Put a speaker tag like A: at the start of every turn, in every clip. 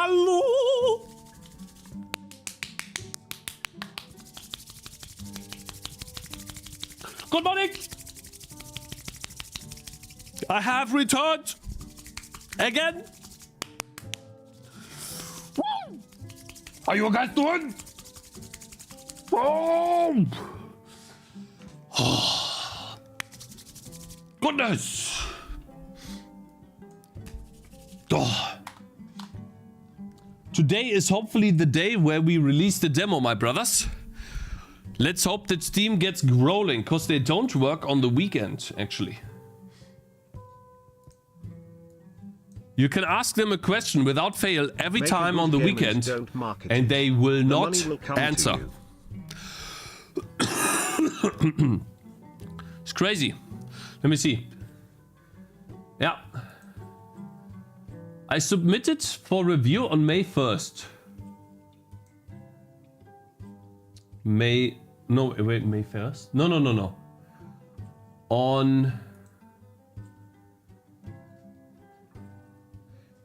A: Hallo! Good morning! I have returned! Again! Woo! How you guys doing? Oh! Oh. Goodness! Oh. Today is hopefully the day where we release the demo, my brothers. Let's hope that Steam gets rolling, because they don't work on the weekend, actually. You can ask them a question without fail every time on the weekend, and they will not answer. It's crazy. Let me see. Yeah. I submitted for review on May 1st. May 1st? No. On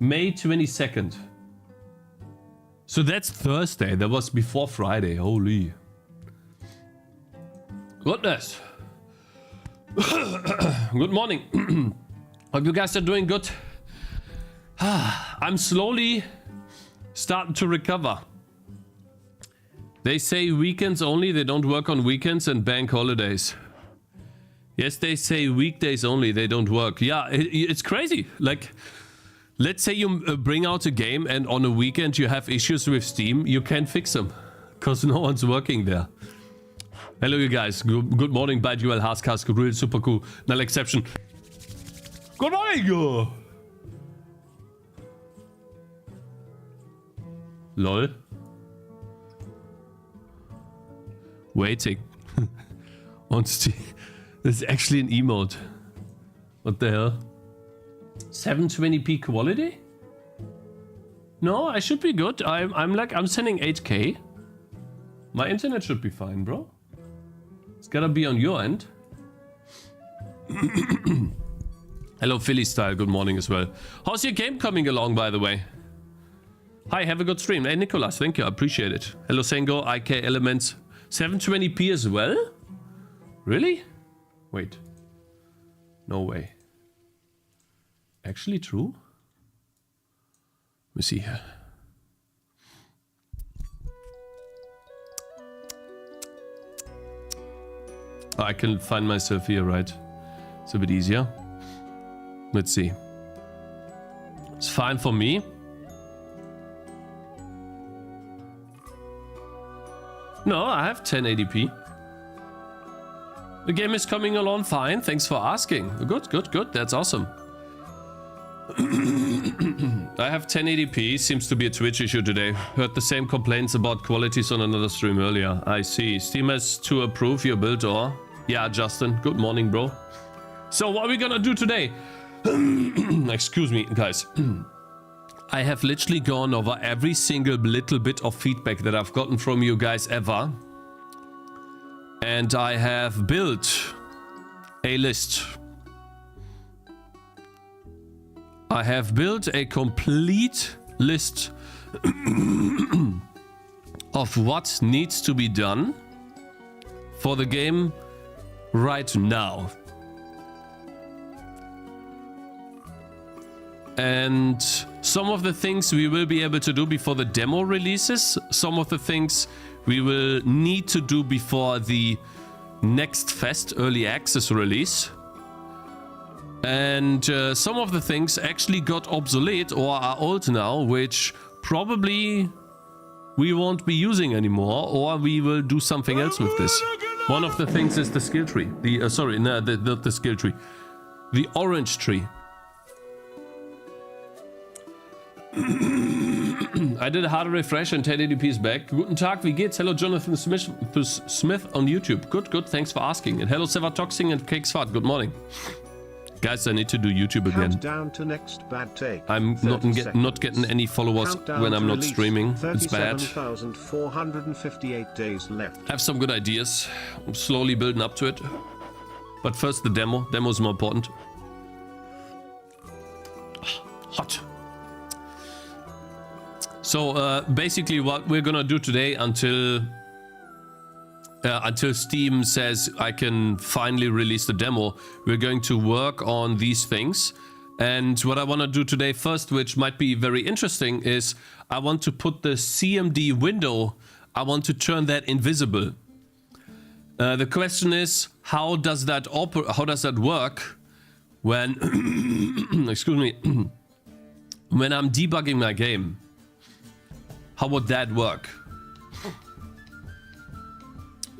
A: May 22nd. So that's Thursday. That was before Friday. Holy. Goodness. Good morning. Hope you guys are doing good. I'm slowly starting to recover. They say weekends only, they don't work on weekends and bank holidays. Yes, they say weekdays only, they don't work. Yeah, it's crazy. Like, let's say you bring out a game and on a weekend you have issues with Steam, you can't fix them. Because no one's working there. Hello you guys, good morning, by Dual Haskars, real super cool, null exception. Good morning! Lol. Waiting. On Steam. This is actually an emote. What the hell? 720p quality? No, I should be good. I'm sending 8K. My internet should be fine, bro. It's gotta be on your end. Hello, Philly style. Good morning as well. How's your game coming along, by the way? Hi, have a good stream. Hey, Nicholas, thank you. I appreciate it. Hello, Sengo, IK Elements. 720p as well? Really? Wait. No way. Actually true? Let me see here. Oh, I can find myself here, right? It's a bit easier. Let's see. It's fine for me. No, I have 1080p. The game is coming along fine. Thanks for asking. Good. That's awesome. I have 1080p. Seems to be a Twitch issue today. Heard the same complaints about qualities on another stream earlier. I see. Steam has to approve your build or... Yeah, Justin. Good morning, bro. So what are we gonna do today? Excuse me, guys. I have literally gone over every single little bit of feedback that I've gotten from you guys ever. And I have built a list. I have built a complete list of what needs to be done for the game right now. And some of the things we will be able to do before the demo releases. Some of the things we will need to do before the next Fest Early Access release. And some of the things actually got obsolete or are old now, which probably we won't be using anymore, or we will do something else with this. One of the things is the skill tree. Not the skill tree. The orange tree. I did a hard refresh and 1080p is back. Guten Tag, wie geht's? Hello, Jonathan Smith on YouTube. Good, thanks for asking. And hello, Sevatoxing and Cakez. Good morning. Guys, I need to do YouTube again.
B: Countdown to next bad take.
A: I'm not getting any followers when I'm not streaming. It's bad.
B: 37,458 days left.
A: I have some good ideas. I'm slowly building up to it. But first the demo. Demo is more important. Hot. So basically what we're gonna do today until Steam says I can finally release the demo, we're going to work on these things. And what I want to do today first, which might be very interesting, is I want to put the CMD window, I want to turn that invisible. The question is, how does that work when excuse me, when I'm debugging my game? How would that work?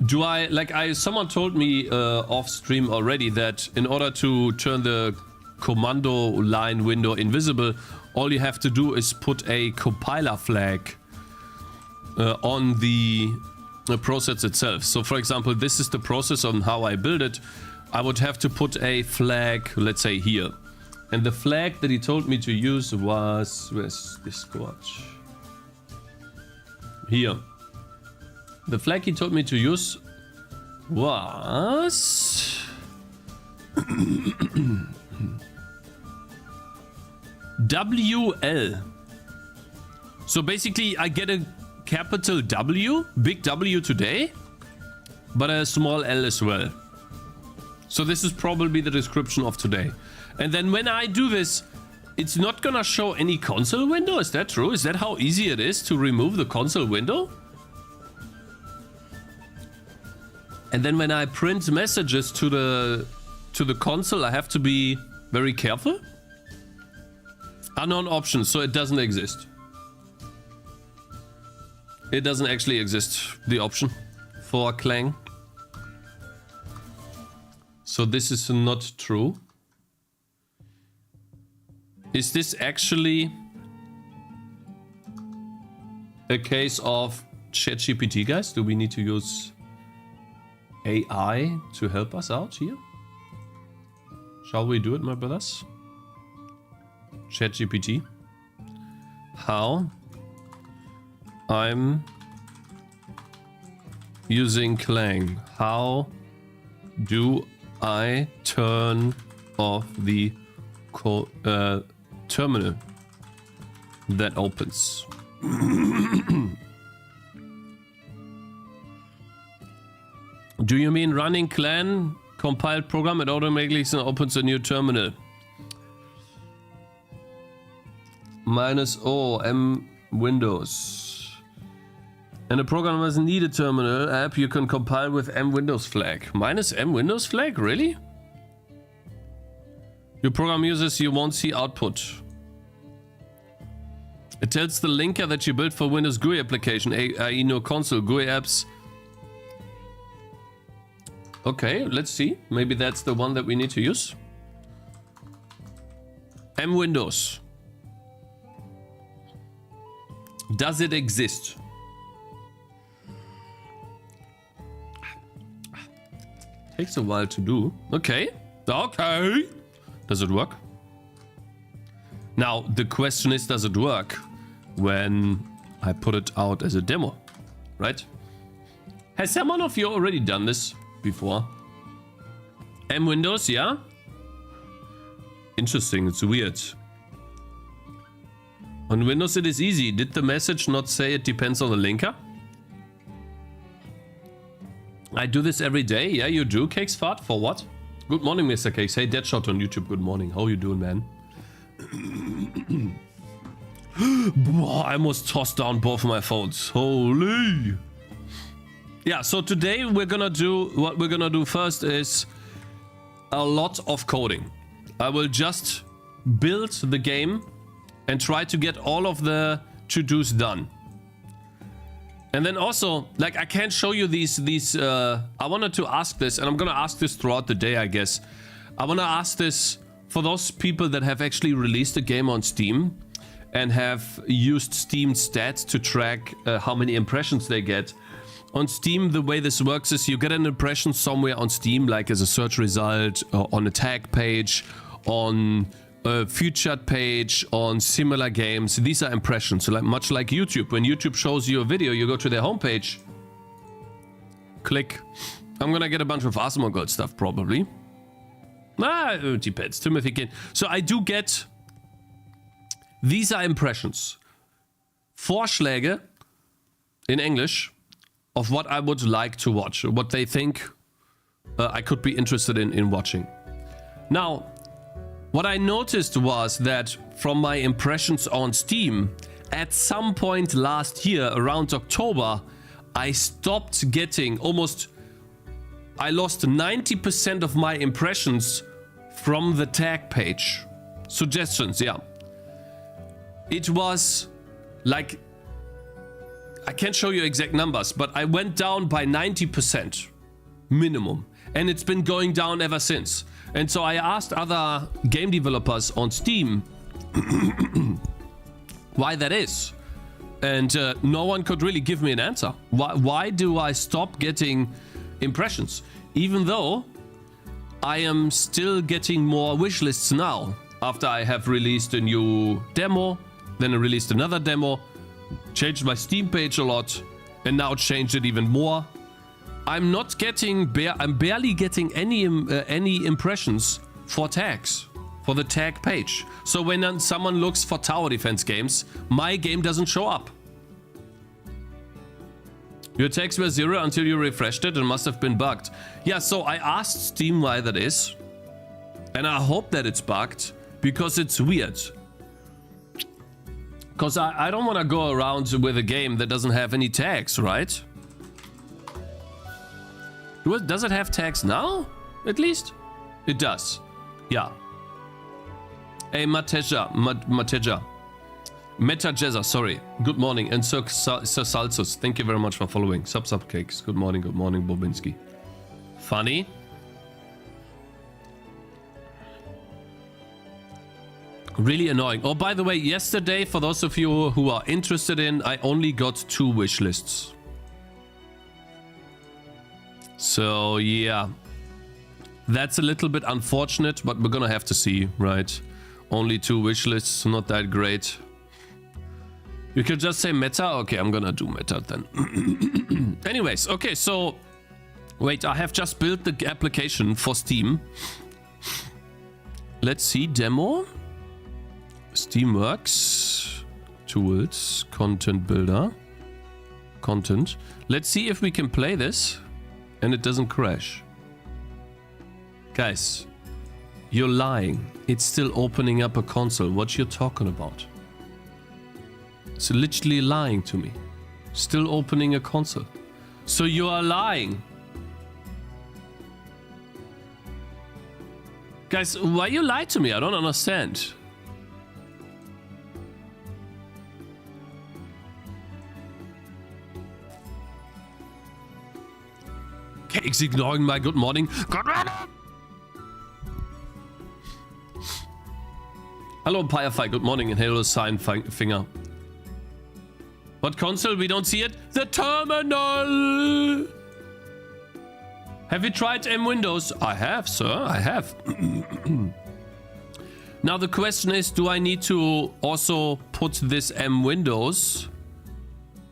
A: Do I, someone told me off stream already that in order to turn the commando line window invisible, all you have to do is put a compiler flag on the process itself. So for example, this is the process on how I build it. I would have to put a flag, let's say here. And the flag that he told me to use was, where's Discord? Here. The flag he told me to use was WL. So basically I get a capital W, big W today, but a small L as well. So this is probably the description of today. And then when I do this, it's not gonna show any console window. Is that true? Is that how easy it is to remove the console window? And then when I print messages to the console, I have to be very careful. Unknown options, so it doesn't exist. It doesn't actually exist, the option for Clang. So this is not true. Is this actually a case of ChatGPT, guys? Do we need to use AI to help us out here? Shall we do it, my brothers? ChatGPT. How I'm using Clang. How do I turn off the terminal that opens? Do you mean running clan compiled program? It automatically opens a new terminal. -O M Windows. And the program doesn't need a terminal app. You can compile with M Windows flag. -M Windows flag? Really? Your program uses, you won't see output. It tells the linker that you built for Windows GUI application, i.e. no console GUI apps. Okay, let's see. Maybe that's the one that we need to use. M Windows. Does it exist? Takes a while to do. Okay. Okay. Does it work? Now, the question is, does it work when I put it out as a demo, right? Has someone of you already done this before? M Windows, yeah? Interesting, it's weird. On Windows it is easy. Did the message not say it depends on the linker? I do this every day. Yeah, you do, Cakez fart. For what? Good morning, Mr. Cakez. Hey, Deadshot on YouTube. Good morning. How you doing, man? I almost tossed down both of my phones. Holy. Yeah, so today we're gonna do, what we're gonna do first is a lot of coding. I will just build the game and try to get all of the to-dos done. And then also, like, I can't show you these I wanted to ask this, and I'm gonna ask this throughout the day, I guess. I wanna ask this for those people that have actually released a game on Steam and have used Steam stats to track how many impressions they get. On Steam, the way this works is you get an impression somewhere on Steam, like as a search result, on a tag page, on a featured page, on similar games. These are impressions. So like, much like YouTube. When YouTube shows you a video, you go to their homepage, click. I'm gonna get a bunch of Asmon Gold stuff, probably. It depends. Timothy King. So I do get... These are impressions. Vorschläge in English of what I would like to watch, what they think I could be interested in watching. Now, what I noticed was that from my impressions on Steam, at some point last year, around October, I stopped getting I lost 90% of my impressions from the tag page. Suggestions, yeah. It was like, I can't show you exact numbers, but I went down by 90% minimum. And it's been going down ever since. And so I asked other game developers on Steam why that is. And no one could really give me an answer. Why do I stop getting impressions? Even though I am still getting more wish lists now. After I have released a new demo, then I released another demo, changed my Steam page a lot, and now changed it even more. I'm not getting, I'm barely getting any impressions for tags, for the tag page. So when someone looks for tower defense games, my game doesn't show up. Your tags were 0 until you refreshed it and must have been bugged. Yeah, so I asked Steam why that is. And I hope that it's bugged, because it's weird. Because I don't want to go around with a game that doesn't have any tags, right? Does it have tags now? At least? It does. Yeah. Hey, Mateja. Metajeza, sorry. Good morning. And Sir Salsus, thank you very much for following. Cakes. Good morning, Bobinski. Funny. Really annoying. Oh, by the way, yesterday, for those of you who are interested in, I only got 2 wish lists. So, yeah. That's a little bit unfortunate, but we're gonna have to see, right? Only 2 wish lists, not that great. You could just say meta. Okay, I'm gonna do meta then. Anyways, okay, so... Wait, I have just built the application for Steam. Let's see, demo. Steamworks. Tools. Content builder. Content. Let's see if we can play this. And it doesn't crash. Guys, you're lying. It's still opening up a console. What you're talking about? It's literally lying to me. Still opening a console. So you are lying. Guys, why you lie to me? I don't understand. Cakez ignoring my good morning. Good morning! Hello, Firefly. Good morning. And hello, Sign Finger. What console? We don't see it. The terminal! Have you tried M Windows? I have, sir. I have. Now the question is, do I need to also put this M Windows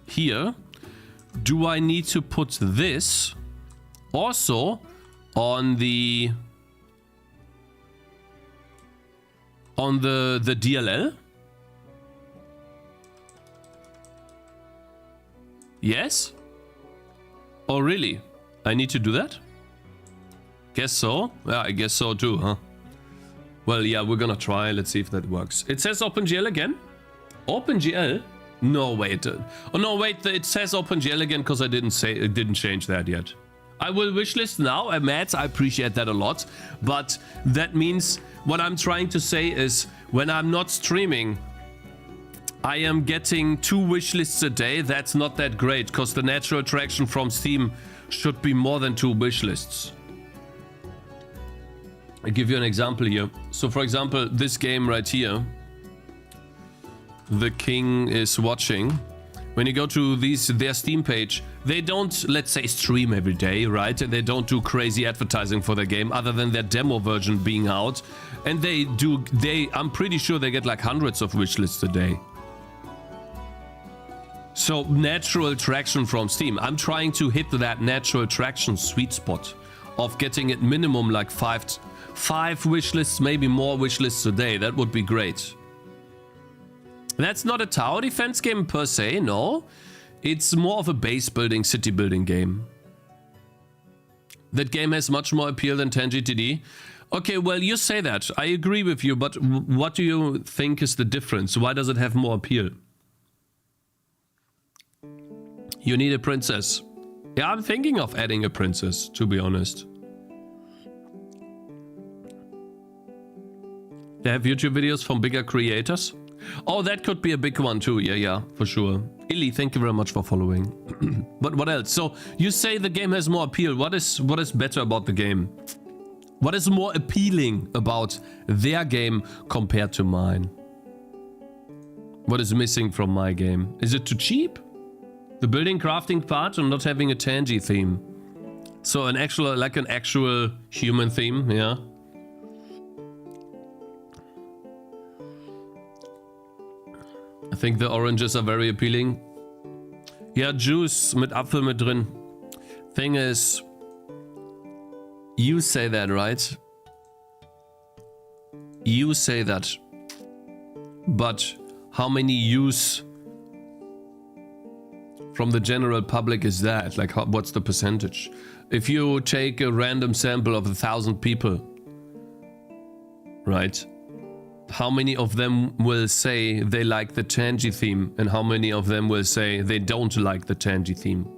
A: here? Do I need to put this also on the DLL? Yes? Oh, really? I need to do that? Guess so. Yeah, I guess so too, huh? Well, yeah, we're gonna try. Let's see if that works. It says OpenGL again? OpenGL? No, wait. Oh, no, wait. It says OpenGL again because I didn't change that yet. I will wishlist now. Matt, I appreciate that a lot. But that means what I'm trying to say is when I'm not streaming, I am getting 2 wishlists a day. That's not that great because the natural traction from Steam should be more than 2 wishlists. I'll give you an example here. So for example, this game right here, The King is Watching. When you go to their Steam page, they don't, let's say, stream every day, right? And they don't do crazy advertising for their game other than their demo version being out. And I'm pretty sure they get like hundreds of wishlists a day. So natural traction from Steam. I'm trying to hit that natural traction sweet spot of getting it minimum like 5 wishlists, maybe more wishlists a day. That would be great. That's not a tower defense game per se, no. It's more of a base building, city building game. That game has much more appeal than Tangy TD. Okay, well, you say that. I agree with you, but what do you think is the difference? Why does it have more appeal? You need a princess. Yeah, I'm thinking of adding a princess, to be honest. They have YouTube videos from bigger creators. Oh, that could be a big one too. Yeah, for sure. Illy, thank you very much for following. But what else? So you say the game has more appeal. What is better about the game? What is more appealing about their game compared to mine? What is missing from my game? Is it too cheap? The building crafting part or not having a Tangy theme? So an actual human theme, yeah. I think the oranges are very appealing. Yeah, juice mit Apfel mit drin. Thing is, you say that, right? You say that. But how many use from the general public is that? Like, what's the percentage? If you take a random sample of 1,000 people, right? How many of them will say they like the Tangy theme, and how many of them will say they don't like the Tangy theme?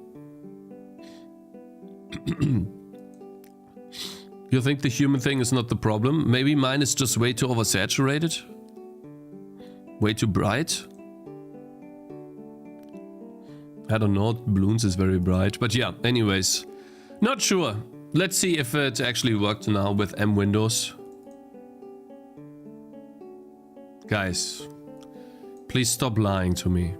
A: You think the human thing is not the problem? Maybe mine is just way too oversaturated? Way too bright? I don't know, Bloons is very bright, but yeah, anyways. Not sure. Let's see if it actually worked now with M Windows. Guys, please stop lying to me.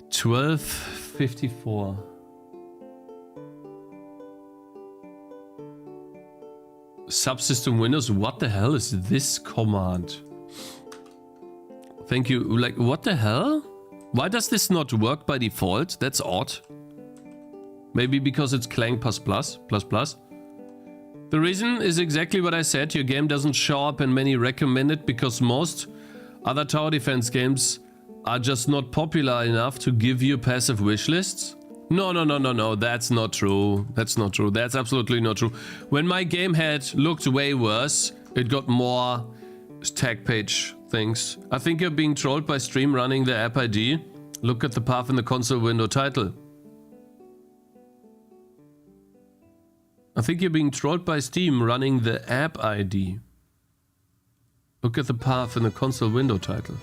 A: $12.54. Subsystem Windows, what the hell is this command? Thank you. Like, what the hell? Why does this not work by default? That's odd. Maybe because it's Clang++. The reason is exactly what I said. Your game doesn't show up in many recommended because most other tower defense games are just not popular enough to give you passive wish lists. No. That's not true. That's not true. That's absolutely not true. When my game had looked way worse, it got more tag page things. I think you're being trolled by stream running the app ID. Look at the path in the console window title. I think you're being trolled by Steam running the app ID. Look at the path in the console window title.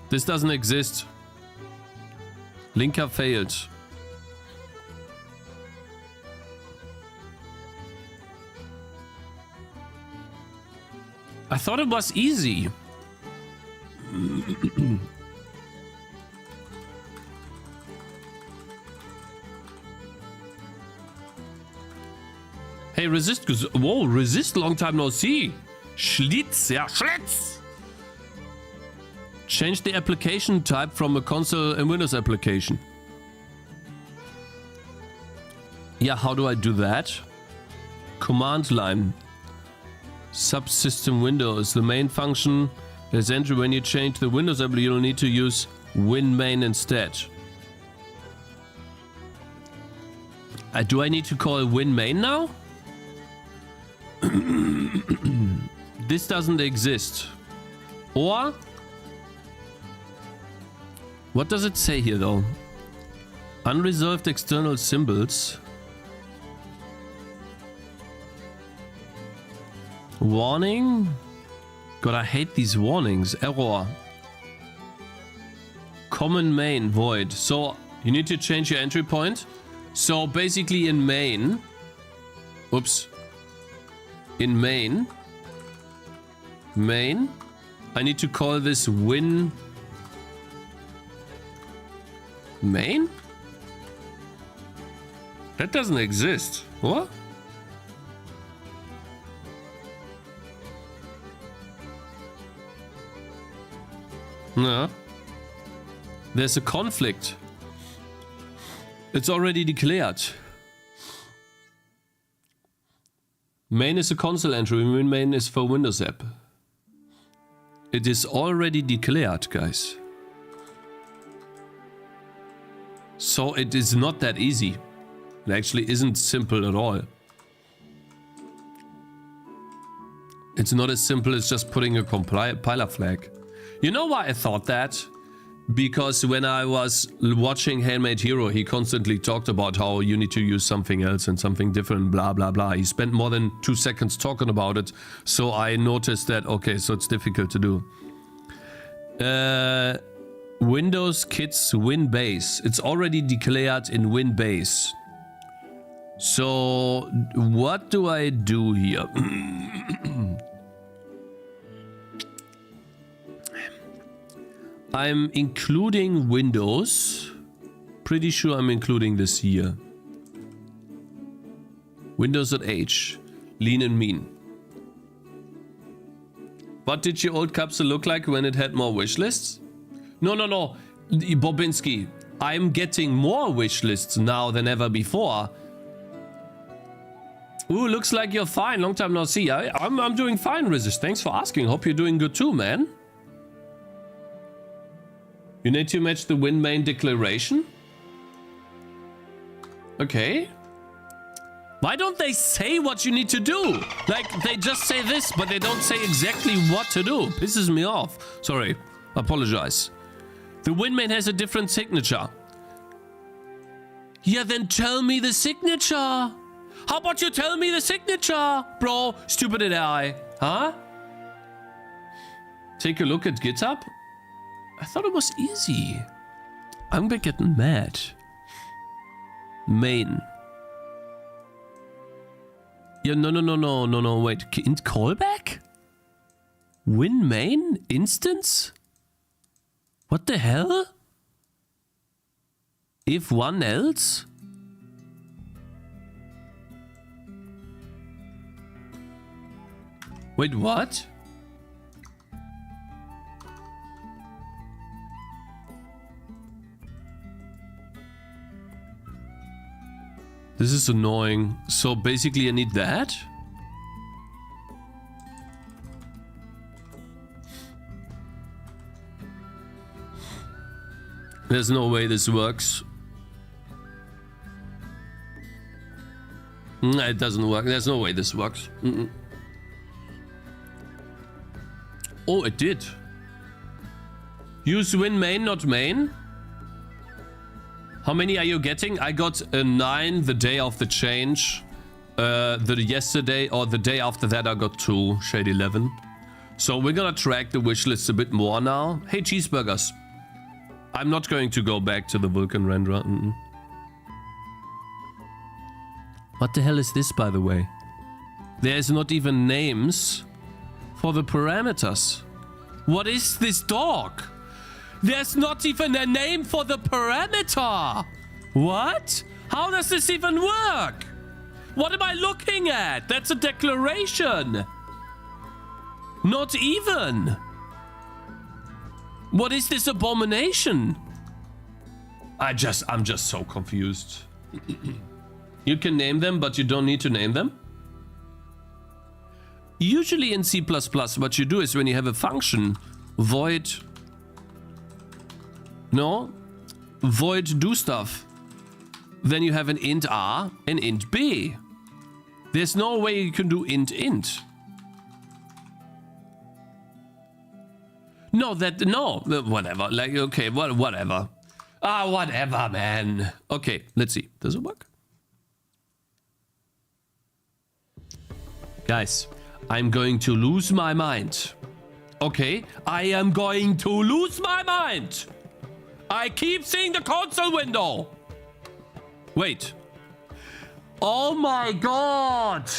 A: This doesn't exist. Linker failed. I thought it was easy. Hey, resist. Whoa, resist. Long time no see. Schlitz. Yeah, Schlitz. Change the application type from a console and Windows application. Yeah, how do I do that? Command line. Subsystem Windows. The main function is entry. When you change the Windows app, you'll need to use WinMain instead. Do I need to call WinMain now? This doesn't exist. Or what does it say here though? Unresolved external symbols. Warning. God, I hate these warnings. Error. Common main void. So you need to change your entry point. So basically in main. Oops. In main, I need to call this WinMain? That doesn't exist. What? No. There's a conflict. It's already declared. Main is a console entry, WinMain is for Windows app. It is already declared, guys. So it is not that easy. It actually isn't simple at all. It's not as simple as just putting a compiler flag. You know why I thought that? Because when I was watching Handmade Hero, he constantly talked about how you need to use something else and something different, blah, blah, blah. He spent more than 2 seconds talking about it. So I noticed that, okay, so it's difficult to do. Windows Kits WinBase. It's already declared in WinBase. So what do I do here? I'm including Windows. Pretty sure I'm including this here. Windows.h. Lean and mean. What did your old capsule look like when it had more wish lists? No. Bobinski. I'm getting more wish lists now than ever before. Ooh, looks like you're fine. Long time no see. I'm doing fine, Resist. Thanks for asking. Hope you're doing good too, man. You need to match the WinMain declaration? Okay. Why don't they say what you need to do? Like, they just say this, but they don't say exactly what to do. Pisses me off. Sorry. Apologize. The WinMain has a different signature. Yeah, then tell me the signature. How about you tell me the signature, bro? Stupid AI. Huh? Take a look at GitHub. I thought it was easy. I'm getting mad. Main. Yeah, no, wait. Callback? WinMain? Instance? What the hell? If one else? Wait, what? This is annoying. So basically I need that? There's no way this works. It doesn't work. There's no way this works. Oh, it did. Use WinMain, not main. How many are you getting? I got a 9 the day of the change. Yesterday or the day after that I got 2, shade 11. So we're gonna track the wish list a bit more now. Hey, cheeseburgers. I'm not going to go back to the Vulkan renderer. What the hell is this, by the way? There's not even names for the parameters. What is this dog? There's not even a name for the parameter. What? How does this even work? What am I looking at? That's a declaration. Not even. What is this abomination? I'm just so confused. You can name them, but you don't need to name them. Usually in C++, what you do is when you have a function, void do stuff. Then you have an int R and int B. There's no way you can do int. No, whatever. Like, okay, whatever. Whatever, man. Okay, let's see. Does it work? Guys, I'm going to lose my mind. Okay, I am going to lose my mind. I keep seeing the console window. Wait. Oh my god.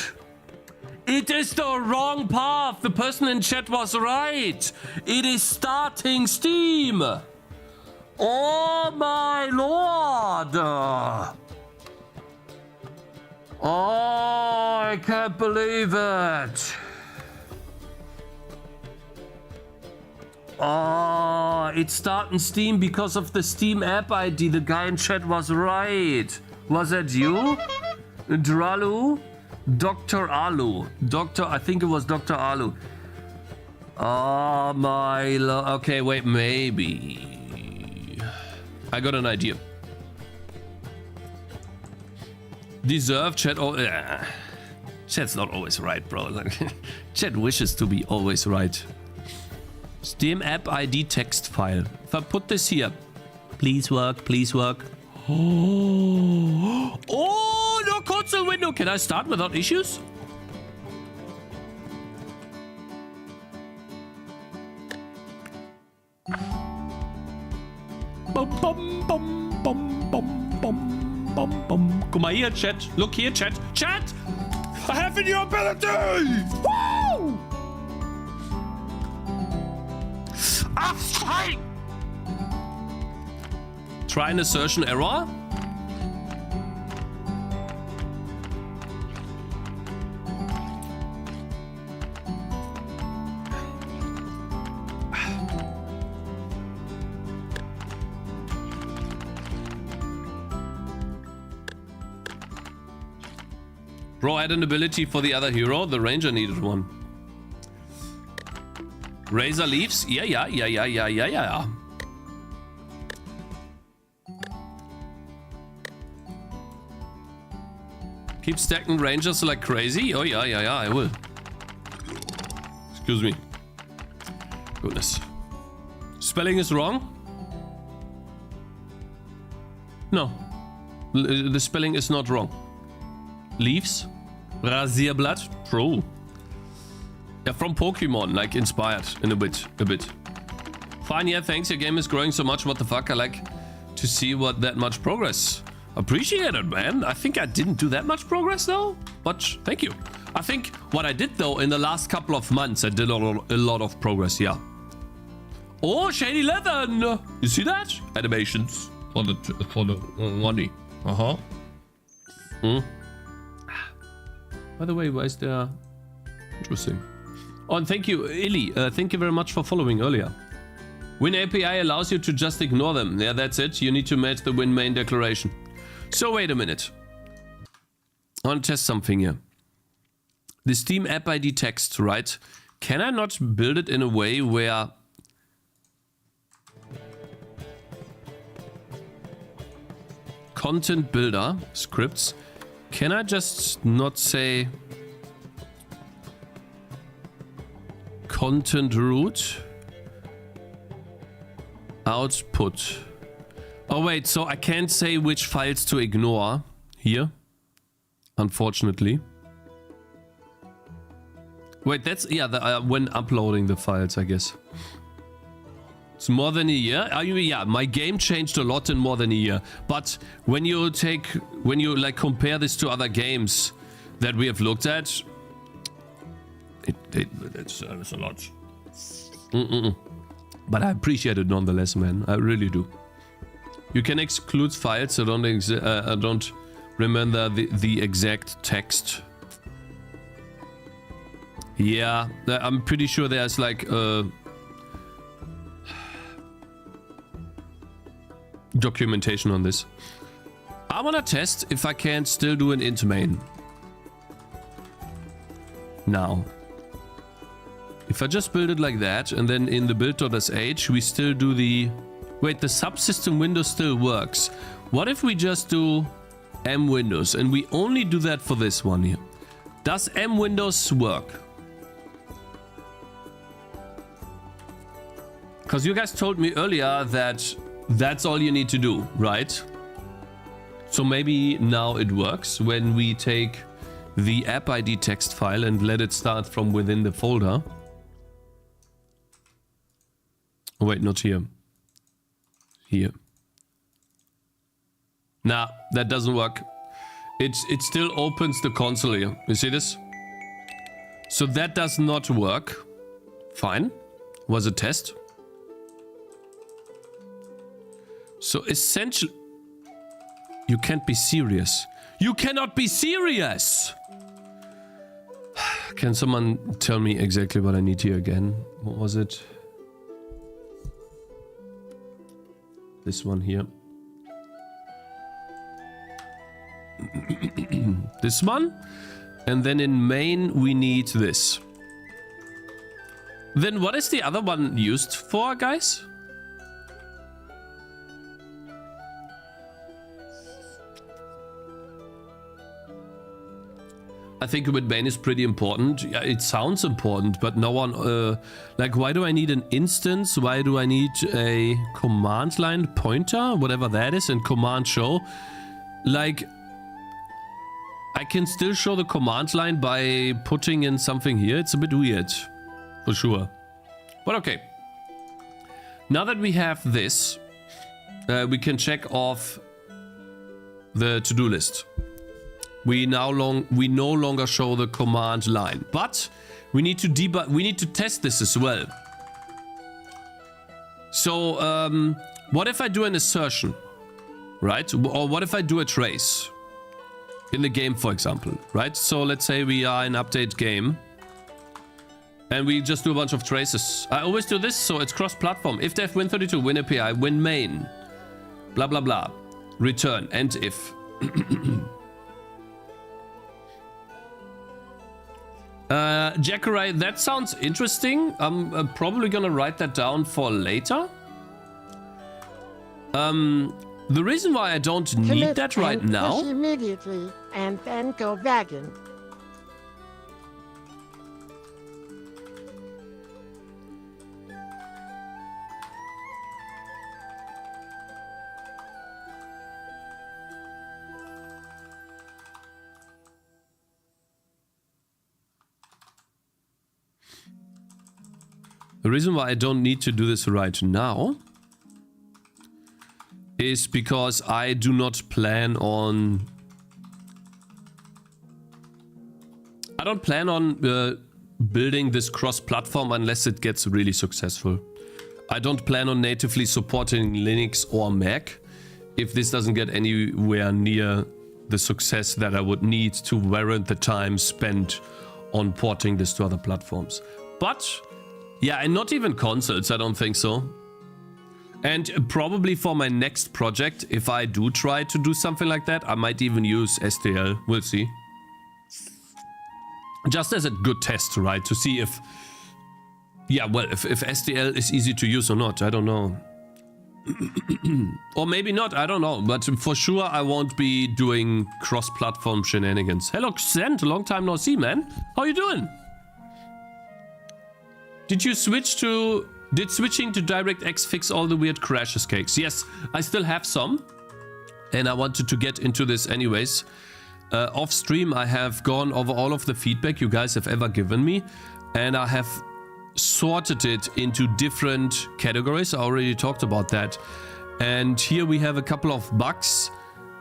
A: It is the wrong path. The person in chat was right. It is starting Steam. Oh my lord. Oh, I can't believe it. Oh, it's starting Steam because of the Steam app ID. The guy in chat was right. Was that you? Dralu? Dr. Alu. I think it was Dr. Alu. Oh my okay, wait, maybe. I got an idea. Deserve chat. Oh, chat's not always right, bro. Chat wishes to be always right. Steam app ID text file. If I put this here, please work, please work. Oh, oh, no console window. Can I start without issues? Bum, bum, bum, bum, bum, bum, bum, bum. Guck mal hier, Chat. Look here, Chat. Chat! I have in your ability! Woo! Ah, fine! Try an assertion error. Bro, add an ability for the other hero. The ranger needed one. Razor leaves? Yeah. Keep stacking rangers like crazy? Oh, yeah, I will. Excuse me. Goodness. Spelling is wrong? No. The spelling is not wrong. Leaves? Rasierblatt? True. Yeah, from Pokemon, like inspired in a bit. Fine, yeah, thanks. Your game is growing so much. What the fuck? I like to see what that much progress. Appreciate it, man. I think I didn't do that much progress though, but thank you. I think what I did though in the last couple of months, I did a lot of progress, yeah. Oh, Shade 11! You see that? Animations for the money. Uh-huh. By the way, why is there... Interesting. Oh, and thank you, Illy. Thank you very much for following earlier. Win API allows you to just ignore them. Yeah, that's it. You need to match the WinMain declaration. So wait a minute. I want to test something here. The Steam app ID text, right? Can I not build it in a way where... Content builder scripts. Can I just not say... Content root output. Oh wait, so I can't say which files to ignore here, unfortunately. Wait, that's yeah. When uploading the files, I guess. It's more than a year. Yeah, my game changed a lot in more than a year. But when you like compare this to other games that we have looked at, it's a lot. But I appreciate it nonetheless, man. I really do. You can exclude files. I don't remember the exact text. Yeah, I'm pretty sure there's like documentation on this. I wanna test if I can still do an int main. Now. If I just build it like that, and then in the build.sh we still do the... Wait, the subsystem window still works. What if we just do M Windows, and we only do that for this one here? Does M Windows work? Because you guys told me earlier that that's all you need to do, right? So maybe now it works when we take the app ID text file and let it start from within the folder. Oh, wait, not here. Here. Nah, that doesn't work. It still opens the console here. You see this? So that does not work. Fine. Was a test. So essentially... You can't be serious. You cannot be serious! Can someone tell me exactly what I need here again? What was it? This one here. This one? And then in main, we need this. Then what is the other one used for, guys? I think WinMain is pretty important. Yeah, it sounds important, but no one... like, why do I need an instance? Why do I need a command line pointer? Whatever that is, and command show. Like, I can still show the command line by putting in something here. It's a bit weird, for sure. But okay. Now that we have this, we can check off the to-do list. We no longer show the command line, but we need to debug. We need to test this as well. So, what if I do an assertion, right? Or what if I do a trace in the game, for example, right? So let's say we are in update game, and we just do a bunch of traces. I always do this, so it's cross-platform. If def win32, win API, win main, blah blah blah, return and if. Jackerai, that sounds interesting. I'm probably gonna write that down for later. The reason why I don't need that right now...
C: Push immediately, and then go vegan.
A: The reason why I don't need to do this right now is because I do not plan on... I don't plan on building this cross-platform unless it gets really successful. I don't plan on natively supporting Linux or Mac if this doesn't get anywhere near the success that I would need to warrant the time spent on porting this to other platforms. But... yeah, and not even consoles, I don't think so. And probably for my next project, if I do try to do something like that, I might even use STL. We'll see. Just as a good test, right? To see if... yeah, well, if STL is easy to use or not, I don't know. Or maybe not, I don't know. But for sure, I won't be doing cross-platform shenanigans. Hello, Xent, long time no see, man. How you doing? Did you switch to... did switching to DirectX fix all the weird crashes, Cakes? Yes, I still have some. And I wanted to get into this anyways. Off stream, I have gone over all of the feedback you guys have ever given me. And I have sorted it into different categories. I already talked about that. And here we have a couple of bugs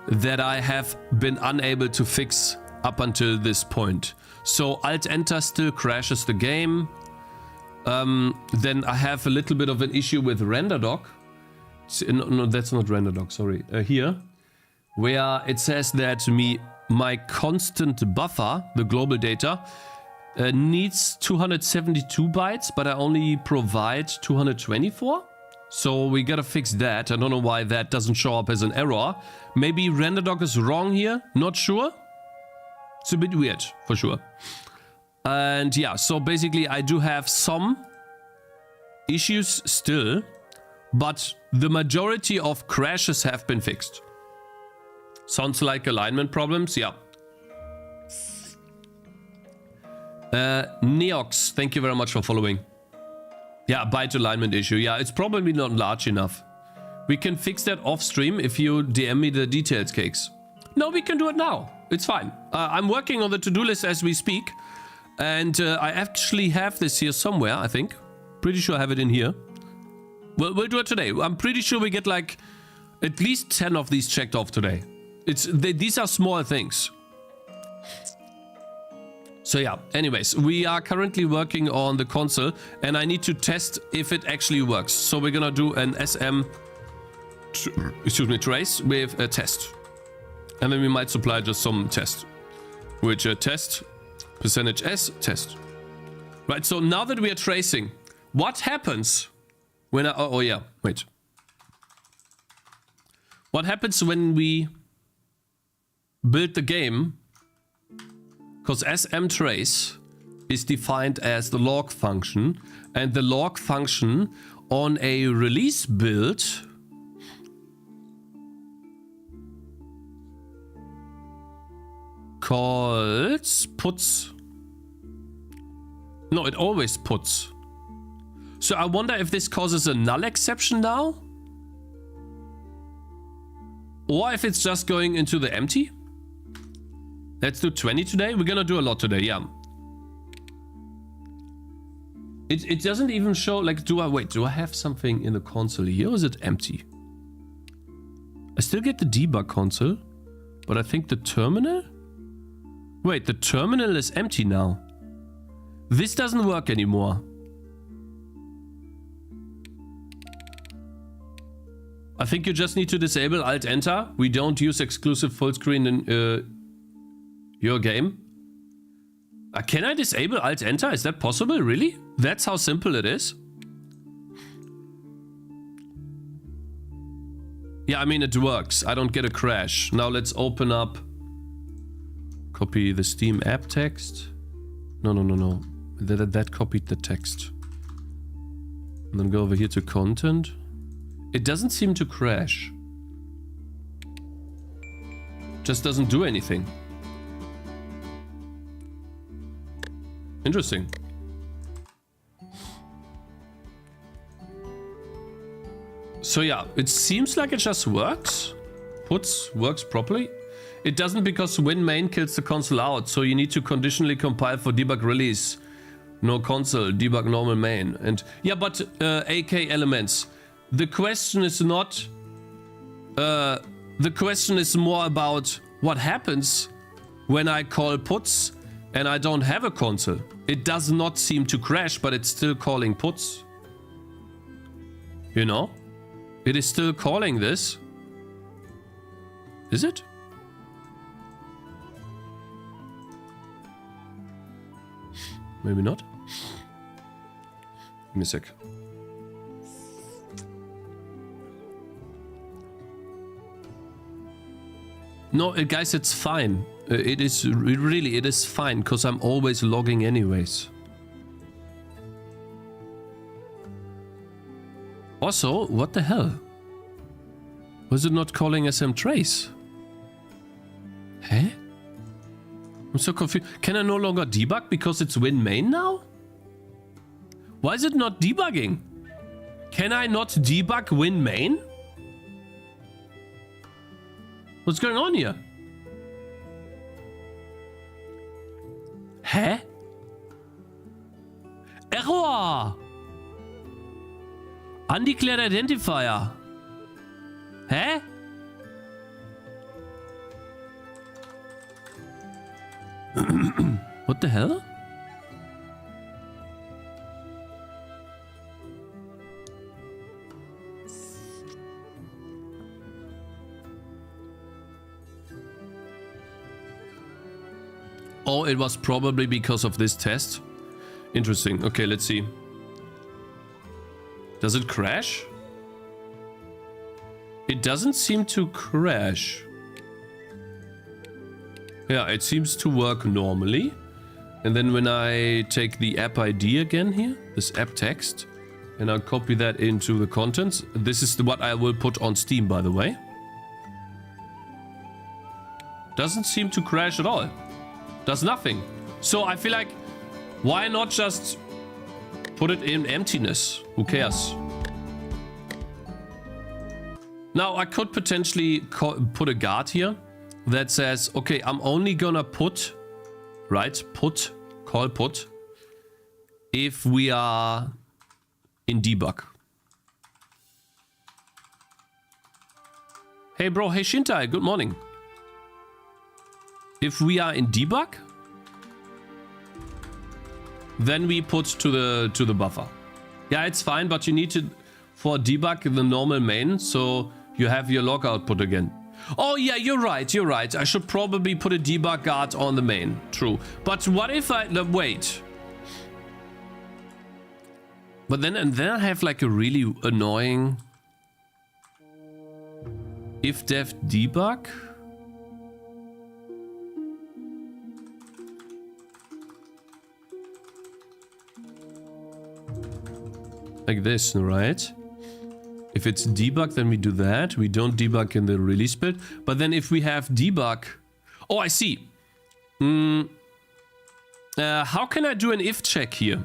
A: that I have been unable to fix up until this point. So Alt-Enter still crashes the game. Then I have a little bit of an issue with RenderDoc. No, that's not RenderDoc, sorry. Here, where it says that my constant buffer, the global data, needs 272 bytes, but I only provide 224. So we gotta fix that. I don't know why that doesn't show up as an error. Maybe RenderDoc is wrong here, not sure. It's a bit weird, for sure. And yeah, so basically I do have some issues still, but the majority of crashes have been fixed. Sounds like alignment problems, yeah. Neox, thank you very much for following. Yeah, byte alignment issue. Yeah, it's probably not large enough. We can fix that off stream if you DM me the details, Cakes. No, we can do it now. It's fine. I'm working on the to-do list as we speak. And I actually have this here somewhere, I think. Pretty sure I have it in here. Well, we'll do it today. I'm pretty sure we get like at least 10 of these checked off today. These are small things. So yeah, anyways, we are currently working on the console and I need to test if it actually works. So we're gonna do an SM, trace with a test. And then we might supply just some test. Which test... %s test. Right, so now that we are tracing, what happens when I... oh yeah, wait. What happens when we build the game Because smtrace is defined as the log function, and the log function on a release build calls puts. No, it always puts. So I wonder if this causes a null exception now? Or if it's just going into the empty? Let's do 20 today. We're gonna do a lot today, yeah. It doesn't even show, like, do I have something in the console here, or is it empty? I still get the debug console, but I think the terminal? Wait, the terminal is empty now. This doesn't work anymore. I think you just need to disable Alt-Enter. We don't use exclusive full screen in your game. Can I disable Alt-Enter? Is that possible? Really? That's how simple it is? Yeah, I mean, it works. I don't get a crash. Now let's open up. Copy the Steam app text. No. That copied the text. And then go over here to content. It doesn't seem to crash. Just doesn't do anything. Interesting. So yeah, it seems like it just works. Puts works properly. It doesn't because WinMain kills the console out, so you need to conditionally compile for debug release. No console, debug normal main. And yeah, but AK elements. The question is not... the question is more about what happens when I call puts and I don't have a console. It does not seem to crash, but it's still calling puts. You know? It is still calling this. Is it? Maybe not. Give me a sec. No, guys, it's fine. It is really, it is fine, because I'm always logging anyways. Also, what the hell? Was it not calling smtrace? Huh? I'm so confused. Can I no longer debug because it's WinMain now? Why is it not debugging? Can I not debug WinMain? What's going on here? Hä? Error! Undeclared identifier. Hä? What the hell? Oh, it was probably because of this test. Interesting. Okay, let's see. Does it crash? It doesn't seem to crash. Yeah, it seems to work normally. And then when I take the app ID again here, this app text, and I'll copy that into the contents. This is what I will put on Steam, by the way. Doesn't seem to crash at all. Does nothing. So I feel like, why not just put it in emptiness? Who cares? Now I could potentially put a guard here that says, okay, I'm only gonna put, right? Put, call put, if we are in debug. Hey bro, hey Shintai, good morning. If we are in debug, then we put to the buffer. Yeah, it's fine, but you need to, for debug, the normal main, so you have your log output again. Oh yeah, you're right, you're right. I should probably put a debug guard on the main. True. But what if I... wait. But then I have like a really annoying... if dev debug... like this, right? If it's debug, then we do that. We don't debug in the release build. But then if we have debug... Oh, I see. How can I do an if check here?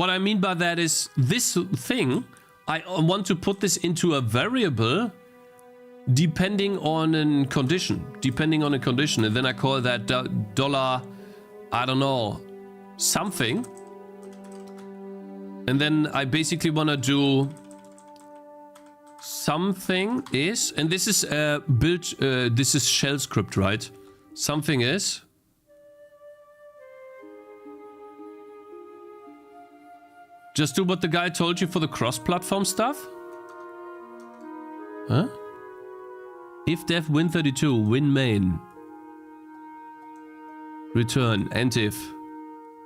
A: What I mean by that is this thing, I want to put this into a variable depending on a condition. And then I call that dollar, I don't know, something. And then I basically want to do something is, and this is build, this is shell script, right? Something is. Just do what the guy told you for the cross-platform stuff? Huh? If dev win32, WinMain. Return, and if.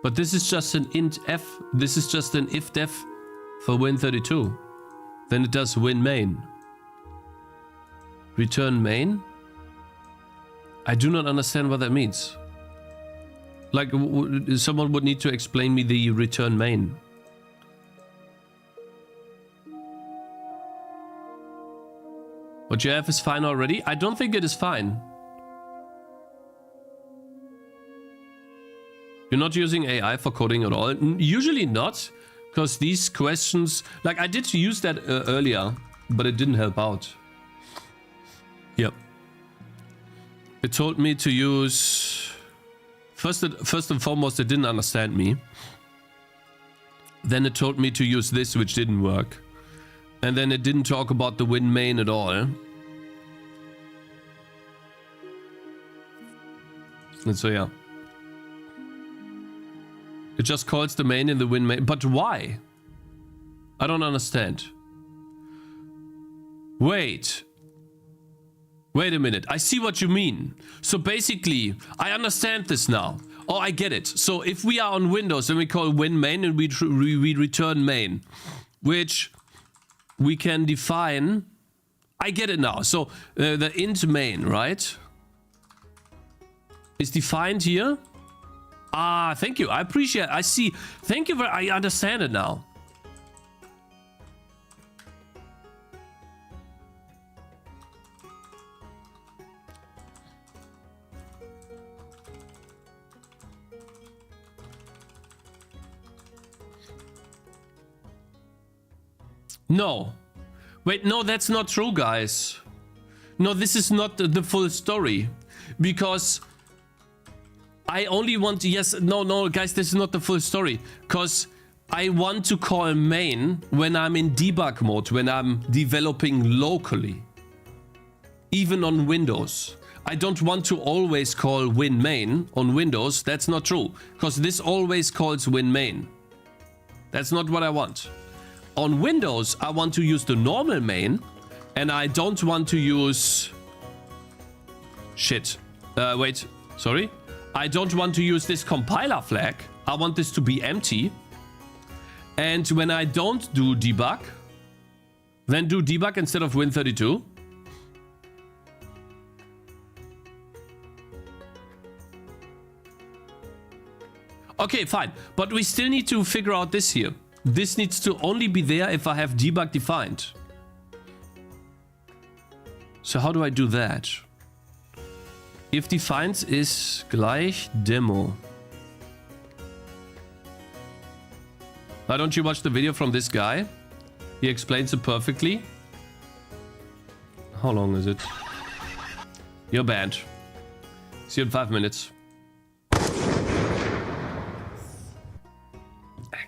A: But this is just an int f. This is just an if def for win32. Then it does WinMain. Return main? I do not understand what that means. Like, someone would need to explain me the return main. What you have is fine already? I don't think it is fine. You're not using AI for coding at all? Usually not, because these questions... Like, I did use that earlier, but it didn't help out. Yep. It told me to use... First and foremost, it didn't understand me. Then it told me to use this, which didn't work. And then it didn't talk about the WinMain at all. And so, yeah. It just calls the main in the WinMain. But why? I don't understand. Wait. Wait a minute. I see what you mean. So basically, I understand this now. Oh, I get it. So if we are on Windows, then we call WinMain and we return main. Which... we can define... I get it now. So, the int main, right? Is defined here. Ah, thank you. I appreciate it. I see. Thank you. I understand it now. No. Wait, no, that's not true, guys. No, this is not the full story. Because I only want to... Yes, no, guys, this is not the full story. Because I want to call main when I'm in debug mode, when I'm developing locally. Even on Windows. I don't want to always call WinMain on Windows. That's not true. Because this always calls WinMain. That's not what I want. On Windows, I want to use the normal main, and I don't want to use... Shit. Wait. Sorry. I don't want to use this compiler flag. I want this to be empty. And when I don't do debug, then do debug instead of win32. Okay, fine. But we still need to figure out this here. This needs to only be there if I have debug defined. So how do I do that? If defines is gleich demo. Why don't you watch the video from this guy? He explains it perfectly. How long is it? You're banned. See you in 5 minutes.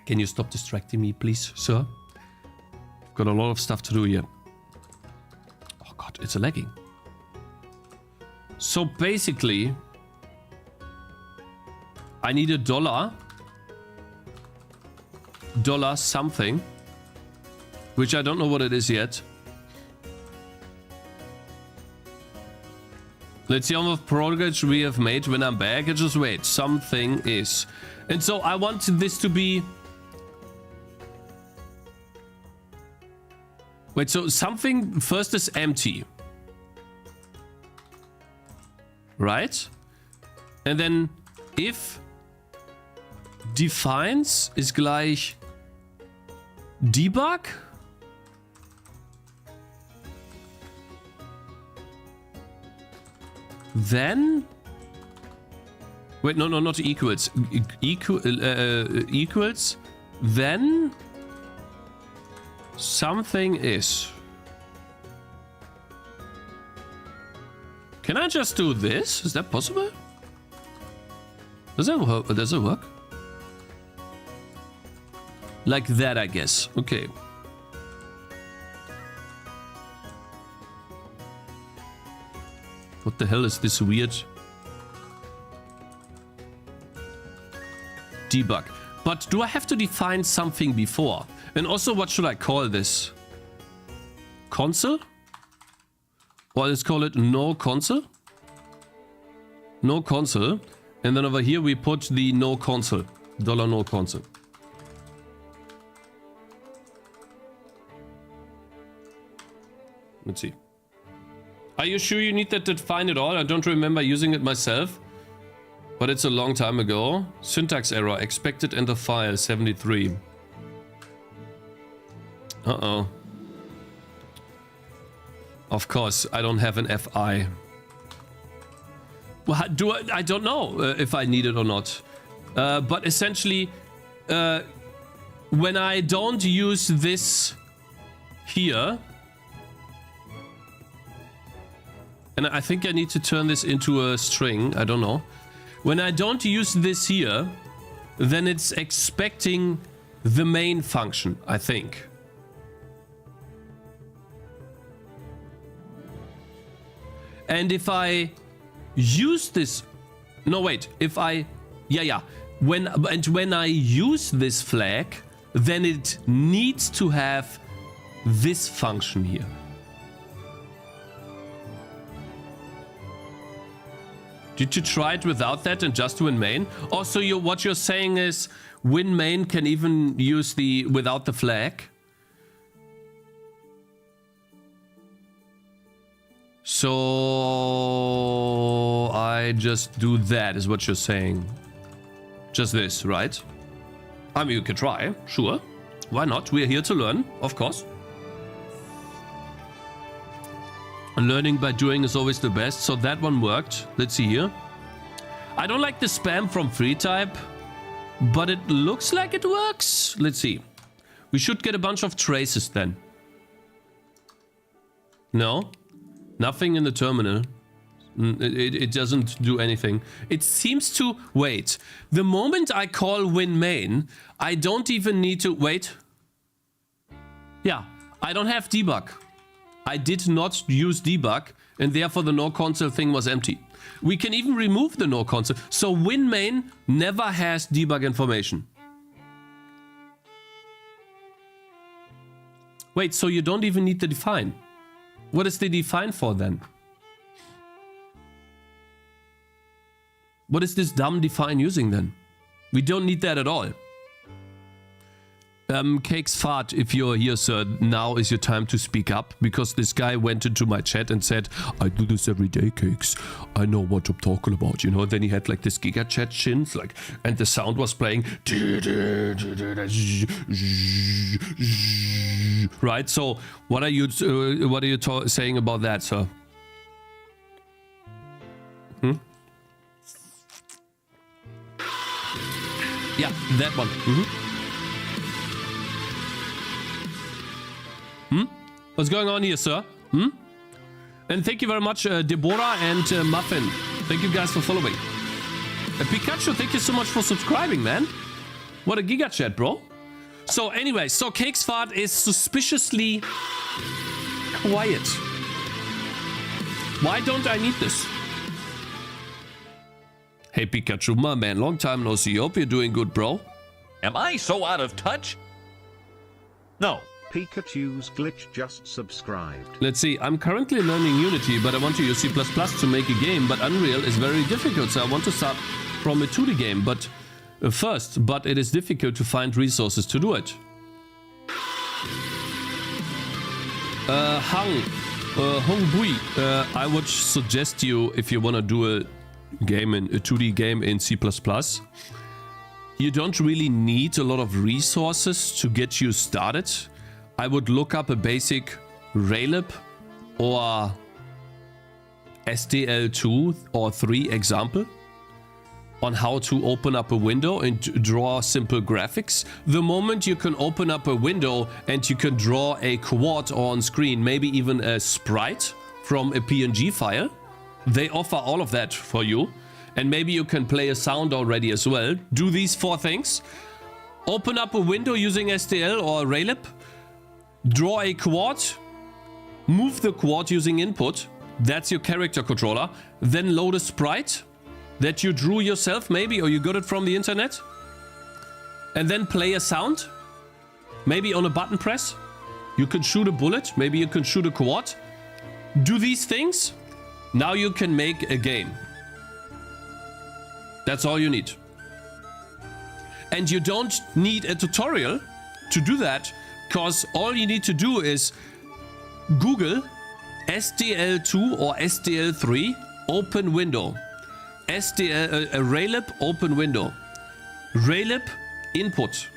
A: Can you stop distracting me, please, sir? I've got a lot of stuff to do here. Oh god, it's lagging. So basically, I need a dollar something, which I don't know what it is yet. Let's see how much progress we have made when I'm back. Just wait, something is. And so I want this to be... Wait, so something first is empty. Right? And then if defines ist gleich debug. Then, wait, no, not equals. Equals. Then something is. Can I just do this? Is that possible? Does it work? Like that, I guess. Okay. What the hell is this weird debug? But do I have to define something before? And also, what should I call this? Console? Or let's call it no console. No console. And then over here we put the no console. $no console. Let's see. Are you sure you need that to define it all? I don't remember using it myself. But it's a long time ago. Syntax error. Expected enter file 73. Uh-oh. Of course, I don't have an FI. Well, I don't know if I need it or not. But essentially, when I don't use this here, and I think I need to turn this into a string, I don't know. When I don't use this here, then it's expecting the main function, I think. And if I use this, no wait, if I, when I use this flag, then it needs to have this function here. Did you try it without that and just WinMain? Also, what you're saying is WinMain can even use the without the flag. So I just do that, is what you're saying. Just this, right? I mean, you can try, sure. Why not? We're here to learn, of course. Learning by doing is always the best. So that one worked. Let's see here. I don't like the spam from free type, but it looks like it works. Let's see. We should get a bunch of traces then. No? Nothing in the terminal. It doesn't do anything. It seems to... Wait. The moment I call WinMain, I don't even need to... Wait. Yeah. I don't have debug. I did not use debug, and therefore the no console thing was empty. We can even remove the no console. So WinMain never has debug information. Wait, so you don't even need the define. What is the define for then? What is this dumb define using then? We don't need that at all. Cakez fart, if you're here, sir, now is your time to speak up, because this guy went into my chat and said, I do this every day, Cakez. I know what I'm talking about, you know. Then he had like this giga chat shins, like, and the sound was playing. Right, so what are you saying about that, sir? Yeah, that one. What's going on here, sir? And thank you very much, Deborah and Muffin. Thank you guys for following. Pikachu, thank you so much for subscribing, man. What a giga chat, bro. So anyway, so Cakez fart is suspiciously quiet. Why don't I need this? Hey Pikachu, my man, long time no see. Hope you're doing good, bro.
D: Am I so out of touch? No.
B: Pikachu's glitch just subscribed.
A: Let's see, I'm currently learning Unity, but I want to use C++ to make a game, but Unreal is very difficult, so I want to start from a 2D game, but but it is difficult to find resources to do it. Hong Bui, I would suggest you, if you want to do a 2D game in C++, you don't really need a lot of resources to get you started. I would look up a basic Raylib or STL2 or 3 example on how to open up a window and draw simple graphics. The moment you can open up a window and you can draw a quad on screen, maybe even a sprite from a PNG file, they offer all of that for you. And maybe you can play a sound already as well. Do these 4 things. Open up a window using STL or Raylib. Draw a quad. Move the quad using input. That's your character controller. Then load a sprite that you drew yourself maybe, or you got it from the internet. And then play a sound. Maybe on a button press. You can shoot a bullet. Maybe you can shoot a quad. Do these things. Now you can make a game. That's all you need. And you don't need a tutorial to do that, because all you need to do is Google STL2 or STL3 open window. Raylib open window. Raylib input.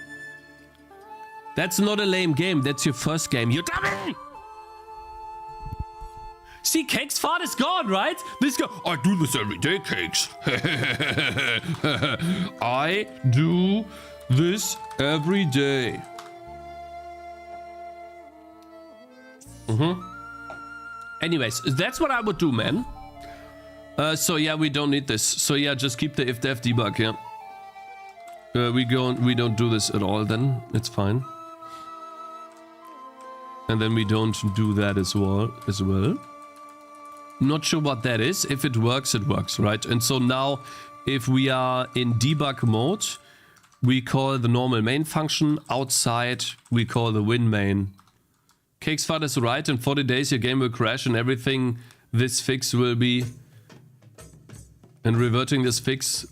A: That's not a lame game. That's your first game. You dummy! See, Cakes' fart is gone, right? This guy, I do this every day, Cakes. I do this every day. Anyways, that's what I would do, man. So yeah, we don't need this. So yeah, just keep the if dev debug, yeah. We don't do this at all then. It's fine. And then we don't do that as well. Not sure what that is. If it works, right? And so now, if we are in debug mode, we call the normal main function. Outside, we call the WinMain. Cakes fart is right. In 40 days, your game will crash and everything this fix will be... And reverting this fix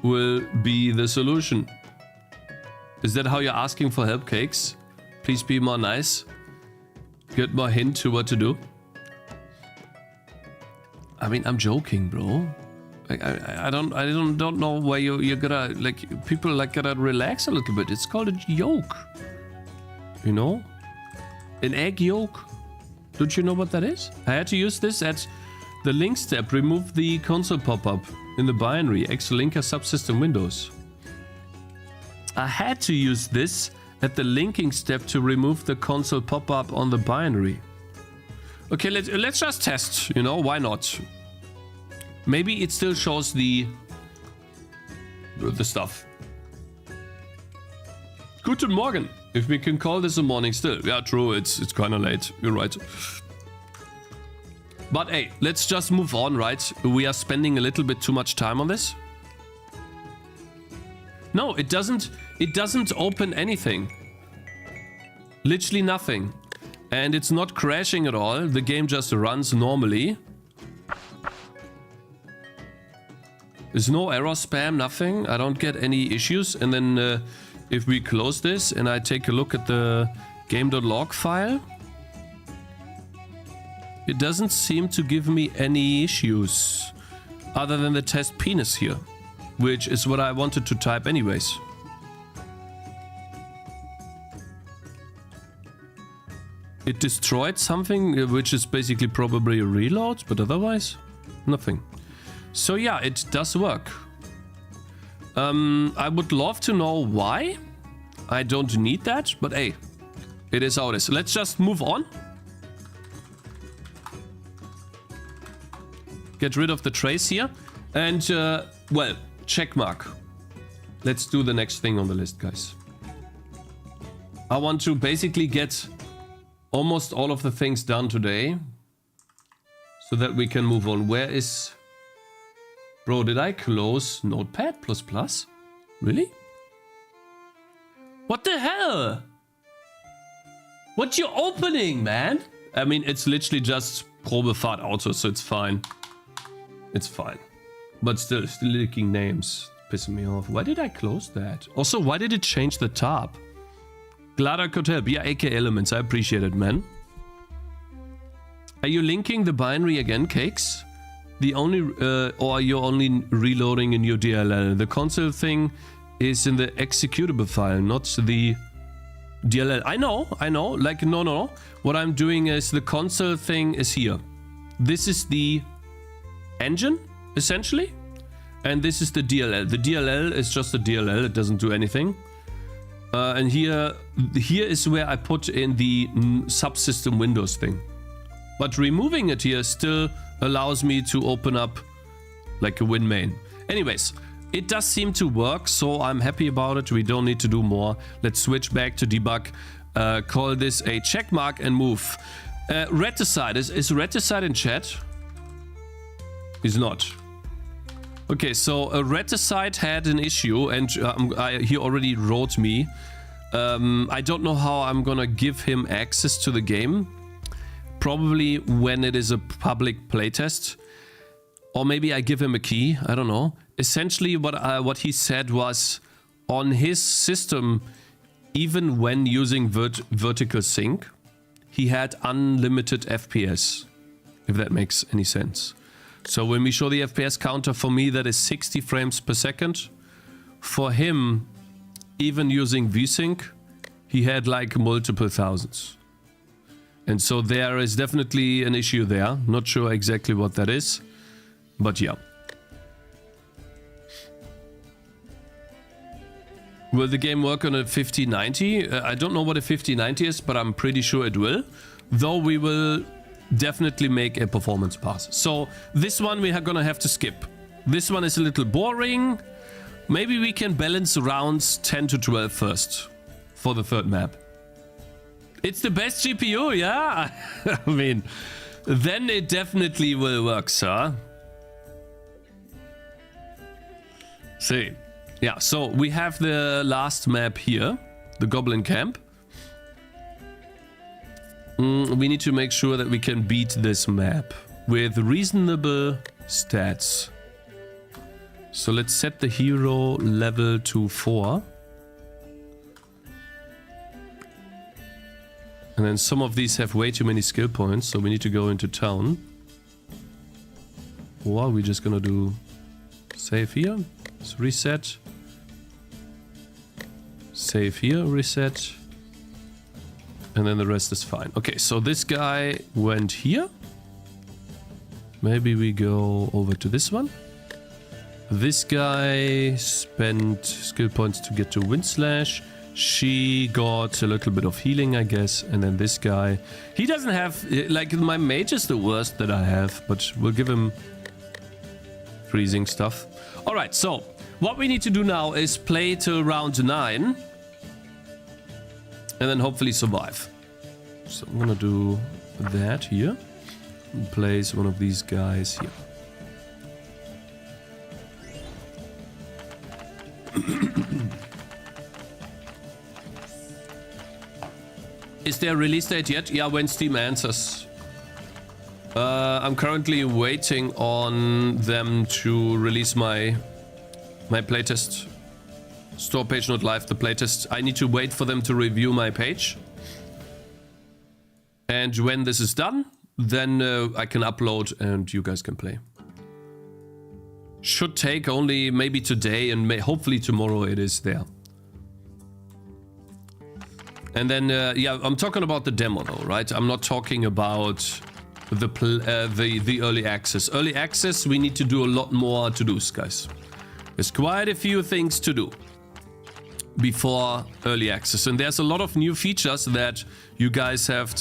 A: will be the solution. Is that how you're asking for help, Cakes? Please be more nice. Get more hint to what to do. I mean, I'm joking, bro. Like, I don't know why you're gonna, like, people like gotta relax a little bit. It's called a yolk. You know? An egg yolk. Don't you know what that is? I had to use this at the link step. Remove the console pop-up in the binary. X-Linker subsystem Windows. I had to use this at the linking step to remove the console pop-up on the binary. Okay, let's just test, you know, why not? Maybe it still shows the stuff. Guten Morgen, if we can call this a morning still. Yeah, true, it's kind of late, you're right. But hey, let's just move on, right? We are spending a little bit too much time on this. No, it doesn't open anything. Literally nothing. And it's not crashing at all. The game just runs normally. There's no error spam, nothing. I don't get any issues. And then if we close this and I take a look at the game.log file, it doesn't seem to give me any issues other than the test penis here, which is what I wanted to type anyways. It destroyed something, which is basically probably a reload, but otherwise, nothing. So yeah, it does work. I would love to know why. I don't need that, but hey, it is how it is. Let's just move on. Get rid of the trace here. And, well, check mark. Let's do the next thing on the list, guys. I want to basically get almost all of the things done today so that we can move on. Where is... Bro, did I close Notepad++? Really? What the hell? What you opening, man? I mean, it's literally just Probefahrt Auto, so it's fine. It's fine. But still leaking names. Pissing me off. Why did I close that? Also, why did it change the tab? Glada could help. Yeah, AK Elements. I appreciate it, man. Are you linking the binary again, Cakes? the only, or you're only reloading in your DLL. The console thing is in the executable file, not the DLL. I know. Like, no. What I'm doing is the console thing is here. This is the engine, essentially. And this is the DLL. The DLL is just a DLL. It doesn't do anything. And here is where I put in the subsystem Windows thing. But removing it here still allows me to open up like a WinMain. Anyways, it does seem to work, so I'm happy about it. We don't need to do more. Let's switch back to debug. Call this a check mark and move. Reticide. Is Reticide in chat? He's not. Okay, so Reticide had an issue, and he already wrote me. I don't know how I'm gonna give him access to the game. Probably when it is a public playtest. Or maybe I give him a key, I don't know. Essentially what he said was, on his system, even when using vertical sync, he had unlimited FPS, if that makes any sense. So when we show the FPS counter, for me that is 60 frames per second. For him, even using VSync, he had like multiple thousands. And so there is definitely an issue there. Not sure exactly what that is, but yeah. Will the game work on a 5090? I don't know what a 5090 is, but I'm pretty sure it will. Though we will definitely make a performance pass. So this one we are gonna have to skip. This one is a little boring. Maybe we can balance rounds 10 to 12 first for the third map. It's the best GPU, yeah? I mean, then it definitely will work, sir. See. Yeah, so we have the last map here, the Goblin Camp. We need to make sure that we can beat this map with reasonable stats. So let's set the hero level to 4. And then some of these have way too many skill points, so we need to go into town. Or are we just gonna do save here? Let's reset. Save here, reset. And then the rest is fine. Okay, so this guy went here. Maybe we go over to this one. This guy spent skill points to get to Wind Slash. She got a little bit of healing, I guess. And then this guy, he doesn't have, like, my mage is the worst that I have, but we'll give him freezing stuff. All right, so what we need to do now is play till round 9. And then hopefully survive. So I'm gonna do that here. And place one of these guys here. Is there a release date yet? Yeah, when Steam answers. I'm currently waiting on them to release my playtest. Store page not live, the playtest. I need to wait for them to review my page. And when this is done, then I can upload and you guys can play. Should take only maybe today and hopefully tomorrow it is there. And then, yeah, I'm talking about the demo though, right? I'm not talking about the early access. Early access, we need to do a lot more to-dos, guys. There's quite a few things to do before early access, and there's a lot of new features that you guys have,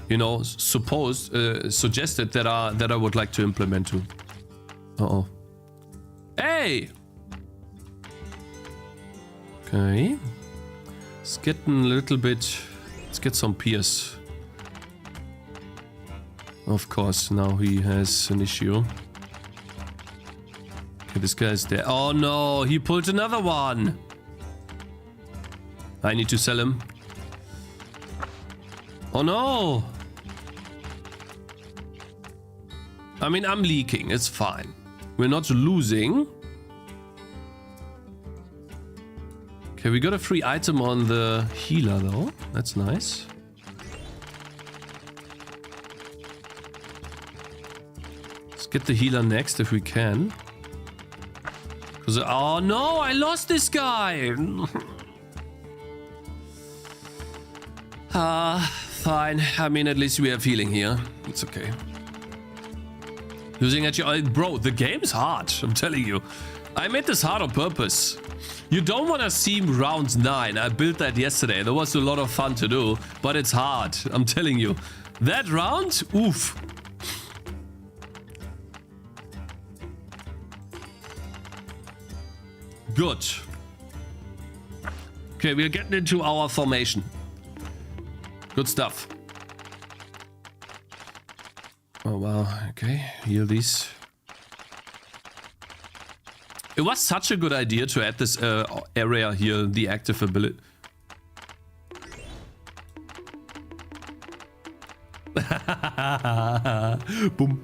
A: you know, suggested that I would like to implement too. Uh-oh. Hey! Okay. It's getting a little bit... Let's get some Pierce. Of course, now he has an issue. Okay, this guy's there. Oh no, he pulled another one! I need to sell him. Oh no! I mean, I'm leaking. It's fine. We're not losing. Okay, we got a free item on the healer though. That's nice. Let's get the healer next if we can. Oh no, I lost this guy. Fine. I mean, at least we have healing here. It's okay. Losing at your... Bro, the game's hard. I'm telling you. I made this hard on purpose. You don't want to see round 9. I built that yesterday. There was a lot of fun to do, but it's hard. I'm telling you. That round? Oof. Good. Okay, we're getting into our formation. Good stuff. Oh, wow. Okay, heal these. It was such a good idea to add this area here, the active ability. Boom.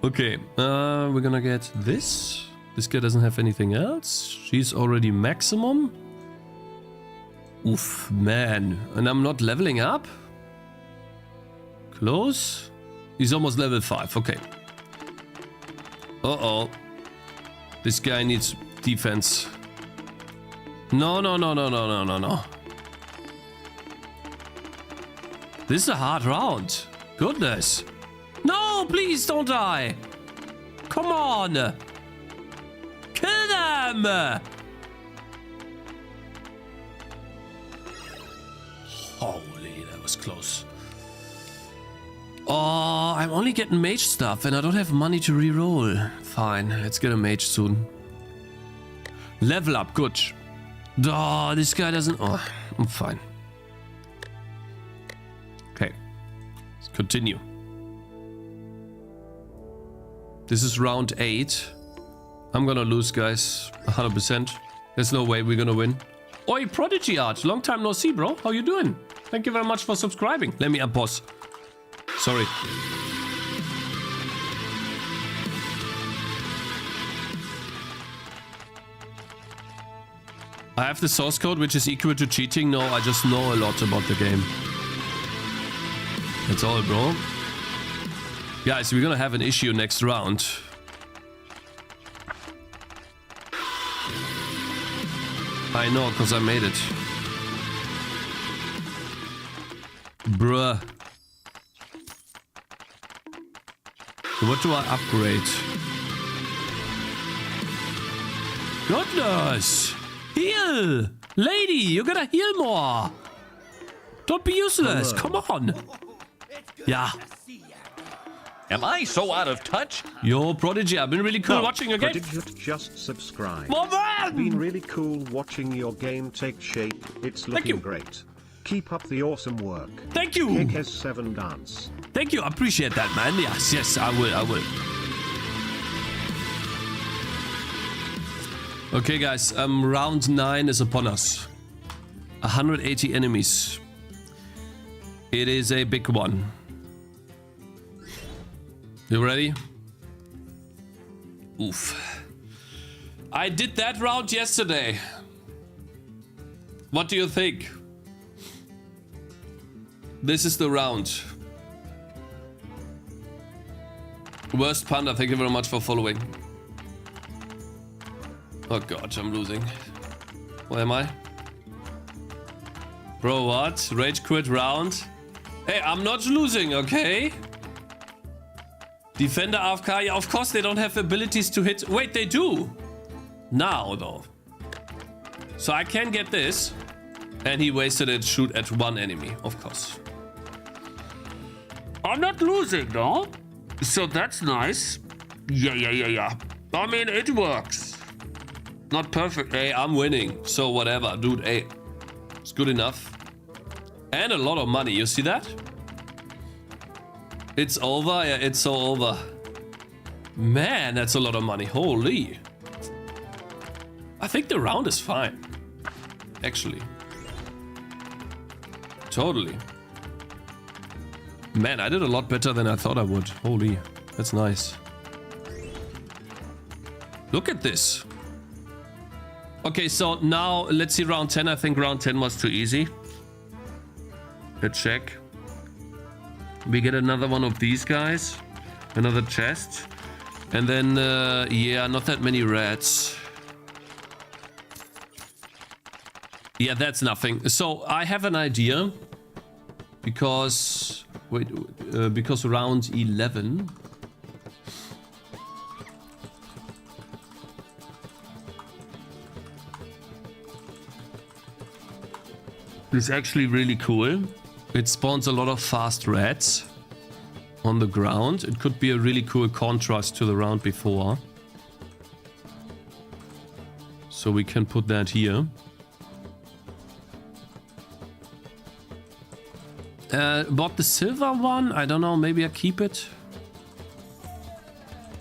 A: Okay, we're gonna get this. This guy doesn't have anything else. She's already maximum. Oof, man. And I'm not leveling up? Close. He's almost level 5. Okay. Uh-oh. This guy needs defense. No. This is a hard round. Goodness. No, please don't die. Come on. Kill them. Holy, that was close. Oh, I'm only getting mage stuff and I don't have money to reroll. Fine, let's get a mage soon. Level up, good. Oh, this guy doesn't... Oh, I'm fine. Okay, let's continue. This is round 8. I'm gonna lose, guys. 100%. There's no way we're gonna win. Oi, Prodigy Art. Long time no see, bro. How you doing? Thank you very much for subscribing. Let me unpause. Sorry. I have the source code, which is equal to cheating. No, I just know a lot about the game. That's all, bro. Guys, we're gonna have an issue next round. I know, because I made it. Bruh. What do I upgrade? Goodness! Heal! Lady, you gotta heal more! Don't be useless, come on! Yeah.
D: Am I so out of touch?
A: Yo, Prodigy, I've been really cool watching your game.
B: Prodigy just subscribe.
A: More man!
B: Been really cool watching your game take shape. It's looking great. Keep up the awesome work.
A: Thank you!
B: Cakez 7 dance.
A: Thank you, I appreciate that, man. Yes, I will. Okay, guys, round 9 is upon us. 180 enemies. It is a big one. You ready? Oof. I did that round yesterday. What do you think? This is the round. Worst Panda, thank you very much for following. Oh god, I'm losing. Where am I? Bro, what? Rage quit round? Hey, I'm not losing, okay? Defender AFK, yeah, of course they don't have abilities to hit. Wait, they do. Now, though. So I can get this. And he wasted it, shoot at one enemy, of course. I'm not losing, no? So that's nice. Yeah. I mean, it works. Not perfect. Hey, I'm winning. So whatever, dude. Hey, it's good enough. And a lot of money. You see that? It's over. Yeah, it's so over. Man, that's a lot of money. Holy. I think the round is fine. Actually. Totally. Man, I did a lot better than I thought I would. Holy. That's nice. Look at this. Okay, so now let's see round 10. I think round 10 was too easy. Let's check. We get another one of these guys. Another chest. And then, yeah, not that many rats. Yeah, that's nothing. So I have an idea. Because... Wait, because round 11... is actually really cool. It spawns a lot of fast rats on the ground. It could be a really cool contrast to the round before. So we can put that here. About the silver one, I don't know, maybe I keep it.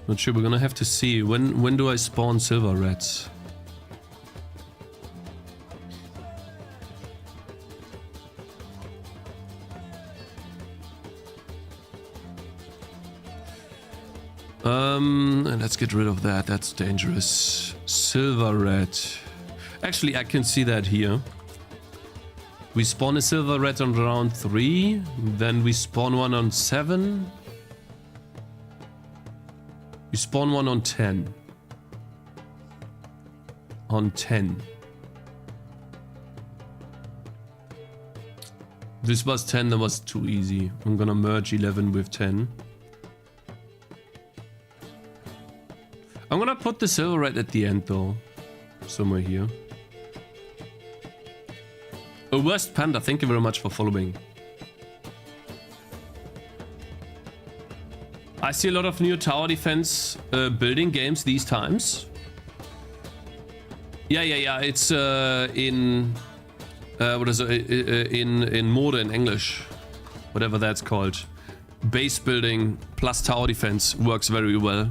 A: Not sure, we're gonna have to see. When do I spawn silver rats? Let's get rid of that. That's dangerous. Silver rat. Actually, I can see that here. We spawn a silver rat on round 3. Then we spawn one on 7. We spawn one on 10. On 10. This was 10, that was too easy. I'm gonna merge 11 with 10. I'm gonna put the silver rat at the end though. Somewhere here. Oh, Worst Panda, thank you very much for following. I see a lot of new tower defense building games these times. Yeah. It's in what is it? In Mode in English, whatever that's called. Base building plus tower defense works very well.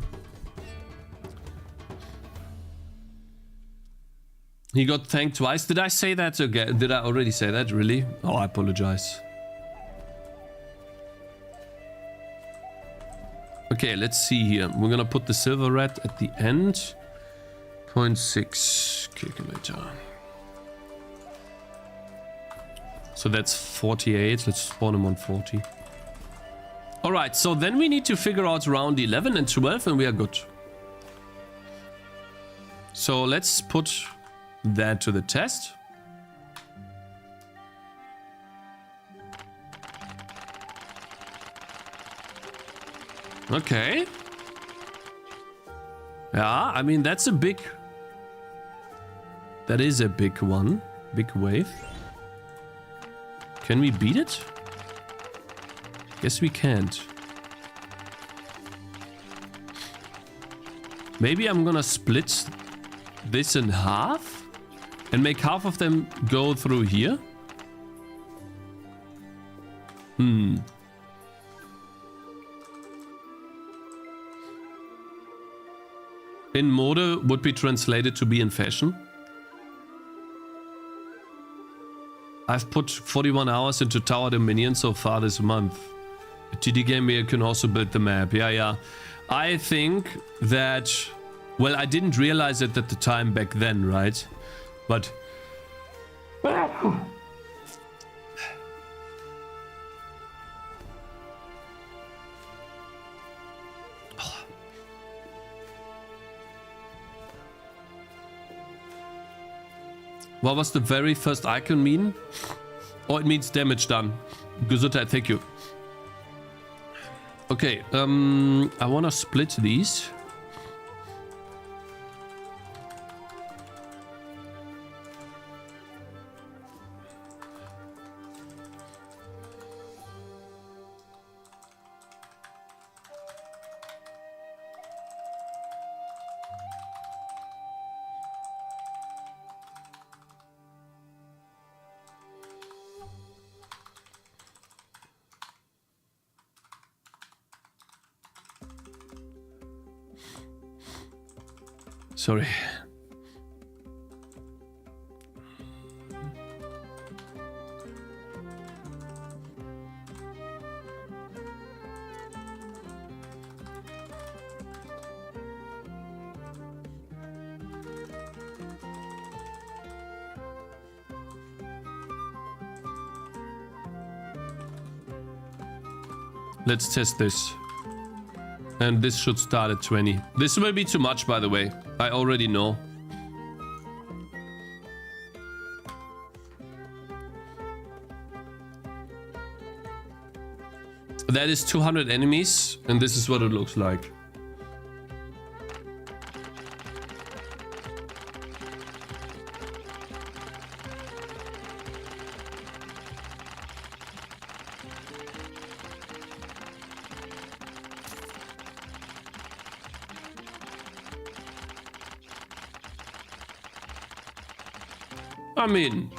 A: He got thanked twice. Did I say that again? Did I already say that? Really? Oh, I apologize. Okay, let's see here. We're gonna put the silver rat at the end. 0.6 calculator. So that's 48. Let's spawn him on 40. Alright, so then we need to figure out round 11 and 12 and we are good. So let's put that to the test. Okay. Yeah, I mean, that's a big... That is a big one. Big wave. Can we beat it? Guess we can't. Maybe I'm gonna split this in half and make half of them go through here. In Mode would be translated to be in fashion. I've put 41 hours into Tower Dominion so far this month. A TD game where you can also build the map. Yeah. I think that... Well, I didn't realize it at the time back then, right? But... What was the very first icon mean? Oh, it means damage done. Gesundheit, thank you. Okay, I want to split these. Sorry. Let's test this. And this should start at 20. This will be too much, by the way. I already know. That is 200 enemies, and this is what it looks like. I mean,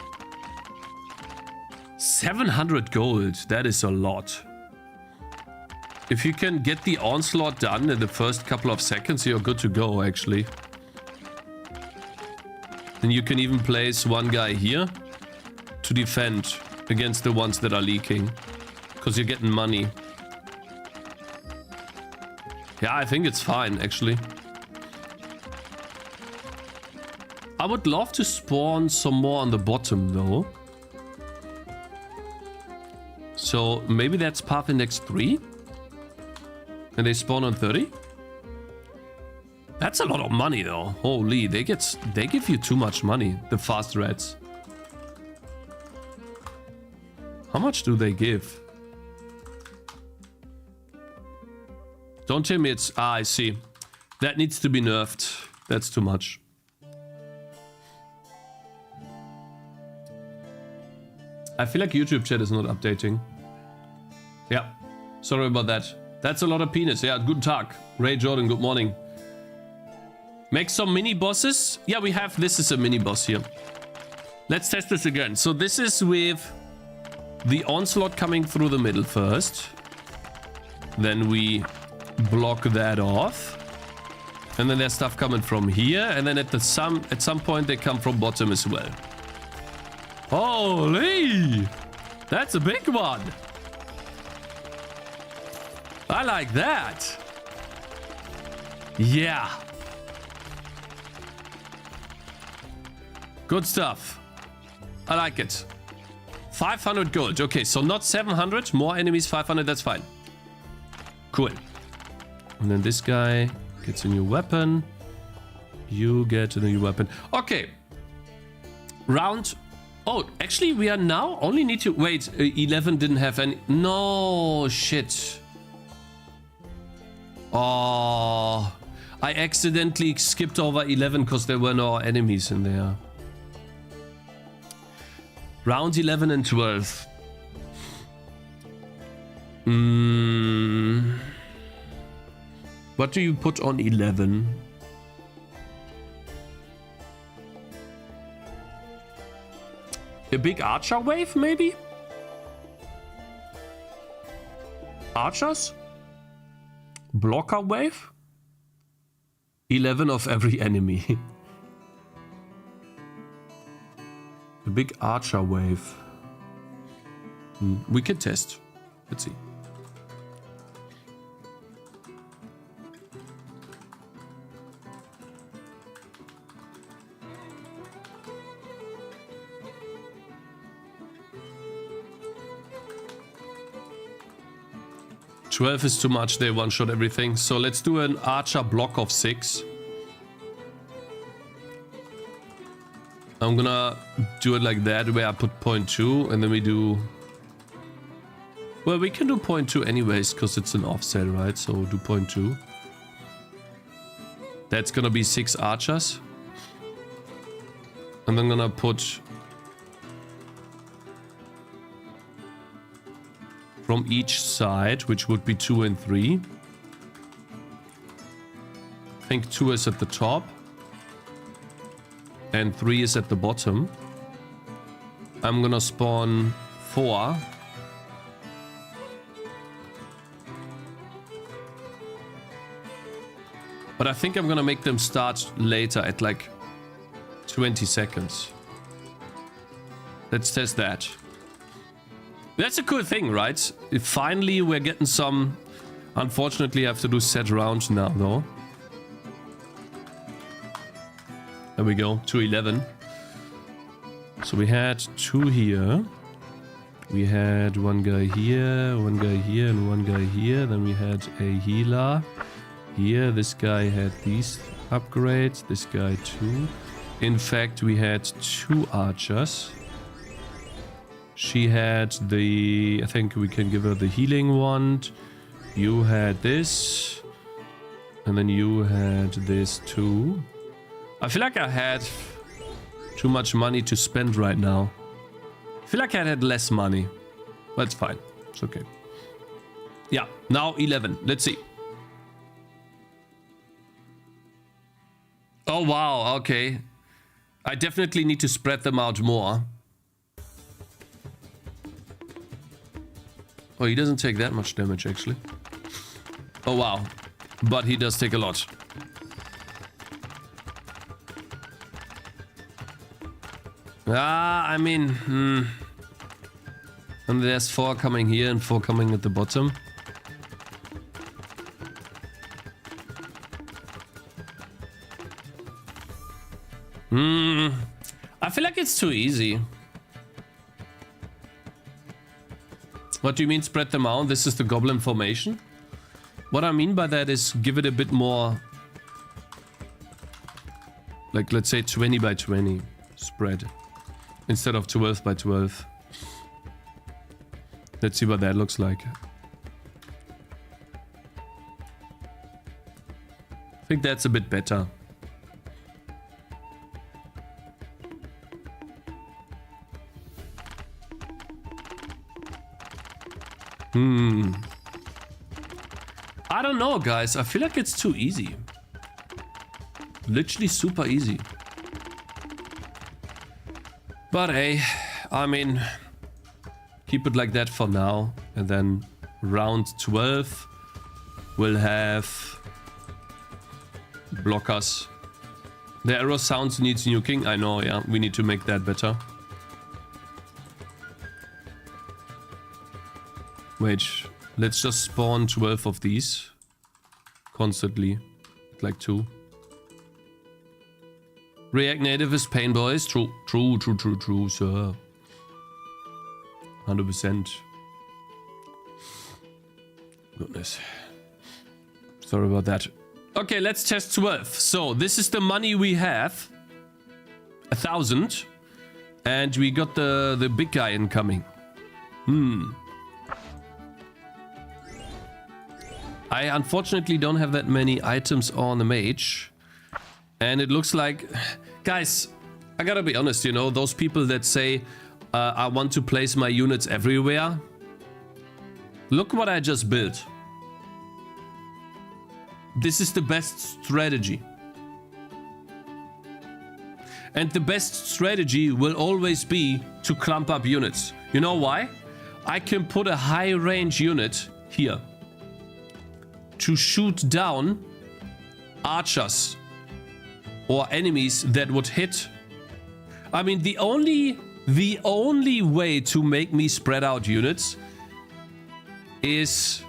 A: 700 gold, that is a lot. If you can get the onslaught done in the first couple of seconds, you're good to go, actually. And you can even place one guy here to defend against the ones that are leaking. Because you're getting money. Yeah, I think it's fine, actually. I would love to spawn some more on the bottom, though. So maybe that's path index 3? And they spawn on 30? That's a lot of money, though. Holy, they give you too much money, the fast rats. How much do they give? Don't tell me it's... Ah, I see. That needs to be nerfed. That's too much. I feel like YouTube chat is not updating. Yeah, sorry about that. That's a lot of penis. Yeah, guten Tag. Ray Jordan, good morning. Make some mini bosses. Yeah, we have... This is a mini boss here. Let's test this again. So this is with the onslaught coming through the middle first. Then we block that off. And then there's stuff coming from here. And then at some point they come from bottom as well. Holy! That's a big one. I like that. Yeah. Good stuff. I like it. 500 gold. Okay, so not 700. More enemies, 500. That's fine. Cool. And then this guy gets a new weapon. You get a new weapon. Okay. Round... Oh, actually, we are now only need to... Wait, 11 didn't have any... No, shit. Oh, I accidentally skipped over 11 because there were no enemies in there. Rounds 11 and 12. What do you put on 11? A big archer wave, maybe? Archers? Blocker wave? 11 of every enemy. A big archer wave. We can test. Let's see. Twelve is too much, they one-shot everything. So let's do an archer block of 6. I'm gonna do it like that, where I put 0.2 and then we do... Well, we can do 0.2 anyways, because it's an offset, right? So do 0.2. That's gonna be 6 archers. And I'm gonna put... from each side, which would be 2 and 3. I think 2 is at the top. And 3 is at the bottom. I'm gonna spawn 4. But I think I'm gonna make them start later at like 20 seconds. Let's test that. That's a cool thing, right? Finally, we're getting some... Unfortunately, I have to do set rounds now, though. There we go, 211. So we had 2 here. We had one guy here, one guy here, and one guy here. Then we had a healer here. This guy had these upgrades. This guy too. In fact, we had 2 archers. She had the... I think we can give her the healing wand. You had this. And then you had this too. I feel like I had too much money to spend right now. I feel like I had less money. But it's fine. It's okay. Yeah, now 11. Let's see. Oh, wow. Okay. I definitely need to spread them out more. Oh, he doesn't take that much damage, actually. Oh, wow. But he does take a lot. I mean... And there's 4 coming here and 4 coming at the bottom. I feel like it's too easy. What do you mean spread them out? This is the goblin formation? What I mean by that is give it a bit more... Like, let's say 20 by 20 spread. Instead of 12 by 12. Let's see what that looks like. I think that's a bit better. I don't know, guys. I feel like it's too easy. Literally super easy. But hey, I mean, keep it like that for now. And then round 12, we'll have blockers. The arrow sounds needs nuking. I know, yeah. We need to make that better. Wait, let's just spawn 12 of these. Constantly. Like 2. React Native is pain, boys. True, sir. 100%. Goodness. Sorry about that. Okay, let's test 12. So, this is the money we have. 1,000. And we got the big guy incoming. I unfortunately don't have that many items on the mage. And it looks like... Guys, I gotta be honest, you know, those people that say, I want to place my units everywhere. Look what I just built. This is the best strategy. And the best strategy will always be to clump up units. You know why? I can put a high range unit here. To shoot down archers or enemies that would hit. I mean, the only way to make me spread out units is...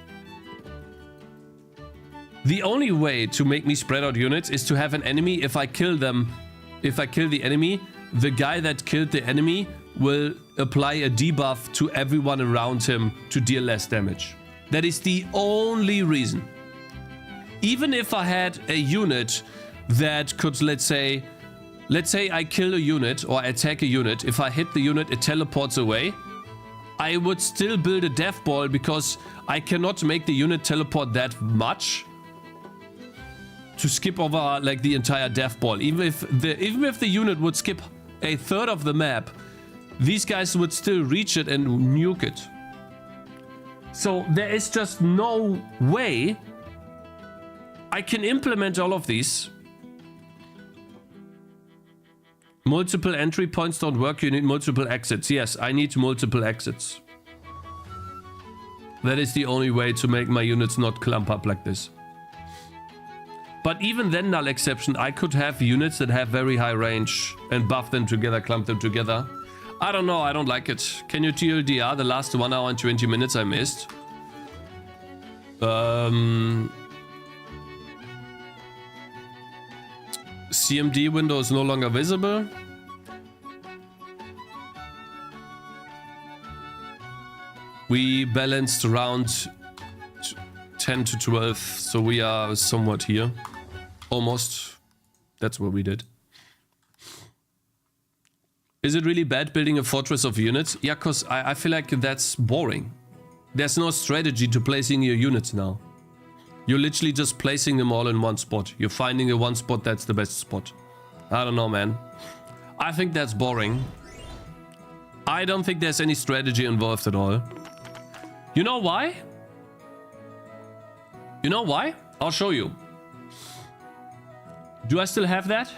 A: The only way to make me spread out units is to have an enemy. If I kill them, if I kill the enemy, the guy that killed the enemy will apply a debuff to everyone around him to deal less damage. That is the only reason. Even if I had a unit that could, let's say I kill a unit or attack a unit. If I hit the unit, it teleports away. I would still build a dev ball because I cannot make the unit teleport that much to skip over like the entire dev ball. Even if the unit would skip a third of the map, these guys would still reach it and nuke it. So there is just no way I can implement all of these. Multiple entry points don't work. You need multiple exits. Yes, I need multiple exits. That is the only way to make my units not clump up like this. But even then, null exception, I could have units that have very high range and buff them together, clump them together. I don't know. I don't like it. Can you TLDR the last 1 hour and 20 minutes I missed? CMD window is no longer visible. We balanced around 10 to 12, so we are somewhat here. Almost. That's what we did. Is it really bad building a fortress of units? Yeah, because I feel like that's boring. There's no strategy to placing your units now. You're literally just placing them all in one spot. You're finding the one spot that's the best spot. I don't know, man. I think that's boring. I don't think there's any strategy involved at all. You know why? You know why? I'll show you. Do I still have that?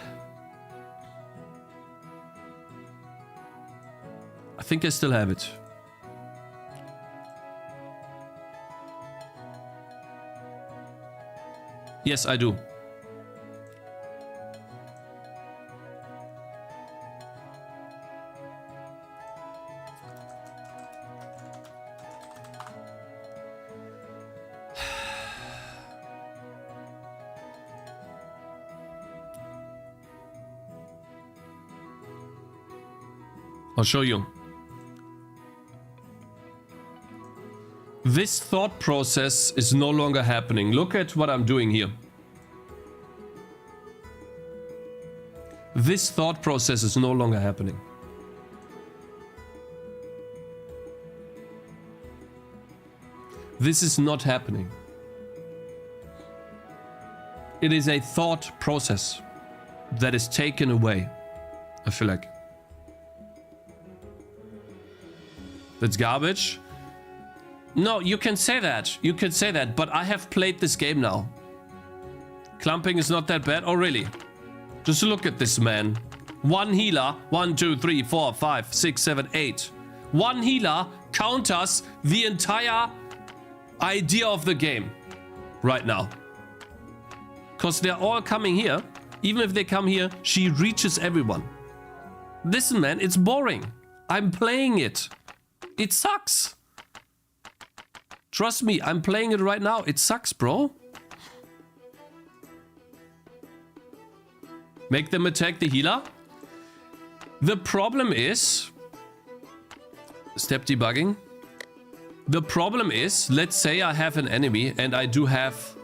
A: I think I still have it. Yes, I do. I'll show you. This thought process is no longer happening. Look at what I'm doing here. This thought process is no longer happening. This is not happening. It is a thought process that is taken away, I feel like. That's garbage. No, you can say that. You can say that, but I have played this game now. Clumping is not that bad. Oh, really? Just look at this man. One healer. 1, 2, 3, 4, 5, 6, 7, 8. One healer counters the entire idea of the game right now. Because they're all coming here. Even if they come here, she reaches everyone. Listen, man, it's boring. I'm playing it. It sucks. Trust me, I'm playing it right now. It sucks, bro. Make them attack the healer. The problem is... Step debugging. The problem is, let's say I have an enemy and I do have...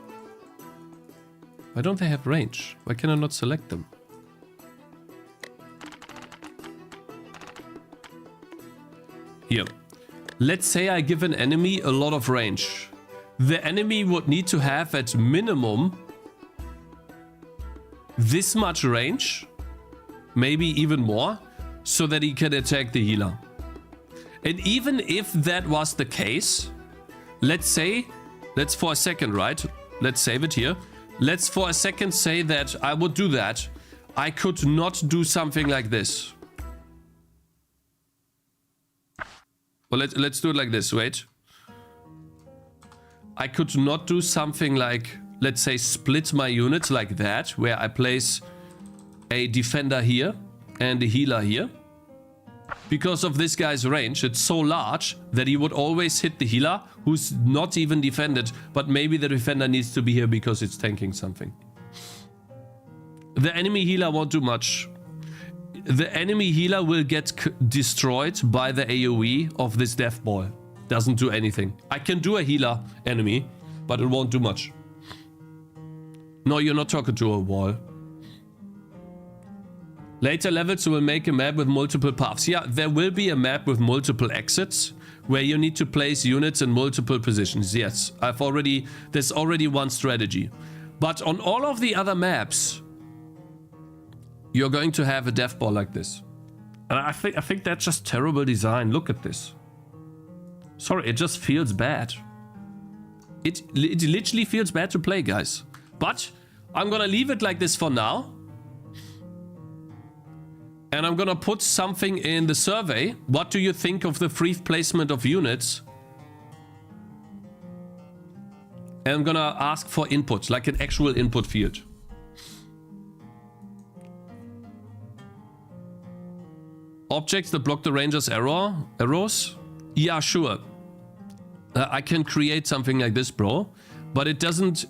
A: Why don't they have range? Why can I not select them? Here. Let's say I give an enemy a lot of range. The enemy would need to have at minimum this much range, maybe even more, so that he can attack the healer. And even if that was the case, let's for a second, right? Let's save it here. Let's for a second say that I would do that. I could not do something like this. Well, let's do it like this. Wait. I could not do something like, let's say, split my units like that, where I place a defender here and a healer here. Because of this guy's range, it's so large that he would always hit the healer, who's not even defended, but maybe the defender needs to be here because it's tanking something. The enemy healer won't do much. The enemy healer will get destroyed by the AoE of this death ball. Doesn't do anything. I can do a healer enemy, but it won't do much. No, you're not talking to a wall. Later levels will make a map with multiple paths. Yeah, there will be a map with multiple exits where you need to place units in multiple positions. Yes, there's already one strategy. But on all of the other maps, you're going to have a death ball like this. And I think that's just terrible design. Look at this. Sorry, it just feels bad. It literally feels bad to play, guys. But I'm gonna leave it like this for now. And I'm gonna put something in the survey. What do you think of the free placement of units? And I'm gonna ask for input, like an actual input field. Objects that block the ranger's arrows? Yeah, sure. I can create something like this, bro. But it doesn't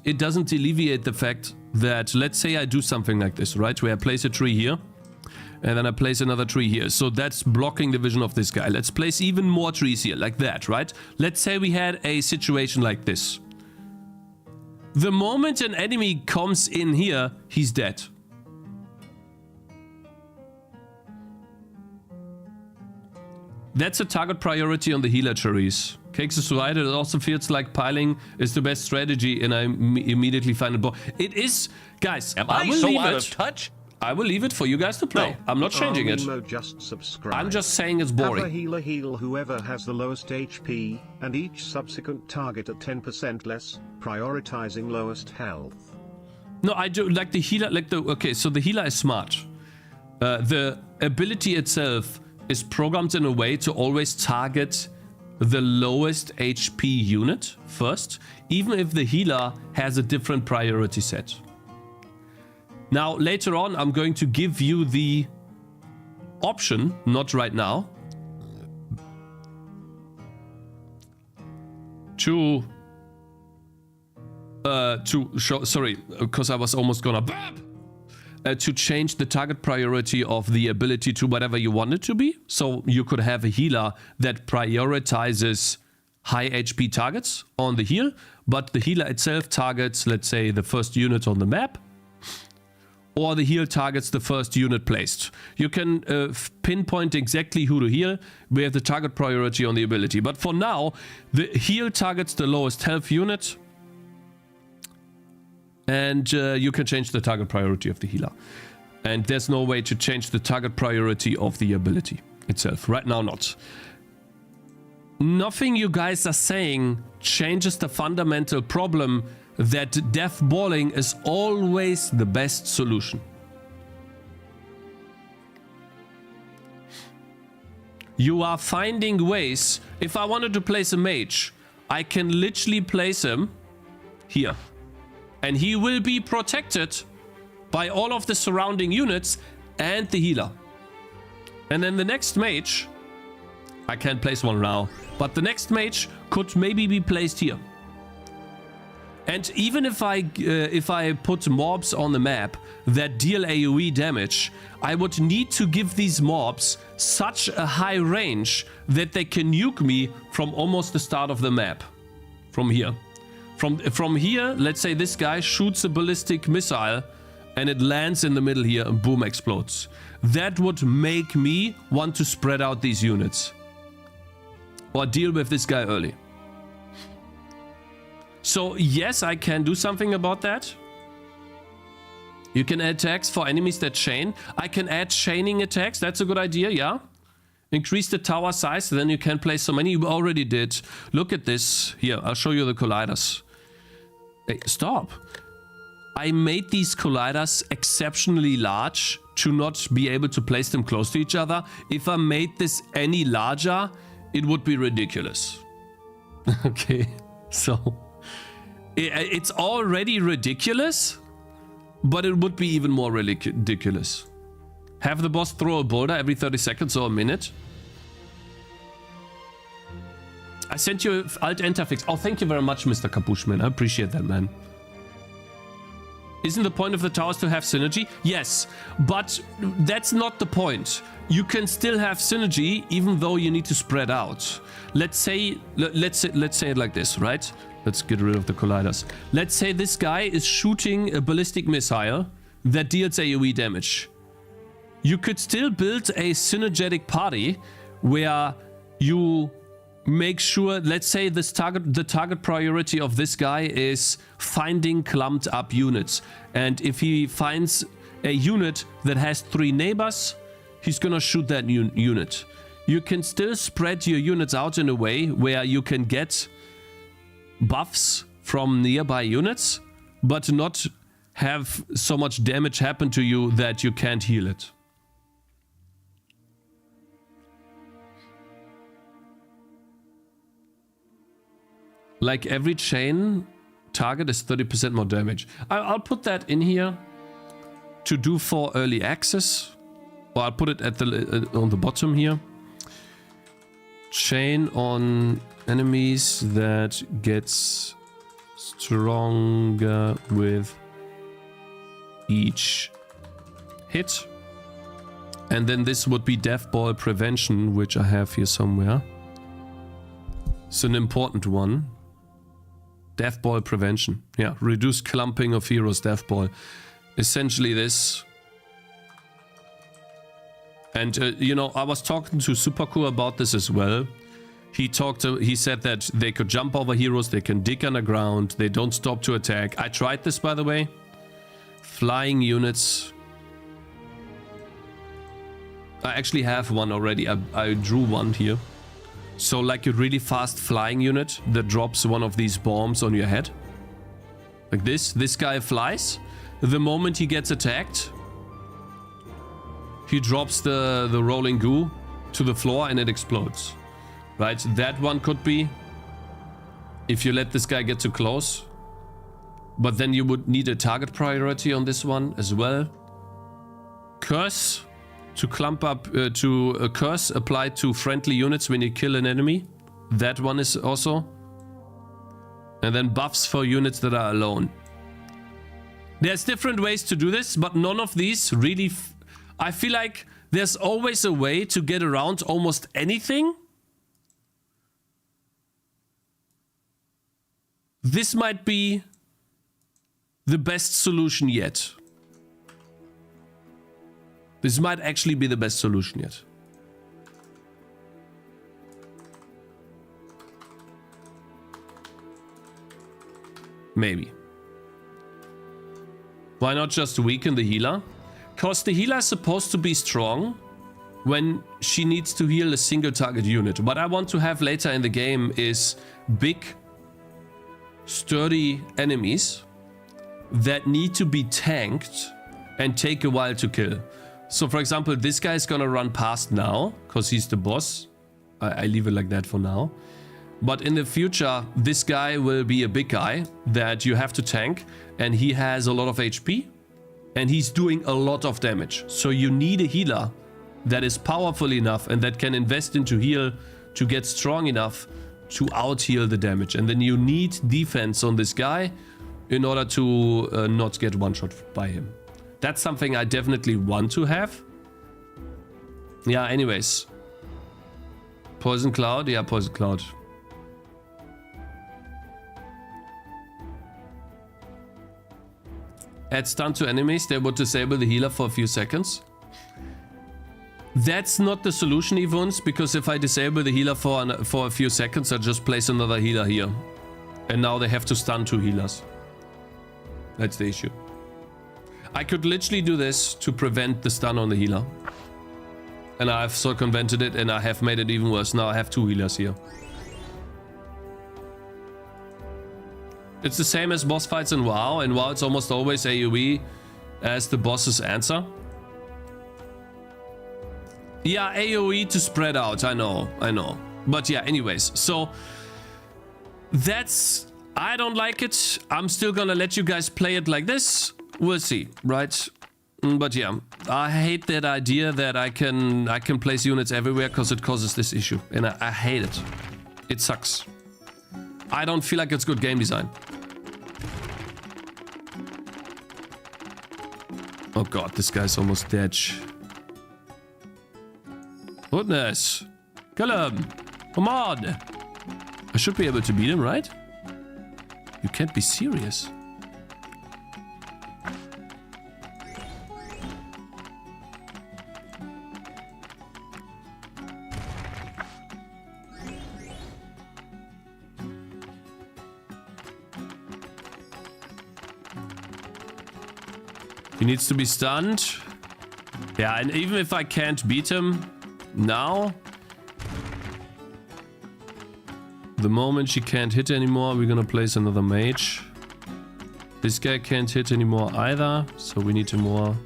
A: alleviate the fact that, let's say I do something like this, right? Where I place a tree here. And then I place another tree here. So that's blocking the vision of this guy. Let's place even more trees here, like that, right? Let's say we had a situation like this. The moment an enemy comes in here, he's dead. That's a target priority on the healer cherries. Cakez is right, it also feels like piling is the best strategy, and I immediately find it. It is, guys,
D: Am
A: I
D: I
A: will
D: so
A: leave
D: out
A: it.
D: of touch?
A: I will leave it for you guys to play.
D: No.
A: I'm not changing it.
B: Just subscribe.
A: I'm just saying it's
B: Have a
A: boring.
B: healer heal whoever has the lowest HP, and each subsequent target at 10% less, prioritizing lowest health.
A: No, I do like the healer, okay, so the healer is smart. The ability itself is programmed in a way to always target the lowest HP unit first, even if the healer has a different priority set. Now, later on, I'm going to give you the option, not right now, to show, sorry, because I was almost gonna to change the target priority of the ability to whatever you want it to be. So you could have a healer that prioritizes high HP targets on the heal, but the healer itself targets, let's say, the first unit on the map, or the heal targets the first unit placed. You can pinpoint exactly who to heal. We have the target priority on the ability. But for now, the heal targets the lowest health unit, and you can change the target priority of the healer. And there's no way to change the target priority of the ability itself. Right now, not. Nothing you guys are saying changes the fundamental problem that devballing is always the best solution. You are finding ways. If I wanted to place a mage, I can literally place him here. And he will be protected by all of the surrounding units and the healer. And then the next mage, I can't place one now, but the next mage could maybe be placed here. And even if I put mobs on the map that deal AoE damage, I would need to give these mobs such a high range that they can nuke me from almost the start of the map. From here. From here, let's say this guy shoots a ballistic missile and it lands in the middle here and boom, explodes. That would make me want to spread out these units. Or deal with this guy early. So yes, I can do something about that. You can add attacks for enemies that chain. I can add chaining attacks. That's a good idea, yeah. Increase the tower size, then you can place so many. You already did. Look at this. Here, I'll show you the colliders. Hey, stop. I made these colliders exceptionally large to not be able to place them close to each other. If I made this any larger, it would be ridiculous. Okay, so it's already ridiculous, but it would be even more ridiculous. Have the boss throw a boulder every 30 seconds or a minute. I sent you Alt-Enter fix. Oh, thank you very much, Mr. Capuchman. I appreciate that, man. Isn't the point of the towers to have synergy? Yes, but that's not the point. You can still have synergy even though you need to spread out. Let's say it like this, right? Let's get rid of the colliders. Let's say this guy is shooting a ballistic missile that deals AoE damage. You could still build a synergetic party where you make sure, let's say the target priority of this guy is finding clumped up units. And if he finds a unit that has 3 neighbors, he's gonna shoot that unit. You can still spread your units out in a way where you can get buffs from nearby units, but not have so much damage happen to you that you can't heal it. Like every chain target is 30% more damage. I'll put that in here to do for early access. Or I'll put it at the on the bottom here. Chain on enemies that gets stronger with each hit. And then this would be devball prevention, which I have here somewhere. It's an important one. Devball prevention. Yeah, reduce clumping of heroes, devball. Essentially this. And, you know, I was talking to Supercool about this as well. He said that they could jump over heroes, they can dig underground, they don't stop to attack. I tried this, by the way. Flying units. I actually have one already. I drew one here. So like a really fast flying unit that drops one of these bombs on your head. Like this. This guy flies. The moment he gets attacked, he drops the rolling goo to the floor and it explodes. Right? That one could be if you let this guy get too close. But then you would need a target priority on this one as well. Curse. To clump up to a curse applied to friendly units when you kill an enemy. That one is also. And then buffs for units that are alone. There's different ways to do this, but none of these really... I feel like there's always a way to get around almost anything. This might be the best solution yet. This might actually be the best solution yet. Maybe. Why not just weaken the healer? Because the healer is supposed to be strong when she needs to heal a single target unit. What I want to have later in the game is big, sturdy enemies that need to be tanked and take a while to kill. So for example, this guy is gonna run past now, because he's the boss. I leave it like that for now. But in the future, this guy will be a big guy that you have to tank. And he has a lot of HP. And he's doing a lot of damage. So you need a healer that is powerful enough and that can invest into heal to get strong enough to out-heal the damage. And then you need defense on this guy in order to not get one-shot by him. That's something I definitely want to have. Yeah, anyways. Poison Cloud? Yeah, Poison Cloud. Add stun to enemies. They would disable the healer for a few seconds. That's not the solution, Evans, because if I disable the healer for a few seconds, I just place another healer here. And now they have to stun 2 healers. That's the issue. I could literally do this to prevent the stun on the healer. And I've circumvented it and I have made it even worse. Now I have 2 healers here. It's the same as boss fights in WoW. In WoW it's almost always AoE as the boss's answer. Yeah, AoE to spread out. I know. But yeah, anyways. So that's... I don't like it. I'm still gonna let you guys play it like this. We'll see, right? But yeah, I hate that idea that I can place units everywhere because it causes this issue. And I hate it. It sucks. I don't feel like it's good game design. Oh god, this guy's almost dead. Goodness. Kill him. Come on. I should be able to beat him, right? You can't be serious. He needs to be stunned. Yeah, and even if I can't beat him now, the moment she can't hit anymore, we're gonna place another mage. This guy can't hit anymore either, so we need more.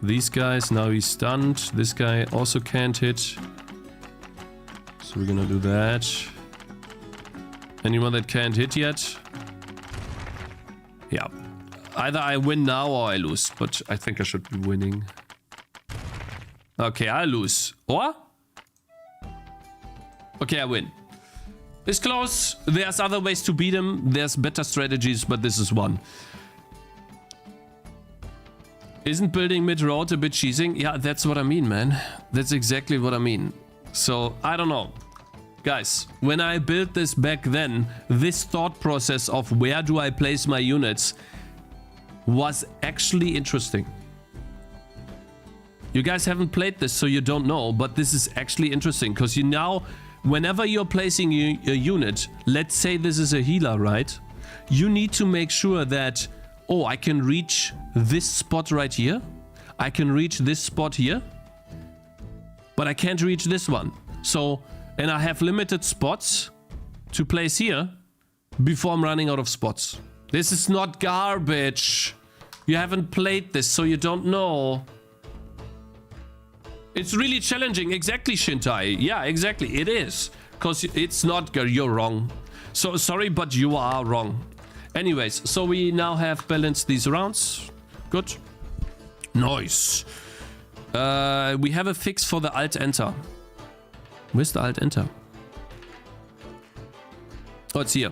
A: These guys, now he's stunned. This guy also can't hit. So we're gonna do that. Anyone that can't hit yet? Yeah. Either I win now or I lose, but I think I should be winning. Okay, I lose. Or? Okay, I win. It's close. There's other ways to beat him. There's better strategies, but this is one. Isn't building mid-road a bit cheesing? Yeah, that's what I mean, man. That's exactly what I mean. So, I don't know. Guys, when I built this back then, this thought process of where do I place my units was actually interesting. You guys haven't played this, so you don't know, but this is actually interesting because you now, whenever you're placing a unit, let's say this is a healer, right? You need to make sure that, oh, I can reach this spot right here. I can reach this spot here, but I can't reach this one. So, and I have limited spots to place here before I'm running out of spots. This is not garbage. You haven't played this, so you don't know. It's really challenging. Exactly, Shintai. Yeah, exactly. It is. Because it's not... You're wrong. So, sorry, but you are wrong. Anyways, so we now have balanced these rounds. Good. Nice. We have a fix for the Alt-Enter. Where's the Alt-Enter? Oh, it's here.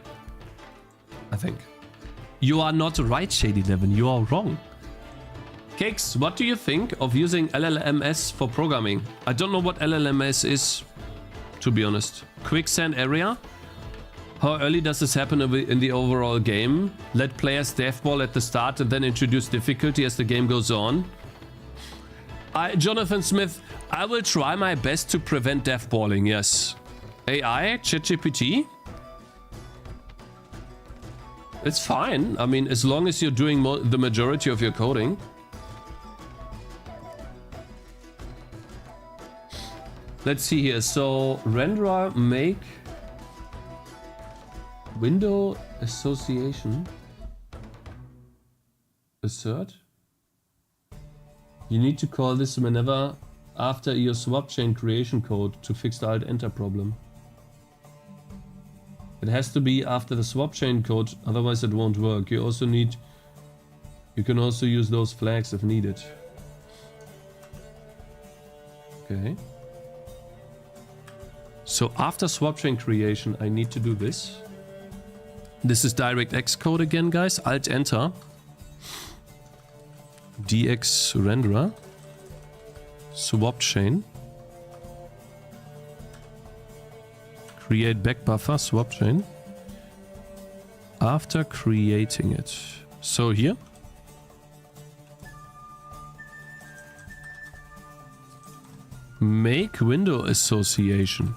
A: I think. You are not right, Shady11. You are wrong. Cakez, what do you think of using LLMS for programming? I don't know what LLMS is, to be honest. Quicksand area? How early does this happen in the overall game? Let players devball at the start and then introduce difficulty as the game goes on? Jonathan Smith, I will try my best to prevent devballing, yes. AI, ChatGPT? It's fine. I mean, as long as you're doing the majority of your coding. Let's see here. So, renderer make window association assert. You need to call this whenever after your swap chain creation code to fix the Alt-Enter problem. It has to be after the swap chain code, otherwise it won't work. You can also use those flags if needed. Okay. So after swap chain creation, I need to do this. This is DirectX code again, guys. Alt-Enter. DX renderer. Swap chain. Create back buffer, swap chain. After creating it. So here. Make window association.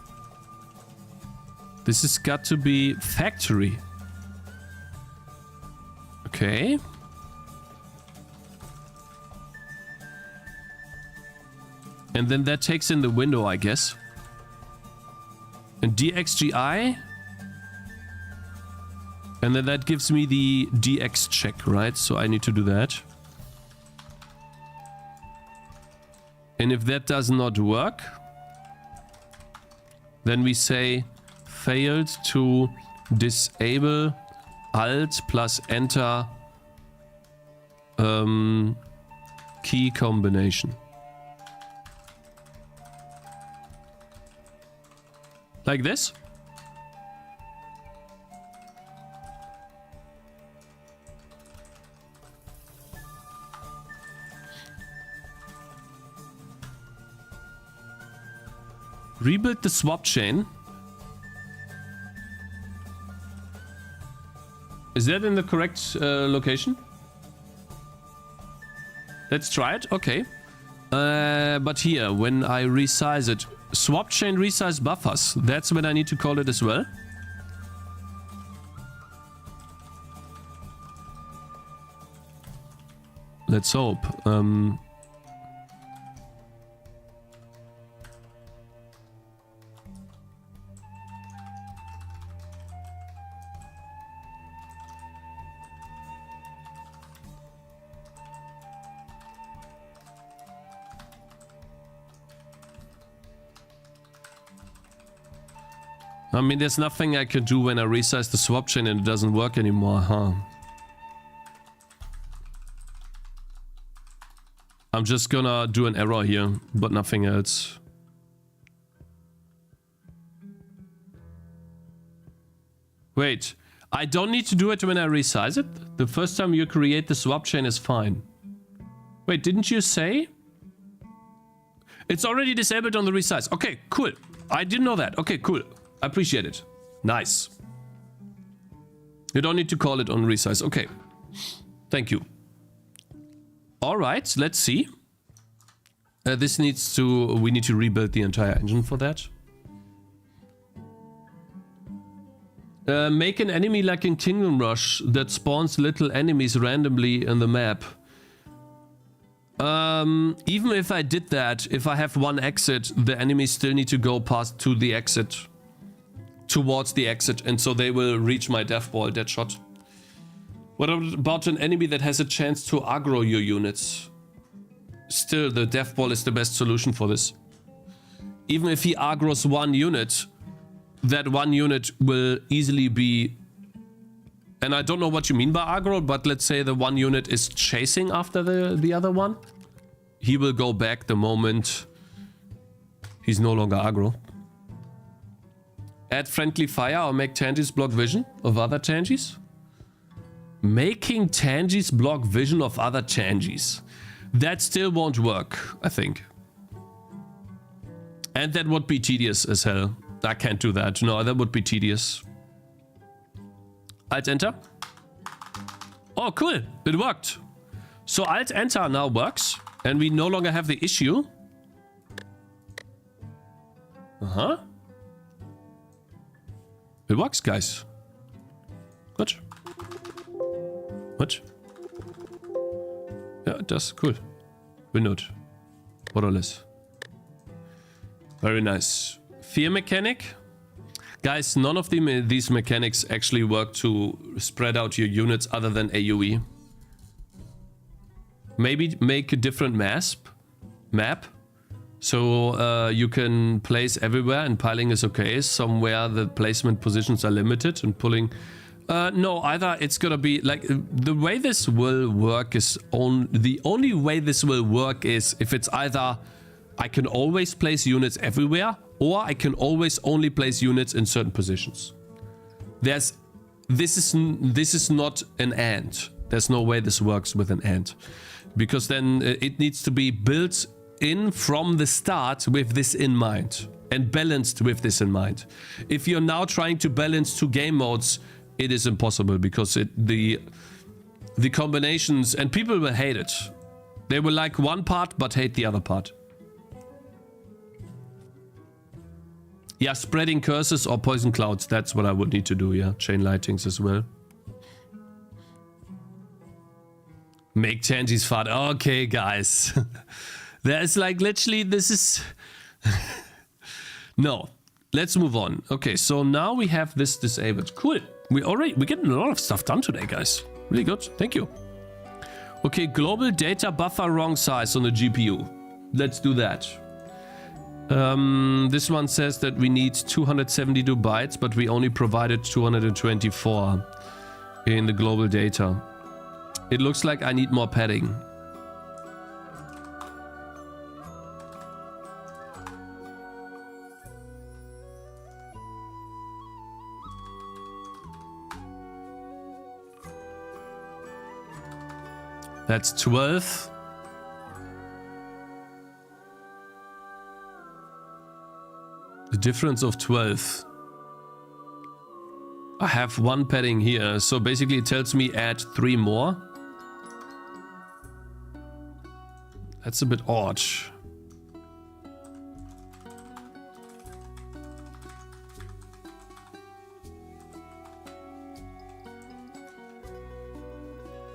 A: This has got to be factory. Okay. And then that takes in the window, I guess. And DXGI. And then that gives me the DX check, right? So I need to do that. And if that does not work, then we say failed to disable Alt plus Enter key combination. Like this. Rebuild the swap chain. Is that in the correct location? Let's try it. Okay. But here, when I resize it, swap chain resize buffers. That's when I need to call it as well. Let's hope. I mean, there's nothing I can do when I resize the swap chain and it doesn't work anymore, huh? I'm just gonna do an error here, but nothing else. Wait, I don't need to do it when I resize it? The first time you create the swap chain is fine. Wait, didn't you say? It's already disabled on the resize. Okay, cool. I didn't know that. Okay, cool. I appreciate it. Nice. You don't need to call it on resize. Okay. Thank you. All right, let's see. We need to rebuild the entire engine for that. Make an enemy like in Kingdom Rush that spawns little enemies randomly in the map. Even if I did that, if I have one exit, the enemies still need to go past to the exit. Towards the exit, and so they will reach my death ball, dead shot. What about an enemy that has a chance to aggro your units? Still, the death ball is the best solution for this. Even if he aggros one unit, that one unit will easily be... And I don't know what you mean by aggro, but let's say the one unit is chasing after the other one. He will go back the moment he's no longer aggro. Add friendly fire or make Tangies block vision of other Tangies? Making Tangies block vision of other Tangies. That still won't work, I think. And that would be tedious as hell. I can't do that. No, that would be tedious. Alt-Enter. Oh, cool. It worked. So Alt-Enter now works. And we no longer have the issue. Uh-huh. It works, guys. Good. What? Yeah, it does. Cool. Window. Borderless. Very nice. Fear mechanic. Guys, none of these mechanics actually work to spread out your units other than AoE. Maybe make a different map. So you can place everywhere and piling is okay. Somewhere the placement positions are limited and pulling... no, either it's gonna be like... The way this will work is... The only way this will work is if it's either I can always place units everywhere or I can always only place units in certain positions. This is not an AND. There's no way this works with an AND. Because then it needs to be built in from the start with this in mind and balanced with this in mind. If you're now trying to balance two game modes, it is impossible because the combinations, and people will hate it. They will like one part but hate the other part. Yeah, spreading curses or poison clouds, that's what I would need to do, yeah. Chain lightings as well. Make Tangies fart. Okay, guys. There's like literally, this is... No, let's move on. Okay, so now we have this disabled. Cool. We're getting a lot of stuff done today, guys. Really good. Thank you. Okay, global data buffer wrong size on the GPU. Let's do that. This one says that we need 272 bytes, but we only provided 224 in the global data. It looks like I need more padding. That's 12. The difference of 12. I have one padding here, so basically it tells me add 3 more. That's a bit odd.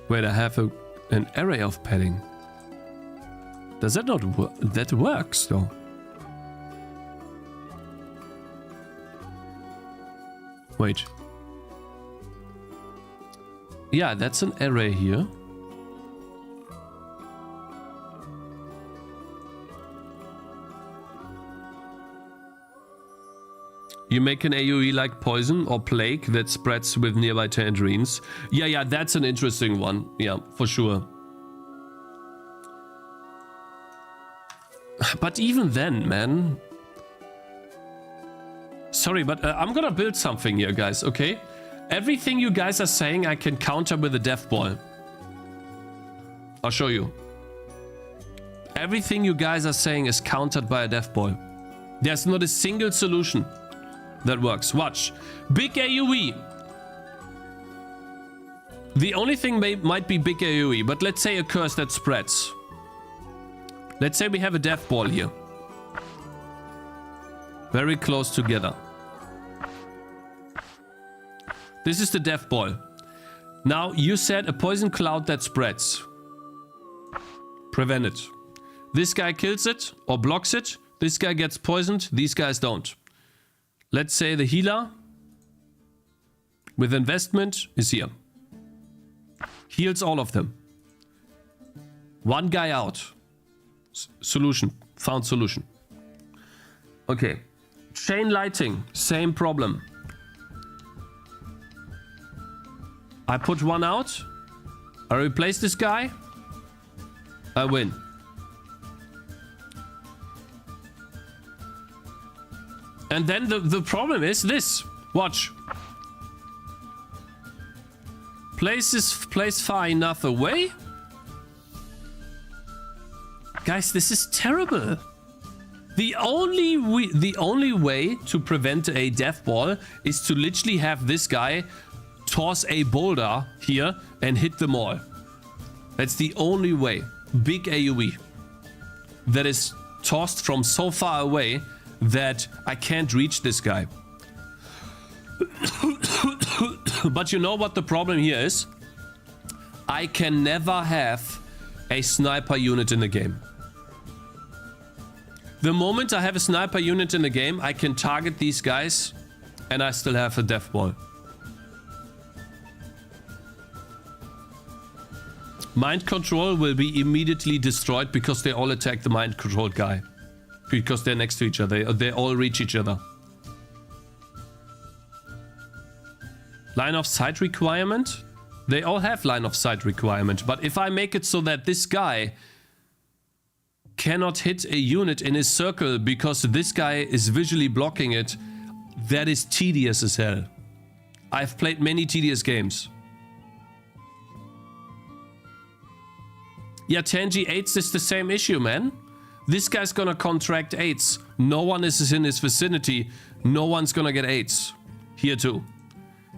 A: Wait, I have an array of padding. Does that not work? That works though. Wait. Yeah, that's an array here. You make an AoE like poison or plague that spreads with nearby tangerines. Yeah, that's an interesting one. Yeah, for sure. But even then, man... Sorry, but I'm gonna build something here, guys, okay? Everything you guys are saying I can counter with a death ball. I'll show you. Everything you guys are saying is countered by a dev ball. There's not a single solution that works. Watch. Big AoE. The only thing might be big AoE, but let's say a curse that spreads. Let's say we have a death ball here. Very close together. This is the death ball. Now, you said a poison cloud that spreads. Prevent it. This guy kills it or blocks it. This guy gets poisoned. These guys don't. Let's say the healer with investment is here. Heals all of them. One guy out. Solution. Found solution. Okay. Chain lighting. Same problem. I put one out. I replace this guy. I win. And then the problem is this. Watch. Place far enough away. Guys, this is terrible. The only way to prevent a death ball is to literally have this guy toss a boulder here and hit them all. That's the only way. Big AoE. That is tossed from so far away that I can't reach this guy. But you know what the problem here is? I can never have a sniper unit in the game. The moment I have a sniper unit in the game, I can target these guys and I still have a death ball. Mind control will be immediately destroyed because they all attack the mind controlled guy. Because they're next to each other. They all reach each other. Line of sight requirement? They all have line of sight requirement. But if I make it so that this guy cannot hit a unit in his circle because this guy is visually blocking it, that is tedious as hell. I've played many tedious games. Yeah, Tangy 8s is the same issue, man. This guy's gonna contract 8s. No one is in his vicinity. No one's gonna get 8s. Here too.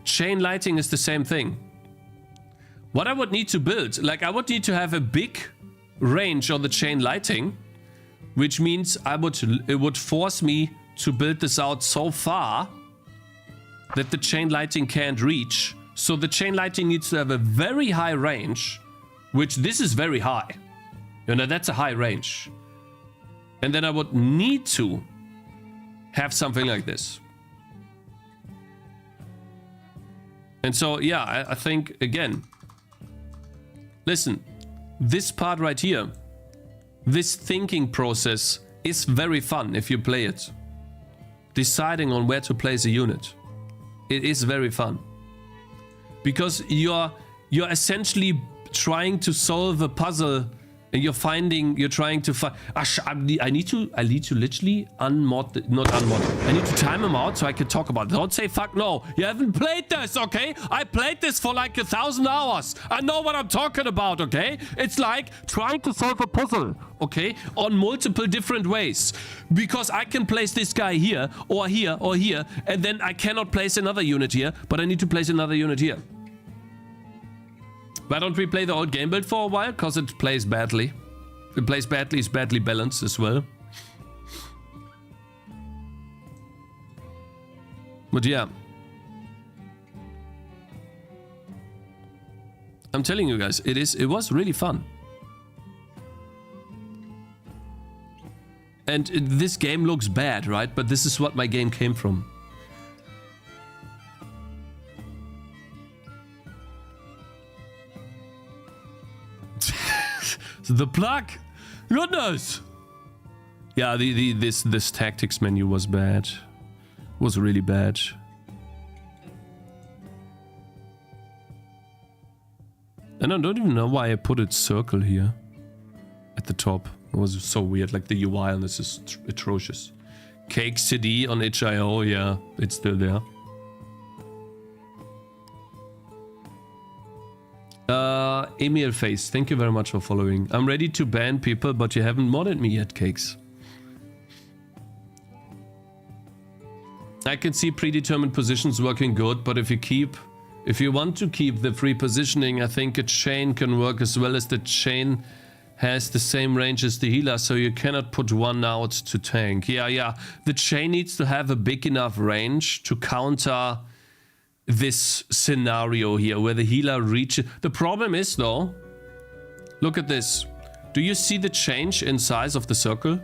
A: Chain lighting is the same thing. What I would need to build, like I would need to have a big range on the chain lighting, which means it would force me to build this out so far that the chain lighting can't reach. So the chain lighting needs to have a very high range, which this is very high. You know, that's a high range. And then I would need to have something like this. And so, yeah, I think, again, listen, this part right here, this thinking process is very fun if you play it. Deciding on where to place a unit. It is very fun. Because you're essentially trying to solve a puzzle and you're trying to find. I need to literally unmod, not unmod. I need to time him out so I can talk about it. Don't say fuck no. You haven't played this, okay? I played this for like 1,000 hours. I know what I'm talking about, okay? It's like trying to solve a puzzle, okay? On multiple different ways. Because I can place this guy here, or here, or here, and then I cannot place another unit here, but I need to place another unit here. Why don't we play the old game build for a while? Because it plays badly. It plays badly, it's badly balanced as well. But yeah. I'm telling you guys, it was really fun. And this game looks bad, right? But this is what my game came from. The plug! Goodness! Yeah, this tactics menu was bad. Was really bad. And I don't even know why I put it circle here. At the top. It was so weird, like the UI on this is atrocious. Cakez TD on HIO, yeah, it's still there. Emil Face, thank you very much for following. I'm ready to ban people, but you haven't modded me yet, Cakes. I can see predetermined positions working good, but if you want to keep the free positioning, I think a chain can work as well, as the chain has the same range as the healer, so you cannot put one out to tank. Yeah. The chain needs to have a big enough range to counter this scenario here, where the healer reaches. The problem is, though, look at this. Do you see the change in size of the circle?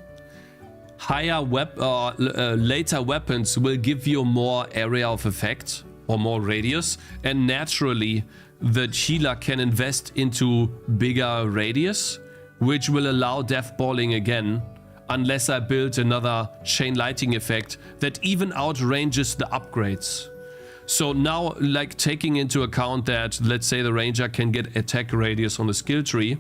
A: Higher later weapons will give you more area of effect or more radius, and naturally the healer can invest into bigger radius, which will allow devballing again, unless I build another chain lighting effect that even outranges the upgrades. So now, like, taking into account that, let's say the ranger can get attack radius on the skill tree,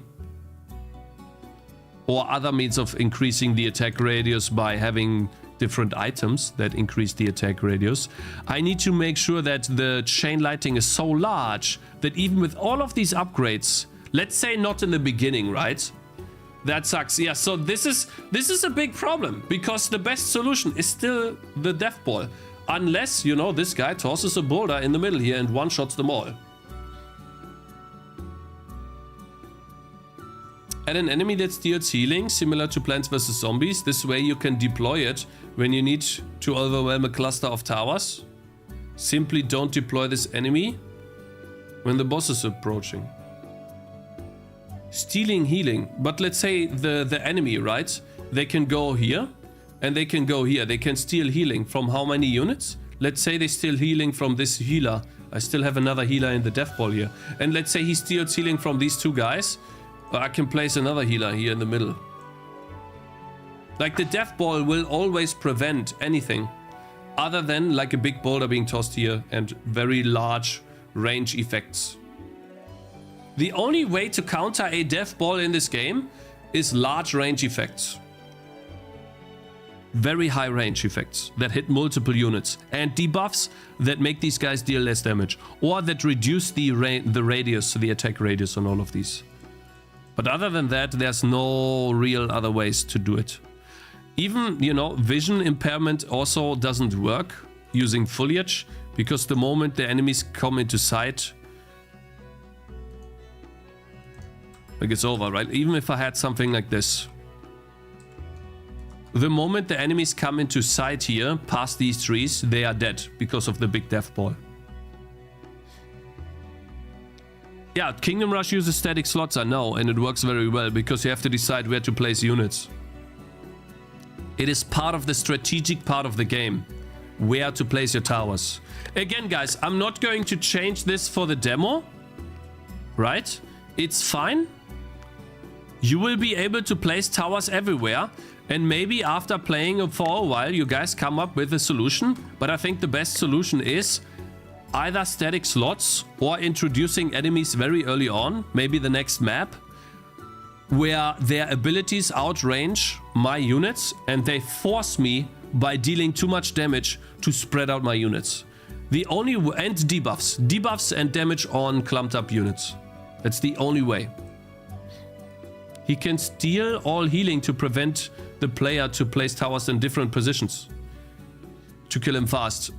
A: or other means of increasing the attack radius by having different items that increase the attack radius, I need to make sure that the chain lighting is so large that even with all of these upgrades, let's say not in the beginning, right? That sucks. Yeah, so this is a big problem, because the best solution is still the death ball. Unless, you know, this guy tosses a boulder in the middle here and one-shots them all. Add an enemy that steals healing, similar to Plants vs. Zombies. This way you can deploy it when you need to overwhelm a cluster of towers. Simply don't deploy this enemy when the boss is approaching. Stealing healing. But let's say the enemy, right? They can go here and they can go here. They can steal healing from how many units? Let's say they steal healing from this healer. I still have another healer in the death ball here. And let's say he steals healing from these two guys. I can place another healer here in the middle. Like, the death ball will always prevent anything other than like a big boulder being tossed here and very large range effects. The only way to counter a death ball in this game is large range effects. Very high range effects that hit multiple units, and debuffs that make these guys deal less damage, or that reduce the radius, the attack radius on all of these. But other than that, there's no real other ways to do it. Even, you know, vision impairment also doesn't work using foliage, because the moment the enemies come into sight, like, it's over, right? Even if I had something like this. The moment the enemies come into sight here, past these trees, they are dead because of the big death ball. Yeah, Kingdom Rush uses static slots, I know, and it works very well because you have to decide where to place units. It is part of the strategic part of the game, where to place your towers. Again, guys, I'm not going to change this for the demo, right? It's fine. You will be able to place towers everywhere, and maybe after playing for a while, you guys come up with a solution, but I think the best solution is either static slots or introducing enemies very early on, maybe the next map, where their abilities outrange my units and they force me, by dealing too much damage, to spread out my units. And debuffs and damage on clumped up units. That's the only way. He can steal all healing to prevent the player to place towers in different positions to kill him fast.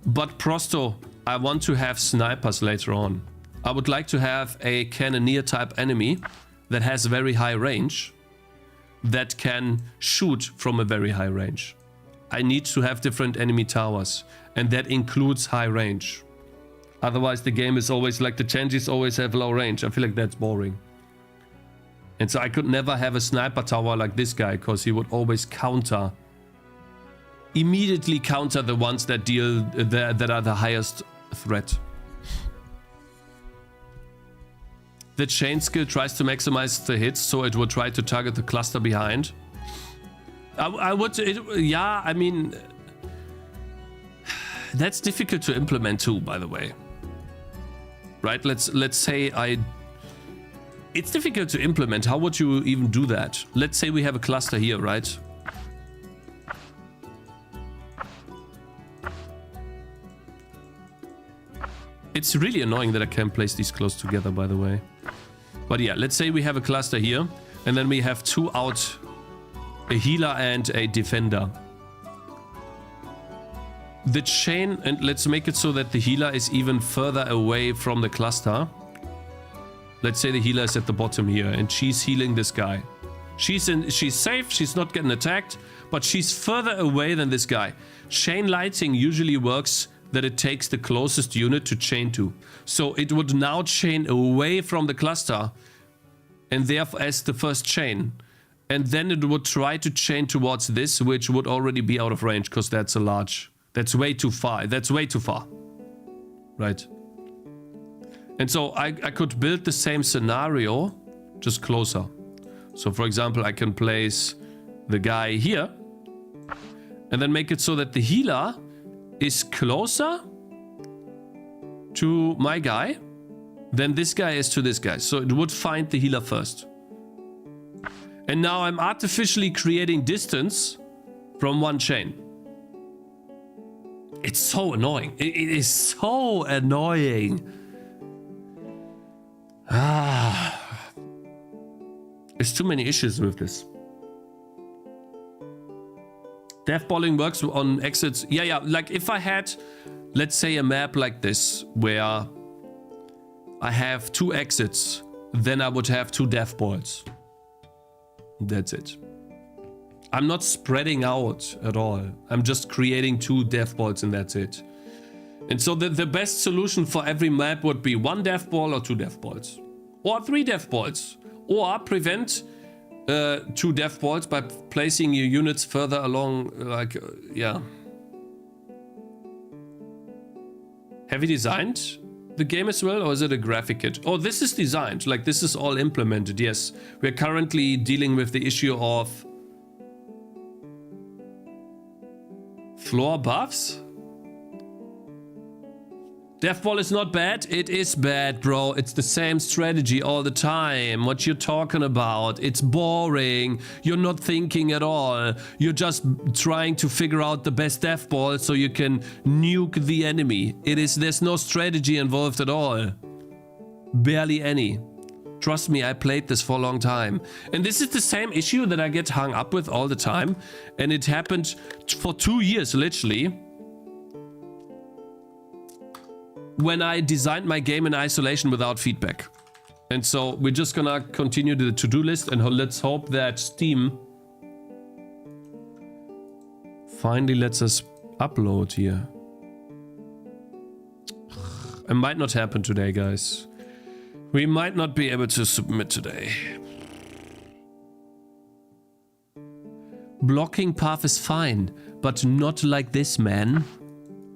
A: But Prosto, I want to have snipers later on. I would like to have a cannoneer type enemy that has very high range, that can shoot from a very high range. I need to have different enemy towers, and that includes high range. Otherwise the game is always like the changes always have low range. I feel like that's boring. And so I could never have a sniper tower like this guy, because he would always immediately counter the ones that that are the highest threat. The chain skill tries to maximize the hits, so it would try to target the cluster behind. Yeah, I mean, that's difficult to implement too, by the way. Right? Let's say it's difficult to implement. How would you even do that? Let's say we have a cluster here, right? It's really annoying that I can't place these close together, by the way. But yeah, let's say we have a cluster here, and then we have 2 out, a healer and a defender. The chain, and let's make it so that the healer is even further away from the cluster. Let's say the healer is at the bottom here, and she's healing this guy. She's safe, she's not getting attacked, but she's further away than this guy. Chain lighting usually works that it takes the closest unit to chain to. So it would now chain away from the cluster, and therefore as the first chain. And then it would try to chain towards this, which would already be out of range, because that's a large... That's way too far. That's way too far. Right. And so I could build the same scenario, just closer. So for example, I can place the guy here, and then make it so that the healer is closer to my guy than this guy is to this guy. So it would find the healer first. And now I'm artificially creating distance from one chain. It's so annoying. It is so annoying. There's too many issues with this. Devballing works on exits. Yeah. Like if I had, let's say, a map like this where I have 2 exits, then I would have 2 dev balls. That's it. I'm not spreading out at all. I'm just creating 2 dev balls and that's it. And so the best solution for every map would be 1 dev ball or 2 dev balls. Or 3 dev balls. Or prevent 2 dev balls by placing your units further along, yeah. Have you designed the game as well, or is it a graphic kit? Oh, this is designed. Like, this is all implemented, yes. We're currently dealing with the issue of floor buffs. Devball is not bad. It is bad, bro. It's the same strategy all the time. What you're talking about. It's boring. You're not thinking at all. You're just trying to figure out the best devball so you can nuke the enemy. There's no strategy involved at all. Barely any. Trust me, I played this for a long time. And this is the same issue that I get hung up with all the time. And it happened for 2 years, literally. When I designed my game in isolation without feedback. And so we're just gonna continue the to-do list and let's hope that Steam finally lets us upload here. It might not happen today, guys. We might not be able to submit today. Blocking path is fine, but not like this, man.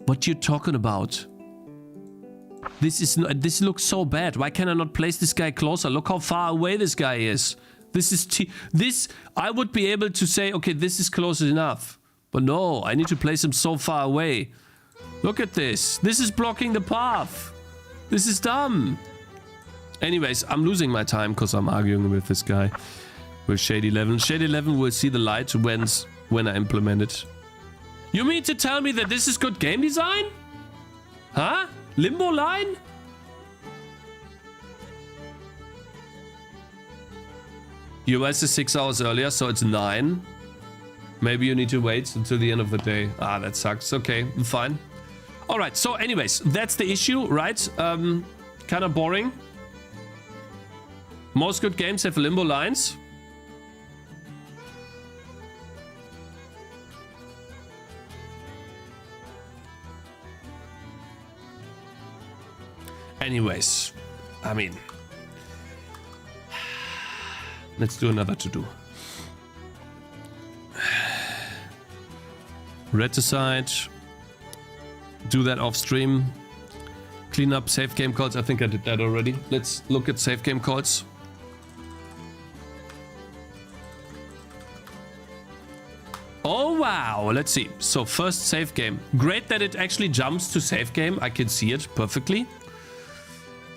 A: What you talking about? This looks so bad. Why can I not place this guy closer? Look how far away this guy is. I would be able to say, okay, this is close enough. But no, I need to place him so far away. Look at this. This is blocking the path. This is dumb. Anyways, I'm losing my time because I'm arguing with this guy. With Shade 11. Shade 11 will see the light when I implement it. You mean to tell me that this is good game design? Huh? Limbo line? US is 6 hours earlier, so it's 9. Maybe you need to wait until the end of the day. Ah, that sucks. Okay, fine. Alright, so anyways, that's the issue, right? Kind of boring. Most good games have limbo lines. Anyways, I mean, let's do another to-do. Reticide. Do that off stream. Clean up save game calls. I think I did that already. Let's look at save game calls. Oh, wow. Let's see. So first save game. Great that it actually jumps to save game. I can see it perfectly.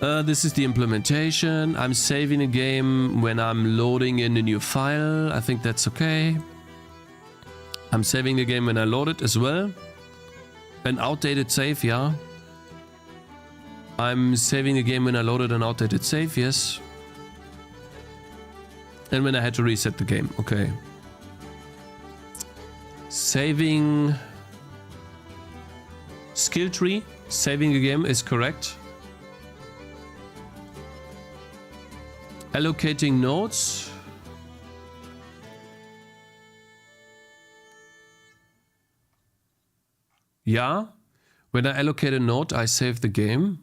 A: This is the implementation. I'm saving a game when I'm loading in a new file. I think that's okay. I'm saving the game when I load it as well. An outdated save, yeah. I'm saving a game when I loaded an outdated save, yes. And when I had to reset the game. Okay. Saving... Skill tree. Saving a game is correct. Allocating nodes. Yeah. When I allocate a node, I save the game.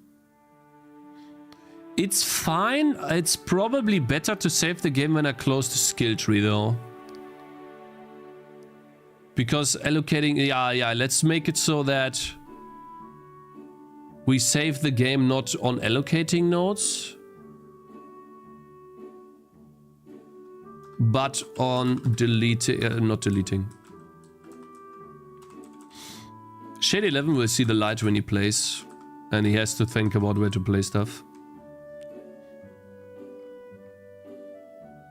A: It's fine. It's probably better to save the game when I close the skill tree though. Because allocating... Yeah, let's make it so that we save the game not on allocating nodes, but on deleting... not deleting. Shade 11 will see the light when he plays, and he has to think about where to play stuff.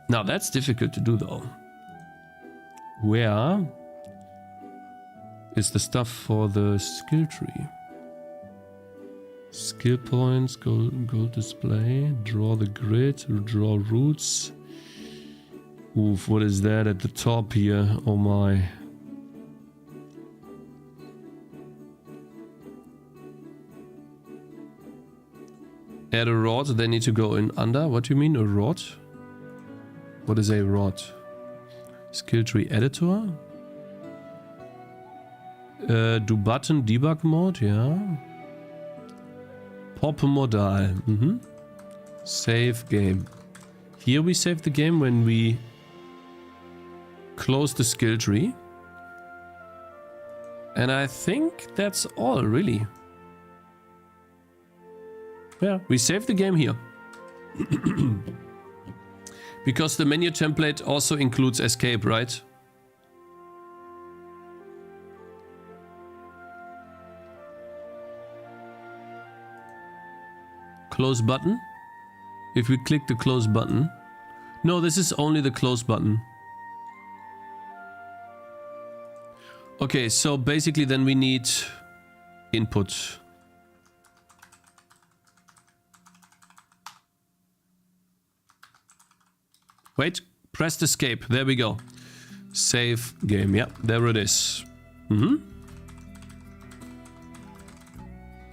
A: Now that's difficult to do though. Where is the stuff for the skill tree? Skill points, gold display, draw the grid, draw routes. Oof, what is that at the top here? Oh my. Add a rod, they need to go in under. What do you mean a rod? What is a rod? Skill tree editor? Do button debug mode, yeah. Pop modal. Save game. Here we save the game when we close the skill tree. And I think that's all really. Yeah, we save the game here. Because the menu template also includes escape, right? Close button. If we click the close button. No, this is only the close button. Okay, so basically then we need input. Wait, press escape. There we go. Save game. Yeah, there it is.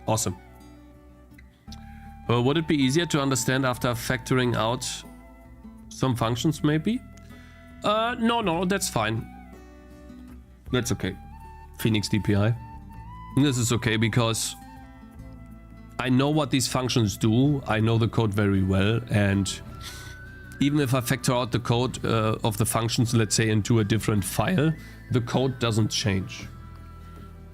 A: Awesome. Would it be easier to understand after factoring out some functions maybe? No, that's fine. That's okay. Phoenix DPI. This is okay because I know what these functions do. I know the code very well, and even if I factor out the code of the functions, let's say, into a different file, the code doesn't change.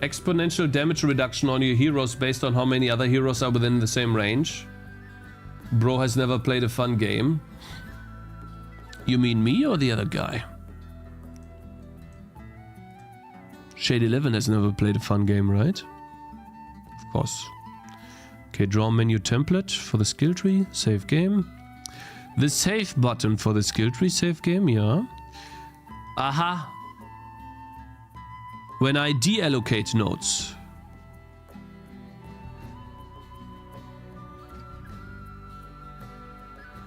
A: Exponential damage reduction on your heroes based on how many other heroes are within the same range. Bro has never played a fun game. You mean me or the other guy? Shade 11 has never played a fun game, right? Of course. Okay, draw menu template for the skill tree, save game. The save button for the skill tree, save game, yeah. Aha. When I deallocate nodes.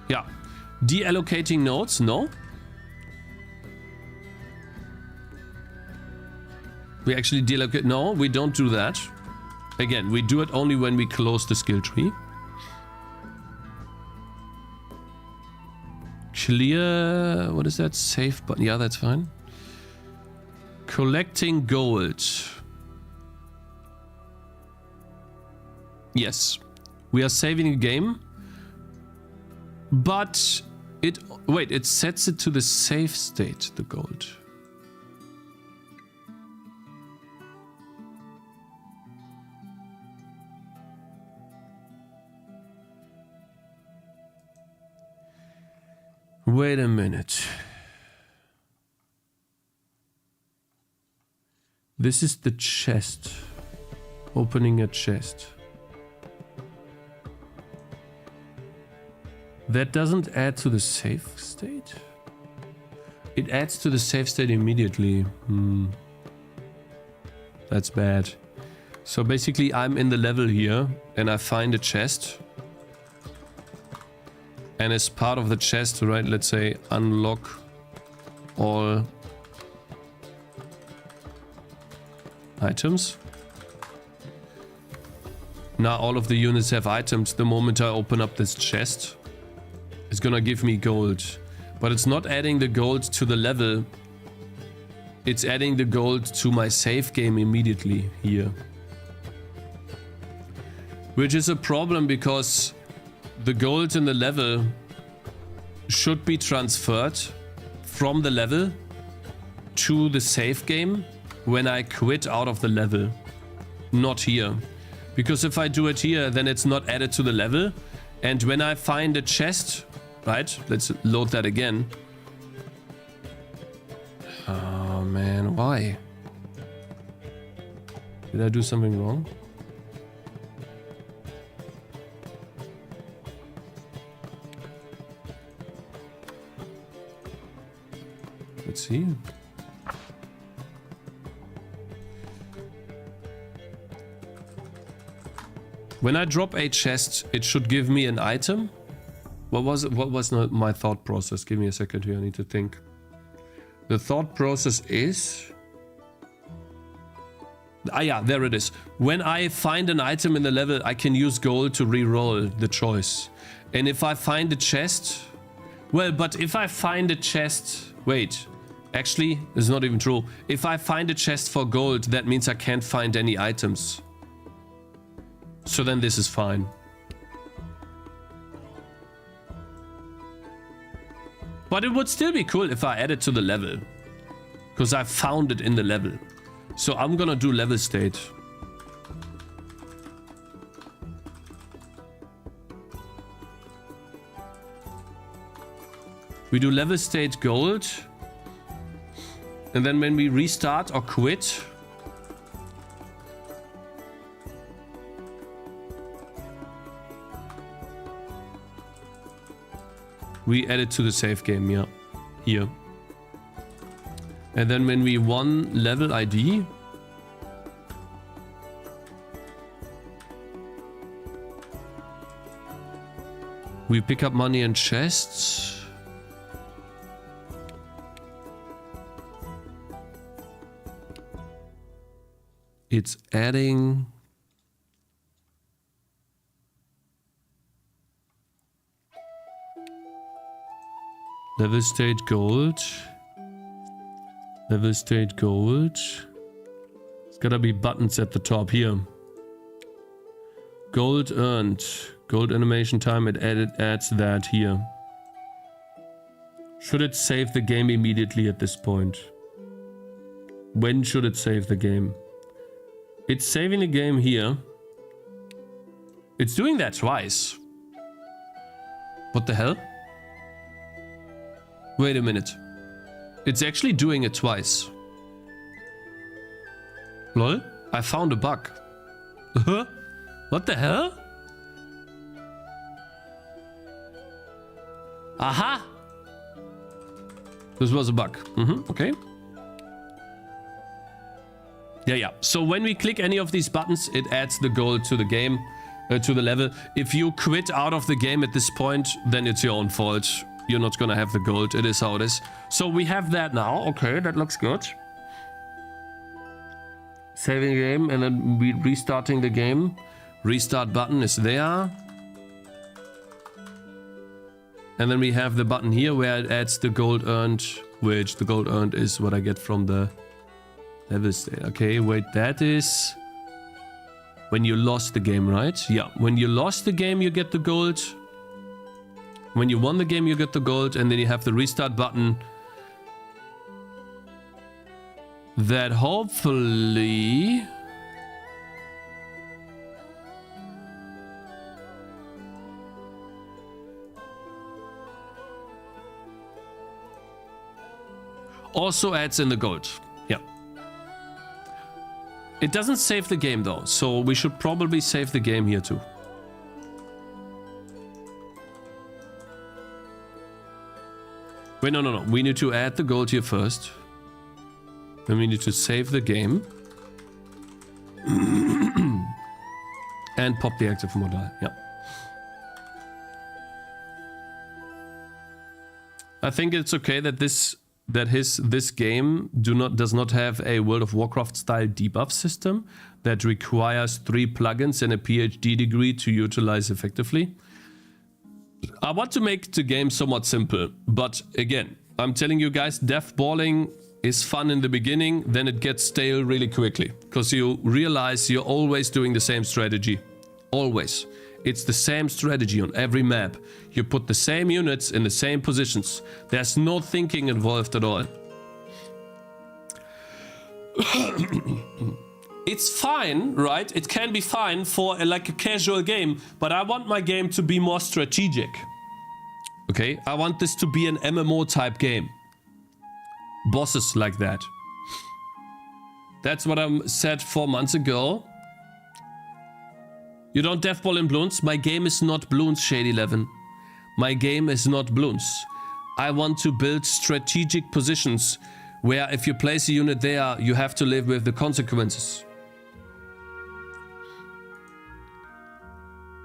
A: Yeah. Deallocating nodes, no. We actually deallocate, no, we don't do that. Again, we do it only when we close the skill tree. Clear, what is that? Save button, yeah, that's fine. Collecting gold. Yes, we are saving a game, but it sets it to the save state, the gold. Wait a minute. This is the chest. Opening a chest. That doesn't add to the save state? It adds to the save state immediately. That's bad. So basically I'm in the level here and I find a chest. And as part of the chest, right, let's say unlock all items. Now all of the units have items. The moment I open up this chest, it's gonna give me gold. But it's not adding the gold to the level. It's adding the gold to my save game immediately here. Which is a problem because the gold in the level should be transferred from the level to the save game when I quit out of the level. Not here. Because if I do it here, then it's not added to the level. And when I find a chest, right? Let's load that again. Oh man, why? Did I do something wrong? Let's see. When I drop a chest, it should give me an item. What was it? What was my thought process? Give me a second here, I need to think. The thought process is... Ah yeah, there it is. When I find an item in the level, I can use gold to re-roll the choice. And if I find a chest... Well, but if I find a chest... Wait, actually, it's not even true. If I find a chest for gold, that means I can't find any items. So then this is fine. But it would still be cool if I add it to the level. Because I found it in the level. So I'm gonna do level state. We do level state gold. And then when we restart or quit... we add it to the save game, yeah. Here. And then when we won level ID... we pick up money and chests. It's adding... level state gold. Level state gold. It's gotta be buttons at the top here. Gold earned. Gold animation time, it adds that here. Should it save the game immediately at this point? When should it save the game? It's saving the game here. It's doing that twice. What the hell? Wait a minute. It's actually doing it twice. Lol, I found a bug. What the hell? Aha! This was a bug. Okay. Yeah. So when we click any of these buttons, it adds the gold to the game, to the level. If you quit out of the game at this point, then it's your own fault. You're not gonna have the gold. It is how it is. So we have that now. Okay, that looks good. Saving game and then restarting the game. Restart button is there. And then we have the button here where it adds the gold earned, which the gold earned is what I get from the level state. Okay, wait, that is when you lost the game, right? Yeah, when you lost the game, you get the gold. When you won the game, you get the gold, and then you have the restart button that hopefully also adds in the gold. Yeah. It doesn't save the game though, so we should probably save the game here too. Wait, no. We need to add the gold here first. Then we need to save the game. And pop the active modal. Yeah. I think it's okay that this game does not have a World of Warcraft style debuff system that requires 3 plugins and a PhD degree to utilize effectively. I want to make the game somewhat simple, but again, I'm telling you guys, devballing is fun in the beginning, then it gets stale really quickly, because you realize you're always doing the same strategy. Always. It's the same strategy on every map. You put the same units in the same positions. There's no thinking involved at all. It's fine, right? It can be fine for like a casual game, but I want my game to be more strategic. Okay? I want this to be an MMO type game. Bosses like that. That's what I said 4 months ago. You don't devball in Bloons? My game is not Bloons, Shade11. My game is not Bloons. I want to build strategic positions where if you place a unit there, you have to live with the consequences.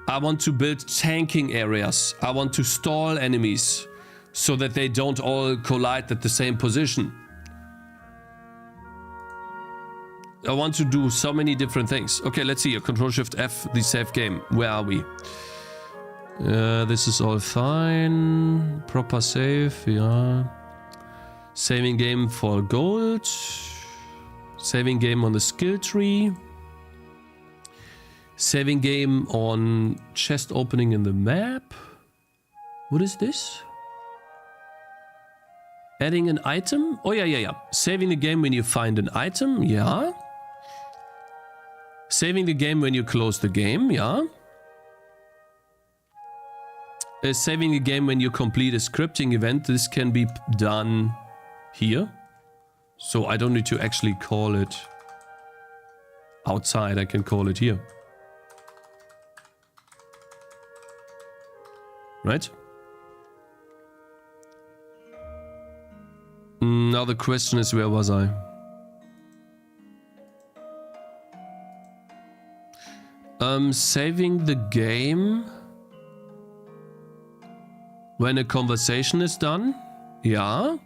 A: I want to build tanking areas. I want to stall enemies so that they don't all collide at the same position. I want to do so many different things. Okay, let's see. Control-Shift-F, the save game. Where are we? This is all fine. Proper save, yeah. Saving game for gold. Saving game on the skill tree. Saving game on chest opening in the map. What is this? Adding an item? Oh, yeah. Saving the game when you find an item, yeah. Saving the game when you close the game, yeah. Saving the game when you complete a scripting event. This can be done here. So I don't need to actually call it outside. I can call it here. Right? Now the question is, where was I? Saving the game when a conversation is done. Yeah.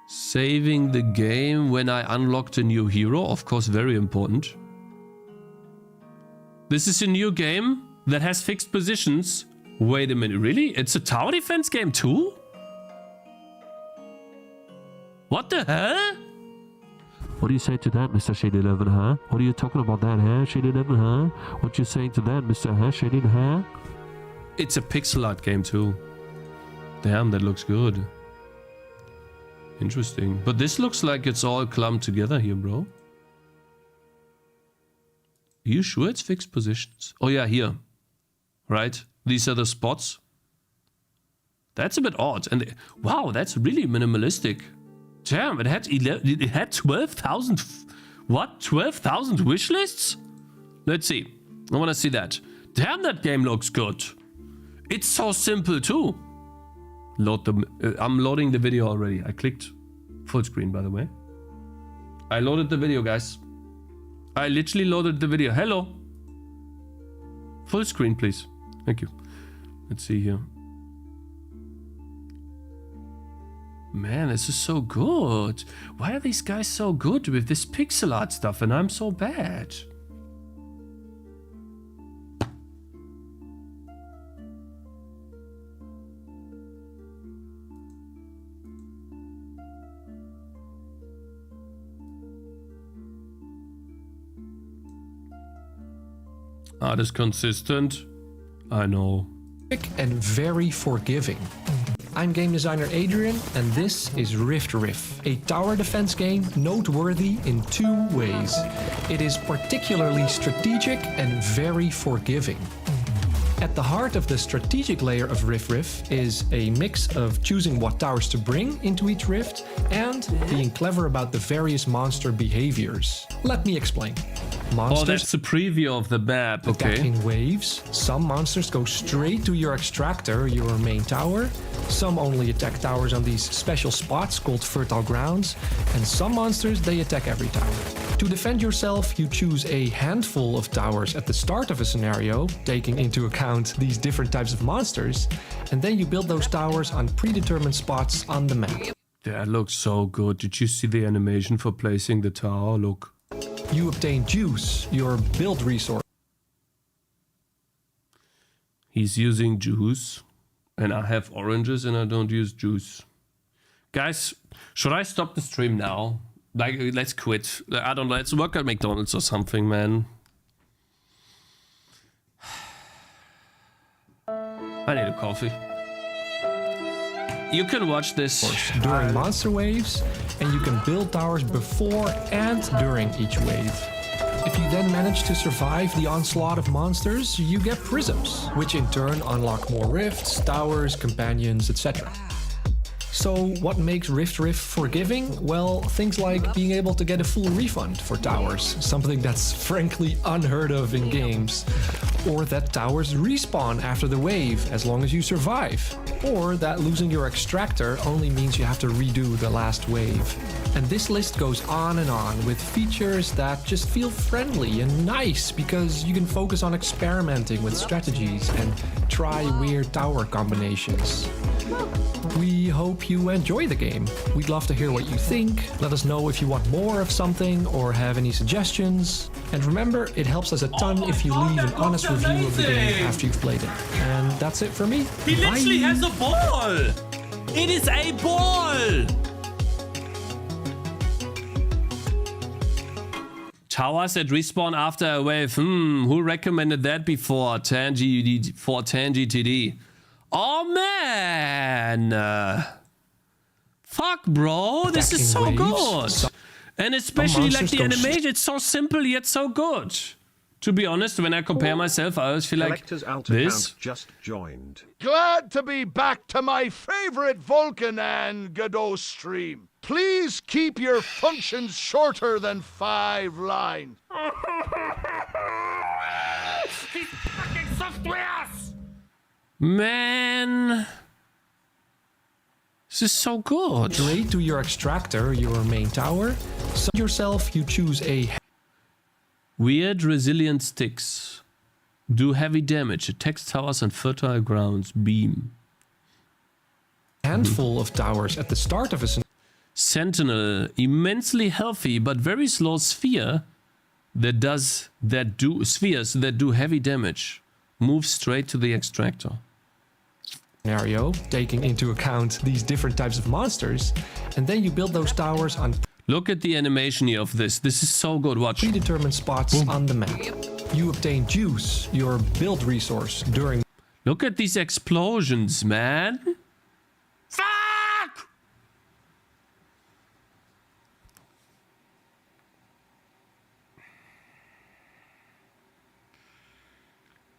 A: Saving the game when I unlocked a new hero. Of course, very important. This is a new game that has fixed positions. Wait a minute, really? It's a tower defense game too? What the hell?
E: What do you say to that, Mr. Shade11, huh? What are you talking about that, huh, Shade11, huh? What you saying to that, Mr. Shade11, huh?
A: It's a pixel art game too. Damn, that looks good. Interesting. But this looks like it's all clumped together here, bro. Are you sure it's fixed positions? Oh yeah, here. Right? These are the spots. That's a bit odd. And wow, that's really minimalistic. Damn, it had 12,000. What? 12,000 wish lists? Let's see. I want to see that. Damn, that game looks good. It's so simple too. I'm loading the video already. I clicked full screen, by the way. I loaded the video, guys. I literally loaded the video. Hello. Full screen, please. Thank you. Let's see here. Man, this is so good. Why are these guys so good with this pixel art stuff and I'm so bad? Art is consistent. I know.
F: And very forgiving. I'm game designer Adrian, and this is Rift, a tower defense game noteworthy in 2 ways. It is particularly strategic and very forgiving. At the heart of the strategic layer of Rift is a mix of choosing what towers to bring into each rift and being clever about the various monster behaviors. Let me explain. Monsters
A: Oh, that's a preview of the map.
F: attack
A: Okay.
F: in waves. Some monsters go straight to your extractor, your main tower. Some only attack towers on these special spots called fertile grounds. And some monsters, they attack every tower. To defend yourself, you choose a handful of towers at the start of a scenario, taking into account these different types of monsters. And then you build those towers on predetermined spots on the map.
A: That looks so good. Did you see the animation for placing the tower? Look.
F: You obtain juice, your build resource.
A: He's using juice. And I have oranges and I don't use juice. Guys, should I stop the stream now? Like, let's quit. I don't know. Let's work at McDonald's or something, man. I need a coffee. You can watch this
F: During monster waves, and you can build towers before and during each wave. If you then manage to survive the onslaught of monsters, you get prisms, which in turn unlock more rifts, towers, companions, etc. So what makes Rift forgiving? Well, things like being able to get a full refund for towers, something that's frankly unheard of in games. Or that towers respawn after the wave as long as you survive. Or that losing your extractor only means you have to redo the last wave. And this list goes on and on with features that just feel friendly and nice because you can focus on experimenting with strategies and try weird tower combinations. We hope you enjoy the game. We'd love to hear what you think. Let us know if you want more of something or have any suggestions. And remember, it helps us a ton if you leave an honest review of the game after you've played it. And that's it for me.
A: He literally
F: Bye.
A: has a ball! It is a ball! Towers that respawn after a wave. Who recommended that before? Tangy TD. Oh man! Fuck, bro. This is so good. And especially like the animation, it's so simple yet so good. To be honest, when I compare myself, I always feel like
B: Collector's Alt
A: this.
B: account just joined.
G: Glad to be back to my favorite Vulkan and Godot stream. Please keep your functions shorter than 5 lines.
D: These fucking softwares!
A: Man, this is so good.
F: Straight to your extractor, your main tower. So yourself, you choose a
A: Weird resilient sticks. Do heavy damage. Attacks towers and fertile grounds. Beam.
F: handful of towers at the start of a
A: Sentinel. Immensely healthy but very slow sphere spheres that do heavy damage. Move straight to the extractor.
F: scenario, taking into account these different types of monsters, and then you build those towers on
A: Look at the animation here of this. This is so good. Watch.
F: predetermined spots on the map. You obtain juice, your build resource, during
A: Look at these explosions, man. Fuck!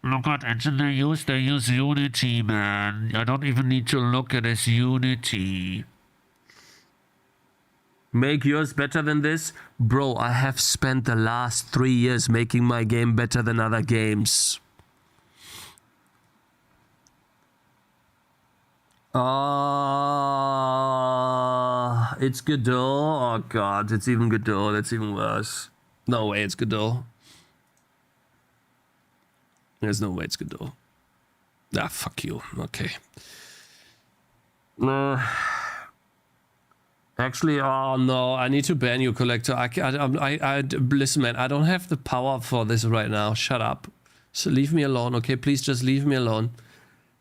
E: Look what engine they use. They use Unity, man. I don't even need to look at this Unity.
A: Make yours better than this? Bro, I have spent the last 3 years making my game better than other games. It's Godot. Oh god, it's even Godot. That's even worse. No way it's Godot. There's no way it's Godot. Ah, fuck you. Okay. Actually, oh no, I need to ban you, Collector. Listen, man, I don't have the power for this right now. Shut up. So leave me alone, okay? Please just leave me alone.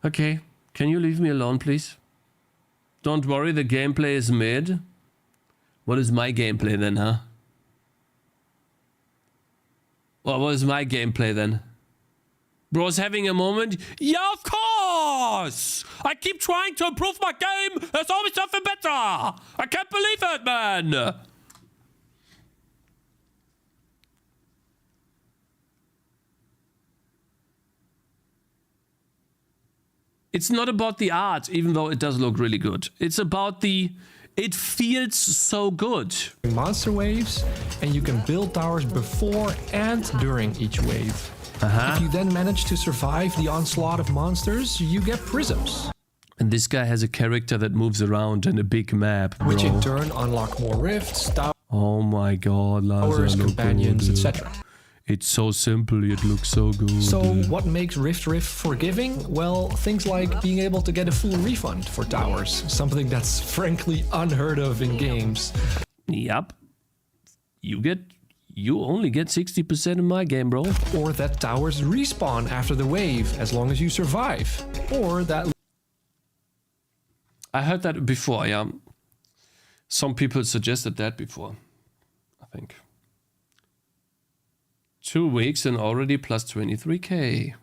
A: Okay, can you leave me alone, please? Don't worry, the gameplay is mid. What is my gameplay then, huh? Well, what is my gameplay then? Bro's having a moment? Yeah, of course! I keep trying to improve my game. There's always something better. I can't believe it, man. It's not about the art, even though it does look really good. It's about the It feels so good.
F: monster waves, and you can build towers before and during each wave. If you then manage to survive the onslaught of monsters, you get prisms,
A: And this guy has a character that moves around in a big map, bro.
F: which in turn unlock more rifts,
A: Oh my god,
F: towers,
A: Lazar, look
F: companions,
A: good.
F: etc.
A: It's so simple, it looks so good.
F: So what makes Rift forgiving? Well, things like being able to get a full refund for towers, something that's frankly unheard of in games.
A: Yep. You only get 60% in my game, bro.
F: Or that towers respawn after the wave as long as you survive. Or that
A: I heard that before, yeah. Some people suggested that before, I think. 2 weeks and already plus 23k.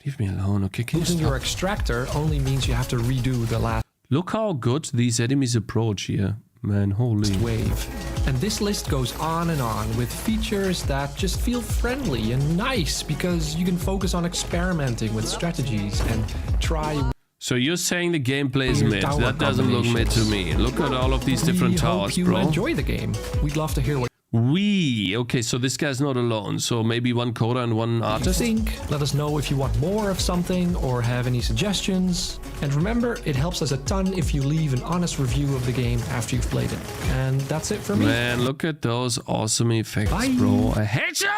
A: Leave me alone, okay? Can you
F: losing
A: stop?
F: your extractor only means you have to redo the last
A: Look how good these enemies approach here. Man, holy.
F: wave. And this list goes on and on with features that just feel friendly and nice because you can focus on experimenting with strategies and try.
A: So you're saying the gameplay is
F: Weird
A: mid.
F: tower
A: That doesn't look mid to
F: combinations.
A: me. Look at all of these different
F: We
A: towers,
F: hope you
A: bro.
F: enjoy the game. We'd love to hear what
A: Okay, so this guy's not alone. So maybe one coder and one
F: you
A: artist.
F: think. Let us know if you want more of something or have any suggestions. And remember, it helps us a ton if you leave an honest review of the game after you've played it. And that's it for me.
A: Man, look at those awesome effects,
F: Bye.
A: bro. I hate you!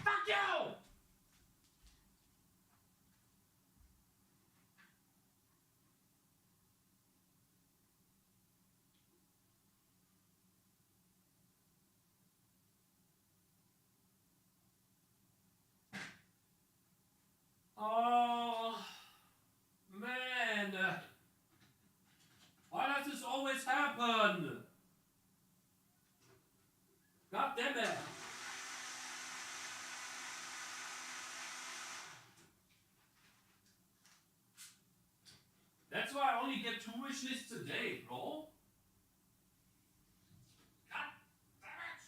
A: Fuck you! Oh, man. Why does this always happen? God damn it. That's why I only get 2 wish lists a day, bro. God damn it.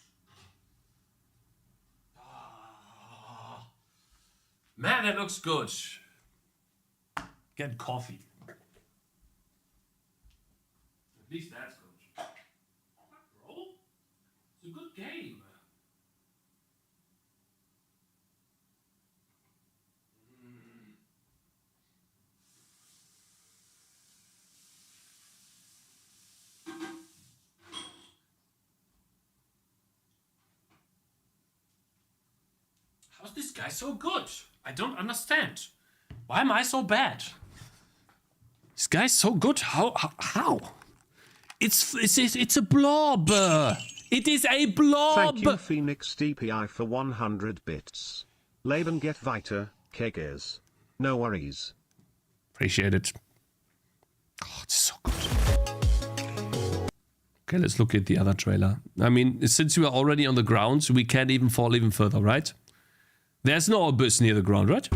A: Ah. Man, that looks good. Get coffee. At least that's good. Bro, it's a good game. How's this guy so good? I don't understand. Why am I so bad? This guy's so good. How? It's a blob. It is a blob.
B: Thank you, Phoenix DPI, for 100 bits. Leben get weiter, Cakez. No worries.
A: Appreciate it. Oh, it's so good. Okay, let's look at the other trailer. I mean, since we are already on the ground, we can't even fall even further, right? There's no abyss near the ground, right?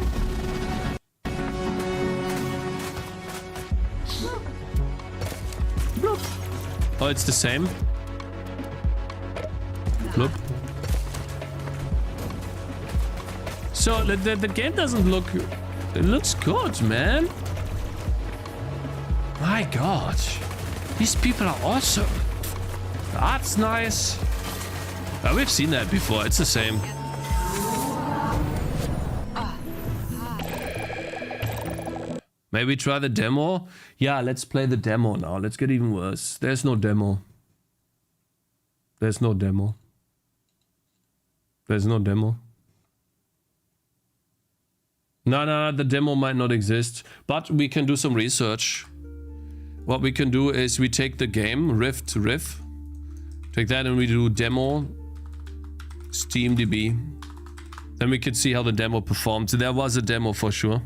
A: Bloop. Oh, it's the same. Bloop. So the game doesn't look... It looks good, man. My god. These people are awesome. The art's nice. We've seen that before. It's the same. Maybe try the demo? Yeah, let's play the demo now. Let's get even worse. There's no demo. There's no demo. There's no demo. No, the demo might not exist. But we can do some research. What we can do is we take the game, riff. Take that and we do demo, SteamDB. Then we can see how the demo performed. There was a demo for sure.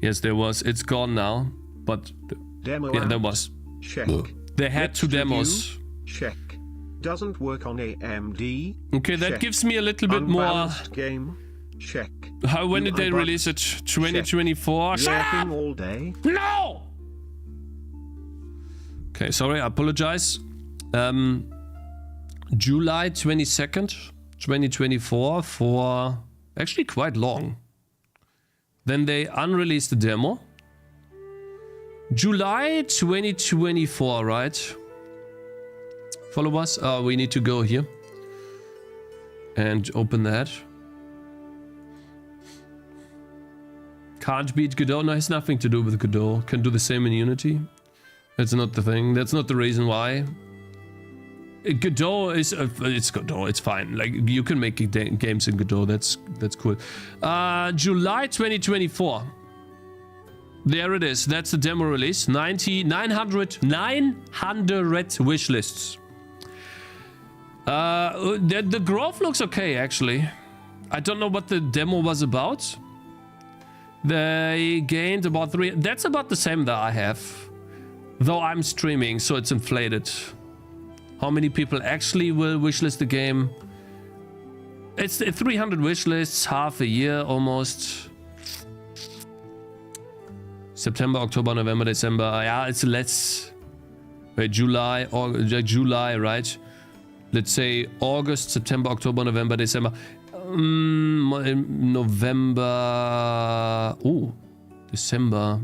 A: Yes, there was. It's gone now. But
B: Demo
A: yeah,
B: out.
A: there was.
B: Check.
A: They had
B: Next
A: 2 demos.
B: review? Check. Doesn't work on AMD.
A: Okay, that
B: Check.
A: gives me a little bit more.
B: Unbalanced game. Check.
A: When
B: You
A: did they
B: unboxed?
A: release it? 2024? Shut
B: Yapping
A: up!
B: all day.
A: No! Okay, sorry, I apologize. July 22nd, 2024 for actually quite long. Then they unreleased the demo. July 2024, right? Follow us. We need to go here and open that. Can't beat Godot. No, it has nothing to do with Godot. Can do the same in Unity. That's not the thing. That's not the reason why. Godot is it's Godot. It's fine. Like you can make games in Godot. That's cool. July 2024. There it is. That's the demo release. 900 wish lists. The growth looks okay actually. I don't know what the demo was about. They gained about 3. That's about the same that I have. Though I'm streaming, so it's inflated. How many people actually will wishlist the game? It's 300 wishlists, half a year almost. September, October, November, December. Yeah, it's less. Wait, July, or July, right? Let's say August, September, October, November, December. November. Oh, December.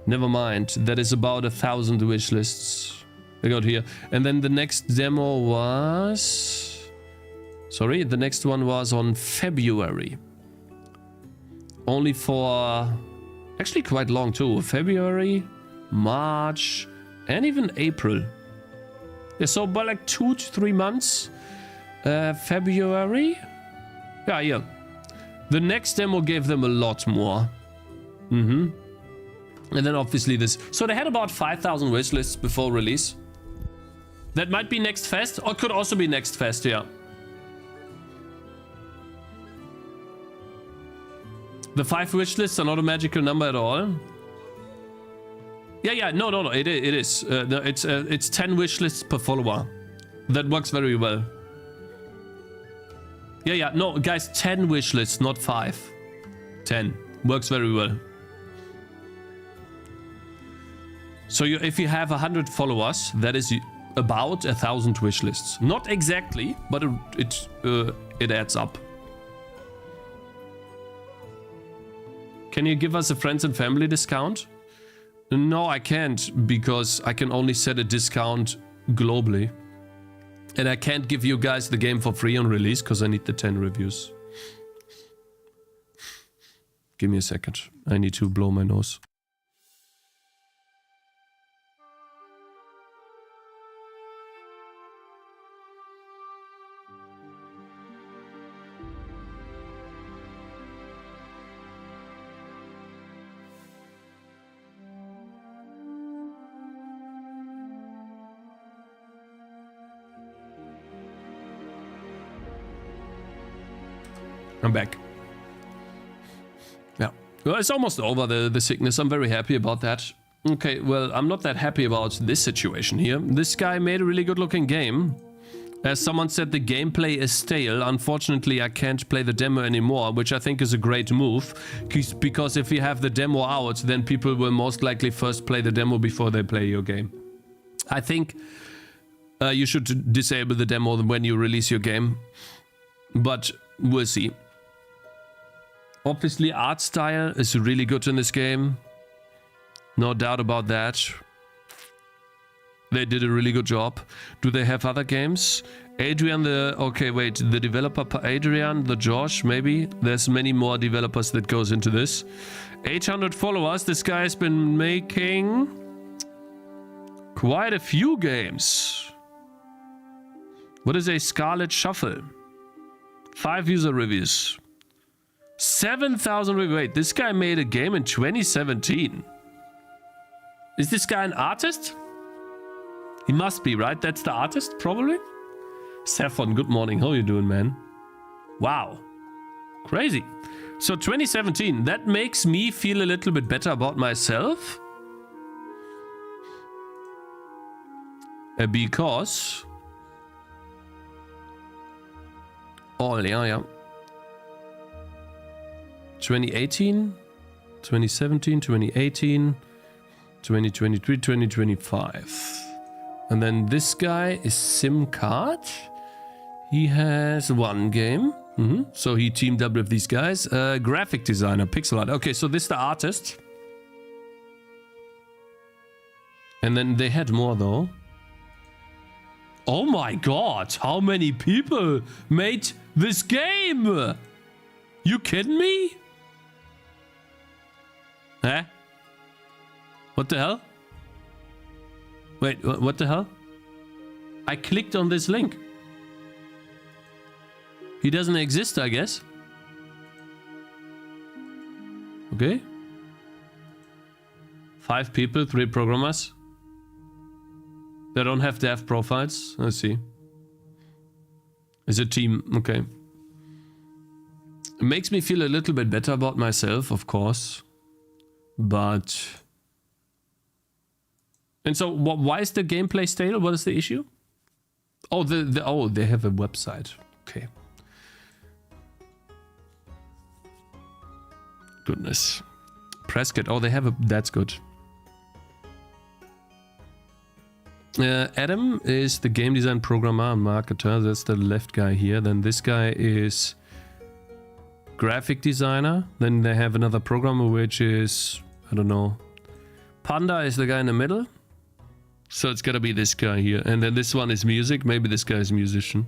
A: Never mind. That is about 1,000 wish lists. I got here. And then the next demo was... Sorry, the next one was on February. Only for... Actually quite long too. February, March, and even April. Yeah, so by like 2 to 3 months. February? Yeah. The next demo gave them a lot more. And then obviously this. So they had about 5,000 wishlists before release. That might be next fest, or could also be next fest, yeah. The 5 wishlists are not a magical number at all. Yeah, no, it is. It's 10 wishlists per follower. That works very well. Yeah, no, guys, 10 wishlists, not 5. 10. Works very well. So if you have 100 followers, that is about 1,000 wishlists. Not exactly, but it adds up. Can you give us a friends and family discount? No, I can't, because I can only set a discount globally. And I can't give you guys the game for free on release, because I need the 10 reviews. Give me a second. I need to blow my nose. I'm back. Yeah. Well, it's almost over, the sickness. I'm very happy about that. Okay, well, I'm not that happy about this situation here. This guy made a really good looking game. As someone said, the gameplay is stale. Unfortunately, I can't play the demo anymore, which I think is a great move. Because if you have the demo out, then people will most likely first play the demo before they play your game. I think you should disable the demo when you release your game. But we'll see. Obviously, art style is really good in this game. No doubt about that. They did a really good job. Do they have other games? Adrian, the developer Adrian, the Josh, maybe. There's many more developers that goes into this. 800 followers. This guy has been making quite a few games. What is a Scarlet Shuffle? 5 user reviews. 7,000 reviews. Wait, this guy made a game in 2017. Is this guy an artist? He must be, right? That's the artist, probably? Saffron, good morning. How are you doing, man? Wow. Crazy. So 2017, that makes me feel a little bit better about myself. Because... Oh, yeah. 2018, 2017, 2018, 2023, 2025. And then this guy is Sim Card. He has 1 game. So he teamed up with these guys. Graphic designer, pixel art. Okay, so this is the artist. And then they had more though. Oh my god, how many people made this game? You kidding me? Huh? What the hell? Wait, what the hell? I clicked on this link. He doesn't exist, I guess. Okay. 5 people, 3 programmers. They don't have dev profiles. I see. It's a team. Okay. It makes me feel a little bit better about myself, of course. But... And so, why is the gameplay stale? What is the issue? Oh, they have a website. Okay. Goodness. Prescott. Oh, they have a... That's good. Adam is the game design programmer and marketer. That's the left guy here. Then this guy is graphic designer. Then they have another programmer, which is... I don't know. Panda is the guy in the middle. So it's gotta be this guy here. And then this one is music. Maybe this guy is a musician.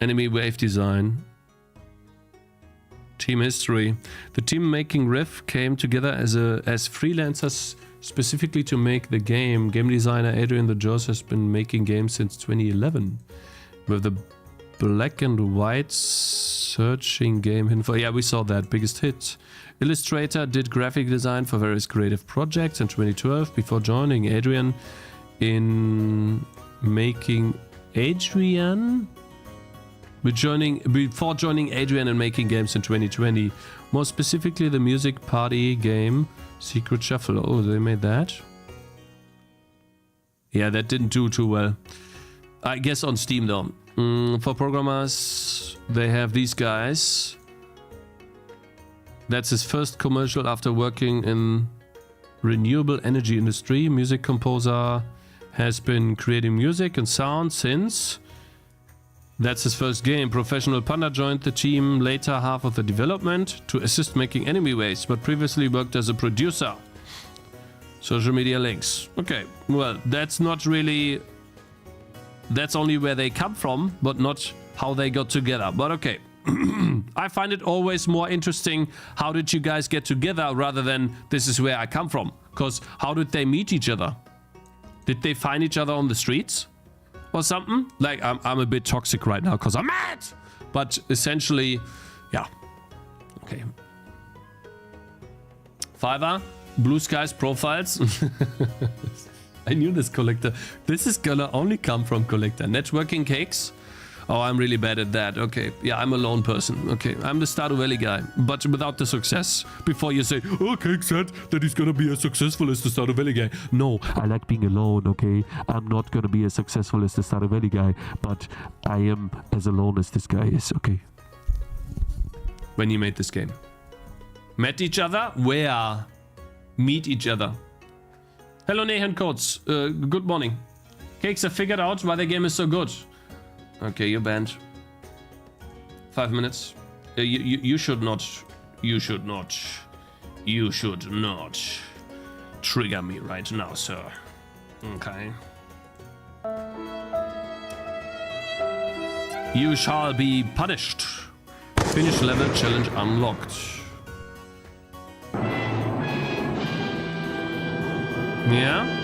A: Enemy wave design. Team history. The team making Riff came together as freelancers specifically to make the game. Game designer Adrian the Jaws has been making games since 2011 with the black and white searching game info. Yeah, we saw that. Biggest hit. Illustrator did graphic design for various creative projects in 2012 before joining Adrian in making Adrian. Before joining Adrian and making games in 2020. More specifically, the music party game Secret Shuffle. Oh, they made that? Yeah, that didn't do too well. I guess on Steam though. For programmers, they have these guys. That's his first commercial after working in renewable energy industry. Music composer, has been creating music and sound since... That's his first game. Professional Panda joined the team later half of the development to assist making enemy waves, but previously worked as a producer. Social media links. Okay, well, that's not really... That's only where they come from, but not how they got together. But okay. I find it always more interesting, how did you guys get together, rather than this is where I come from. Because how did they meet each other? Did they find each other on the streets? Or something? Like, I'm a bit toxic right now because I'm mad! But essentially, yeah. Okay. Fiverr, Blue Skies profiles. I knew this collector. This is gonna only come from collector. Networking Cakez. Oh, I'm really bad at that. Okay. Yeah, I'm a lone person. Okay. I'm the Stardew Valley guy, but without the success. Before you say, oh, Cakez said that he's gonna be as successful as the Stardew Valley guy. No.
E: I like being alone, okay? I'm not gonna be as successful as the Stardew Valley guy, but I am as alone as this guy is, okay?
A: When you made this game. Met each other? Where? Meet each other. Hello, Nathan Coates. Good morning. Cakez, I figured out why the game is so good. Okay, you're banned. 5 minutes. You should not. You should not. You should not trigger me right now, sir. Okay. You shall be punished. Finish level challenge unlocked. Yeah?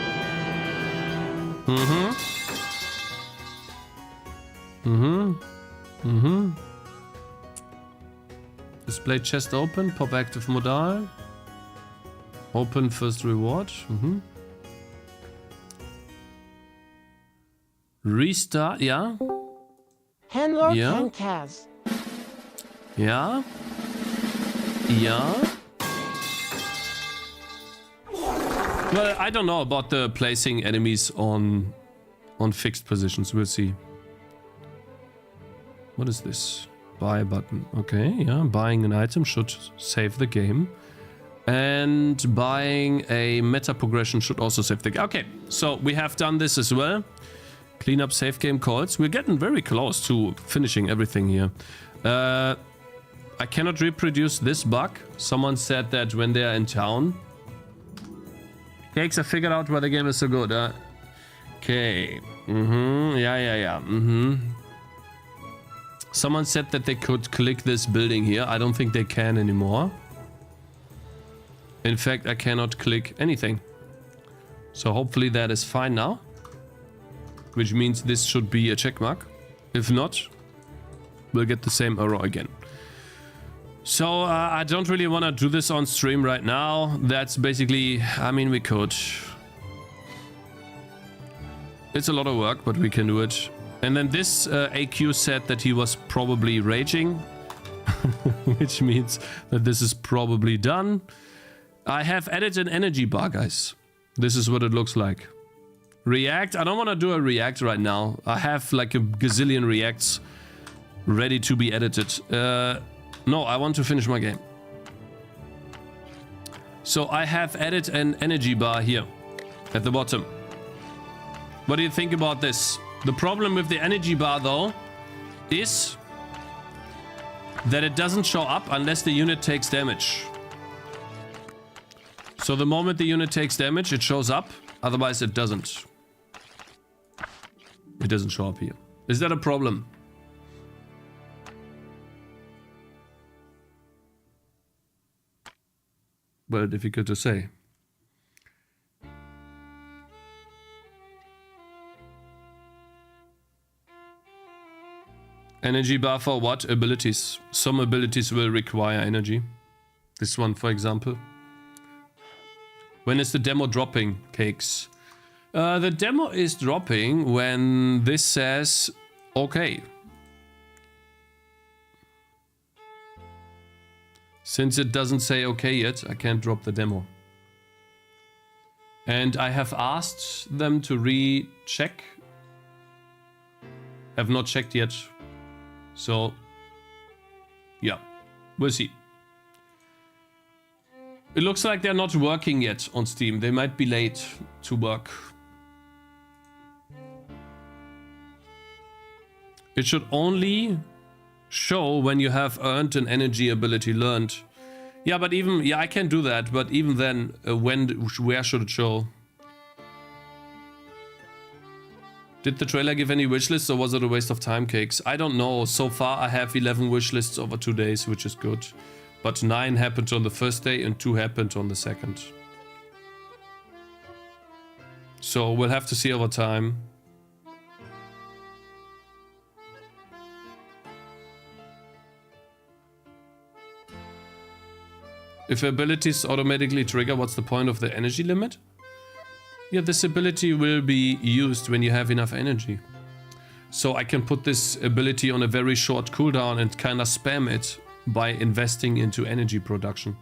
A: Display chest open, pop active modal. Open first reward. Restart, yeah.
C: Hello,
A: Yeah.
C: Cakez.
A: Yeah. Yeah. Well, I don't know about the placing enemies on fixed positions. We'll see. What is this? Buy button. Okay, yeah. Buying an item should save the game. And buying a meta progression should also save the game. Okay, so we have done this as well. Clean up save game calls. We're getting very close to finishing everything here. I cannot reproduce this bug. Someone said that when they are in town, Cakes, I figured out why the game is so good. Okay. Yeah. Someone said that they could click this building here. I don't think they can anymore. In fact, I cannot click anything. So hopefully that is fine now. Which means this should be a check mark. If not, we'll get the same error again. So I don't really want to do this on stream right now. That's basically, I mean, we could. It's a lot of work, but we can do it. And then this AQ said that he was probably raging, which means that this is probably done. I have added an energy bar, guys. This is what it looks like. React, I don't want to do a React right now. I have like a gazillion Reacts ready to be edited. No, I want to finish my game. So I have added an energy bar here at the bottom. What do you think about this? The problem with the energy bar though is that it doesn't show up unless the unit takes damage. So the moment the unit takes damage, it shows up. Otherwise it doesn't. It doesn't show up here. Is that a problem? Well, difficult to say. Energy bar for what? Abilities. Some abilities will require energy. This one, for example. When is the demo dropping, Cakes? The demo is dropping when this says okay. Since it doesn't say okay yet, I can't drop the demo. And I have asked them to recheck. Have not checked yet. So, yeah, we'll see. It looks like they're not working yet on Steam. They might be late to work. It should only show when you have earned an energy ability learned. Yeah, but even, yeah, I can do that. But even then, where should it show? Did the trailer give any wish lists or was it a waste of time, Cakes? I don't know. So far I have 11 wish lists over 2 days, which is good. But 9 happened on the first day and 2 happened on the second. So we'll have to see over time. If abilities automatically trigger, what's the point of the energy limit? Yeah, this ability will be used when you have enough energy. So I can put this ability on a very short cooldown and kind of spam it by investing into energy production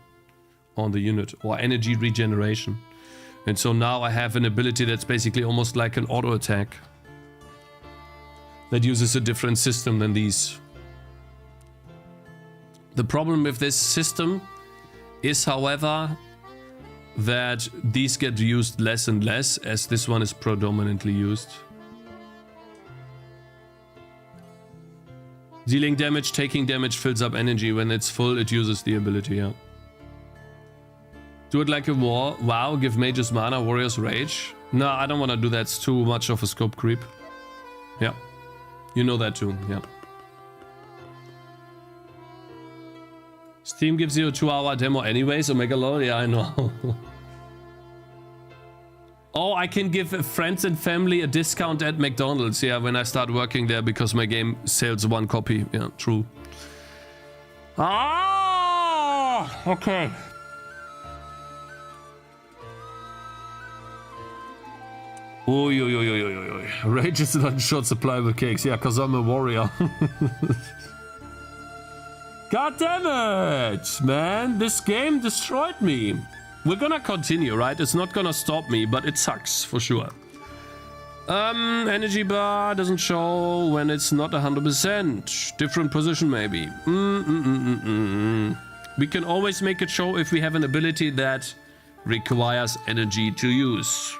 A: on the unit or energy regeneration. And so now I have an ability that's basically almost like an auto attack that uses a different system than these. The problem with this system is, however, that these get used less and less as this one is predominantly used. Dealing damage, taking damage fills up energy. When it's full, it uses the ability, yeah. Do it like a war. Wow, give mages mana, warriors rage. No, I don't want to do that. It's too much of a scope creep. Yeah. You know that too, yeah. Steam gives you a 2-hour demo anyways, Omega Lol, yeah, I know. Oh, I can give friends and family a discount at McDonald's, yeah, when I start working there because my game sells 1 copy. Yeah, true. Ah, okay. Oi. Rage is not in short supply with Cakes, yeah, because I'm a warrior. God damn it, man. This game destroyed me. We're gonna continue, right? It's not gonna stop me, but it sucks, for sure. Energy bar doesn't show when it's not 100%. Different position, maybe. We can always make it show if we have an ability that requires energy to use.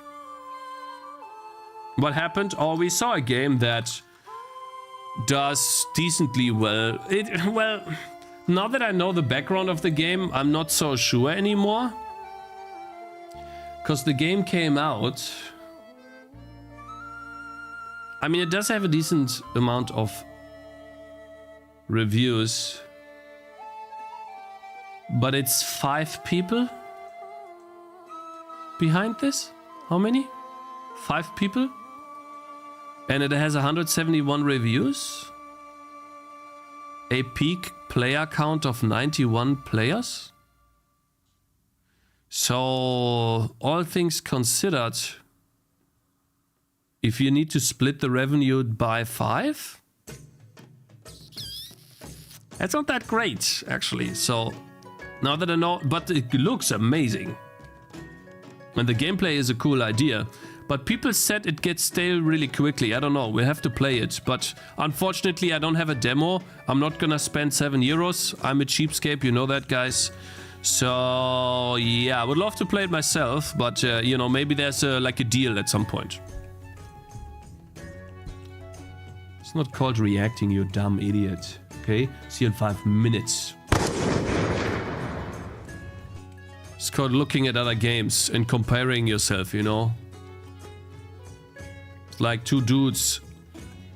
A: What happened? Oh, we saw a game that does decently well. Well, now that I know the background of the game, I'm not so sure anymore. because the game came out. I mean, it does have a decent amount of reviews, but it's 5 people behind this. How many? 5 people, and it has 171 reviews. A peak player count of 91 players. So, all things considered, if you need to split the revenue by 5, that's not that great, actually. So, now that I know, but it looks amazing. And the gameplay is a cool idea. But people said it gets stale really quickly. I don't know. We'll have to play it. But unfortunately, I don't have a demo. I'm not gonna spend €7. I'm a cheapskate. You know that, guys. So, yeah. I would love to play it myself. But, you know, maybe there's like a deal at some point. It's not called reacting, you dumb idiot. Okay? See you in 5 minutes. It's called looking at other games and comparing yourself, you know? Like 2 dudes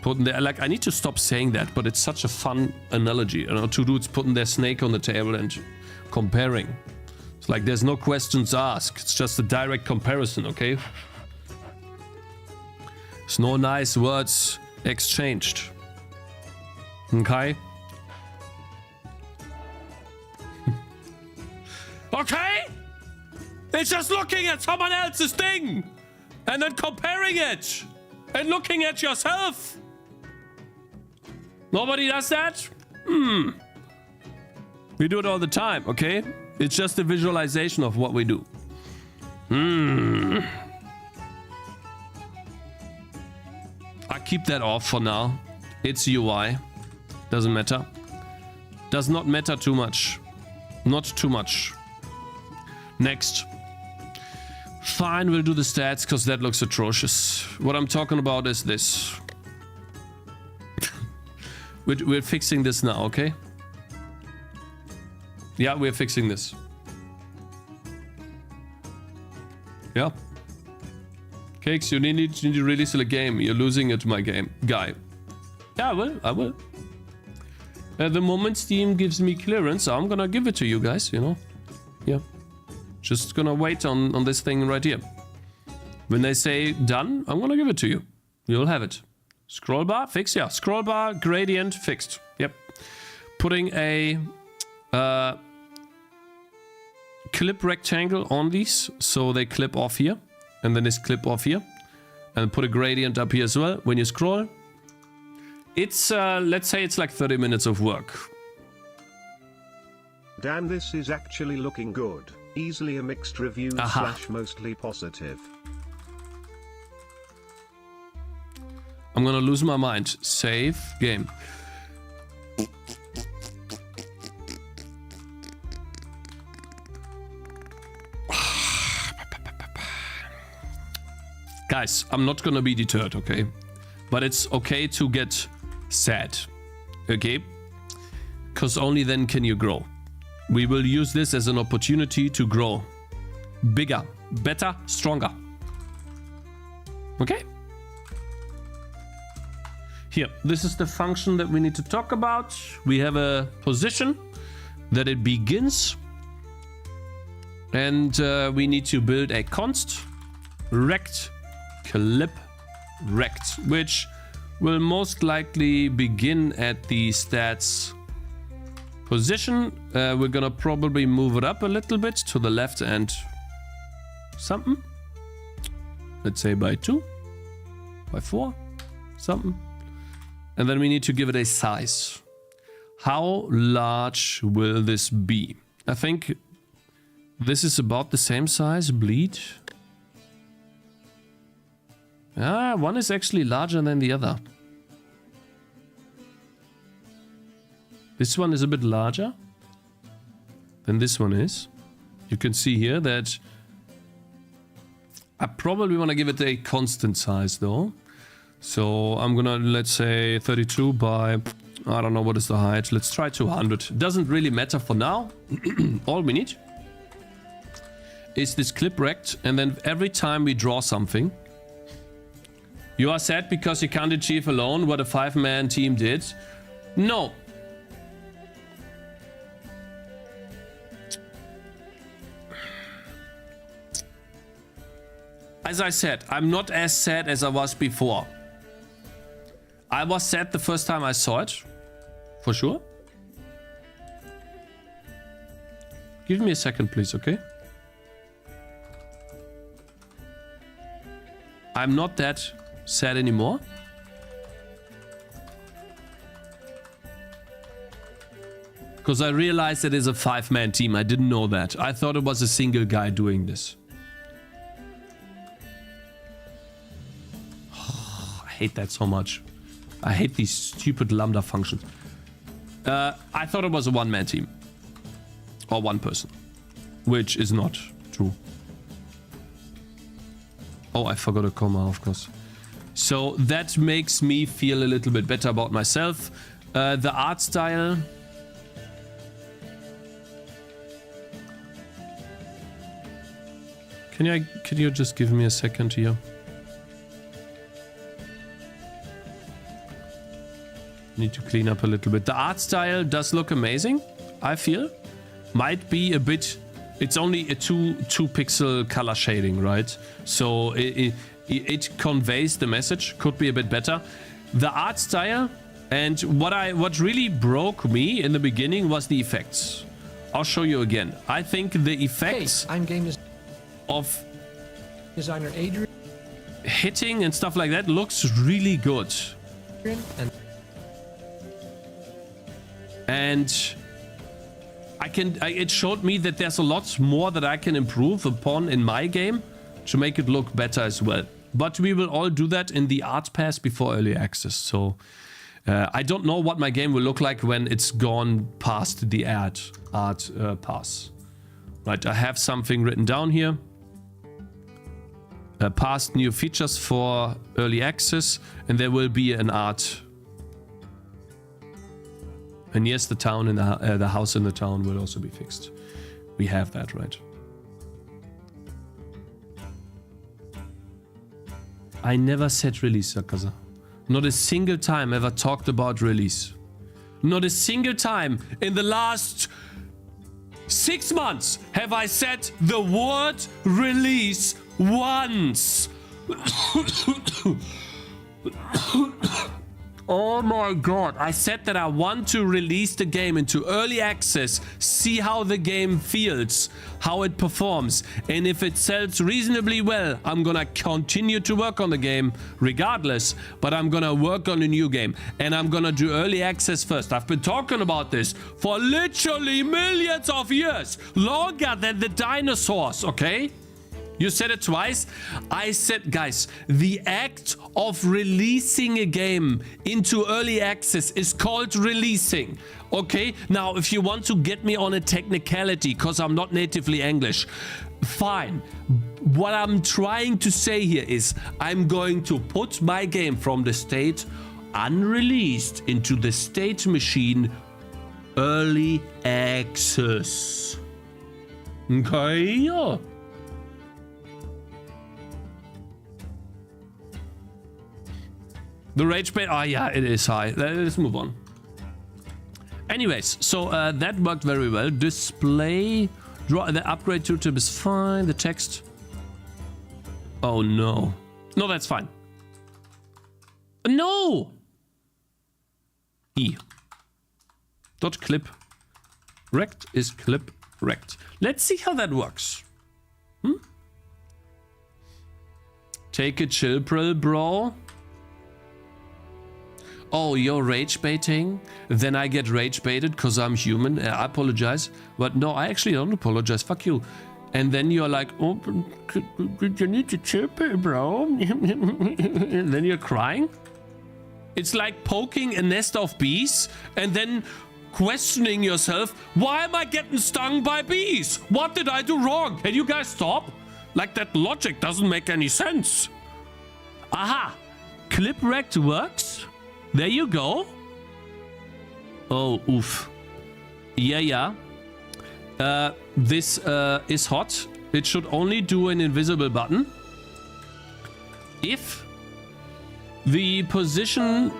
A: putting their... Like, I need to stop saying that, but it's such a fun analogy. You know, 2 dudes putting their snake on the table and comparing. It's like there's no questions asked. It's just a direct comparison, okay? There's no nice words exchanged. Okay? Okay? It's just looking at someone else's thing and then comparing it. And looking at yourself. Nobody does that? We do it all the time, okay? It's just a visualization of what we do. I keep that off for now. It's UI. Doesn't matter. Does not matter too much. Not too much. Next. Fine, we'll do the stats, because that looks atrocious. What I'm talking about is this. We're fixing this now, okay? Yeah, we're fixing this. Yeah. Cakes, you need to release a game. You're losing it, my game. Guy. Yeah, I will. At the moment Steam gives me clearance, I'm gonna give it to you guys, you know? Yeah. Just gonna wait on this thing right here. When they say done, I'm gonna give it to you. You'll have it. Scroll bar, fixed? Yeah. Scroll bar, gradient, fixed. Yep. Putting a clip rectangle on these, so they clip off here. And then this clip off here. And put a gradient up here as well. When you scroll, it's, let's say it's like 30 minutes of work.
B: Damn, this is actually looking good. Easily a mixed review / mostly positive.
A: I'm gonna lose my mind. Save game. Guys, I'm not gonna be deterred, okay? But it's okay to get sad, okay? Because only then can you grow. We will use this as an opportunity to grow. Bigger, better, stronger. Okay? Here, this is the function that we need to talk about. We have a position that it begins. And we need to build a const rect clip rect, which will most likely begin at the stats position. We're gonna probably move it up a little bit to the left and something. Let's say by 2, by 4, something. And then we need to give it a size. How large will this be? I think this is about the same size. Bleed. One is actually larger than the other. This one is a bit larger than this one is. You can see here that I probably want to give it a constant size though. So I'm gonna, let's say 32 by, I don't know what is the height. Let's try 200. Doesn't really matter for now. All we need is this clip rect, and then every time we draw something, you are sad because you can't achieve alone what a 5-man team did. No. As I said, I'm not as sad as I was before. I was sad the first time I saw it, for sure. Give me a second, please, okay? I'm not that sad anymore. Because I realized it is a 5-man team. I didn't know that. I thought it was a single guy doing this. Oh, I hate that so much. I hate these stupid lambda functions. I thought it was a 1-man team. Or 1 person. Which is not true. Oh, I forgot a comma, of course. So that makes me feel a little bit better about myself. The art style. Can you just give me a second here? Need to clean up a little bit. The art style does look amazing, I feel. Might be a bit... It's only a 2 pixel color shading, right? So it conveys the message. Could be a bit better. The art style, and what really broke me in the beginning was the effects. I'll show you again. I think the effects
F: Hey, I'm game
A: of
F: designer Adrian,
A: hitting and stuff like that looks really good. And it showed me that there's a lot more that I can improve upon in my game to make it look better as well. But we will all do that in the art pass before early access. So I don't know what my game will look like when it's gone past the art pass. Right, I have something written down here. Past new features for early access, and there will be an art. And yes, the town and the house in the town will also be fixed. We have that, right? I never said release, Cakez. Not a single time ever talked about release. Not a single time in the last 6 months have I said the word release once. Oh my god, I said that I want to release the game into early access, see how the game feels, how it performs, and if it sells reasonably well, I'm gonna continue to work on the game regardless, but I'm gonna work on a new game, and I'm gonna do early access first. I've been talking about this for literally millions of years, longer than the dinosaurs, okay? You said it twice. I said, guys, the act of releasing a game into early access is called releasing. Okay? Now, if you want to get me on a technicality, because I'm not natively English, fine. What I'm trying to say here is I'm going to put my game from the state unreleased into the state machine early access. Okay? Yeah. The rage bait, oh yeah, it is high. Let's move on. Anyways, so that worked very well. Display, draw, the upgrade tooltip is fine. The text, oh no. No, that's fine. No! E. Dot clip. Rect is clip rect. Let's see how that works. Take a chill pill, bro. Oh, you're rage baiting? Then I get rage baited because I'm human. I apologize. But no, I actually don't apologize. Fuck you. And then you're like, oh, you need to chill pill, bro. And then you're crying. It's like poking a nest of bees and then questioning yourself, why am I getting stung by bees? What did I do wrong? Can you guys stop? Like, that logic doesn't make any sense. Aha. Clip rect works. There you go. Oh, oof. Yeah. This is hot. it should only do an invisible button if the position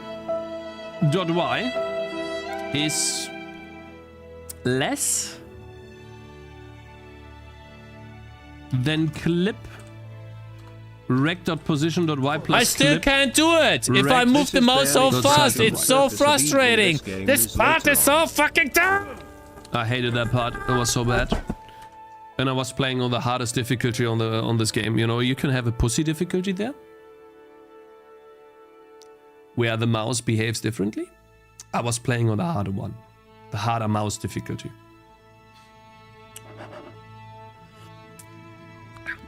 A: .y is less than clip rect.position.y plus
H: I still
A: clip.
H: can't do it. If I
A: Rect.
H: move the mouse so
B: This is
H: fast,
B: barely
H: it's so
B: surface of evil
H: frustrating.
B: this game
H: This
B: is
H: part
B: later
H: is so fucking dumb.
A: I hated that part. It was so bad. And I was playing on the hardest difficulty on this game. You know, you can have a pussy difficulty there, where the mouse behaves differently. I was playing on the harder one, the harder mouse difficulty.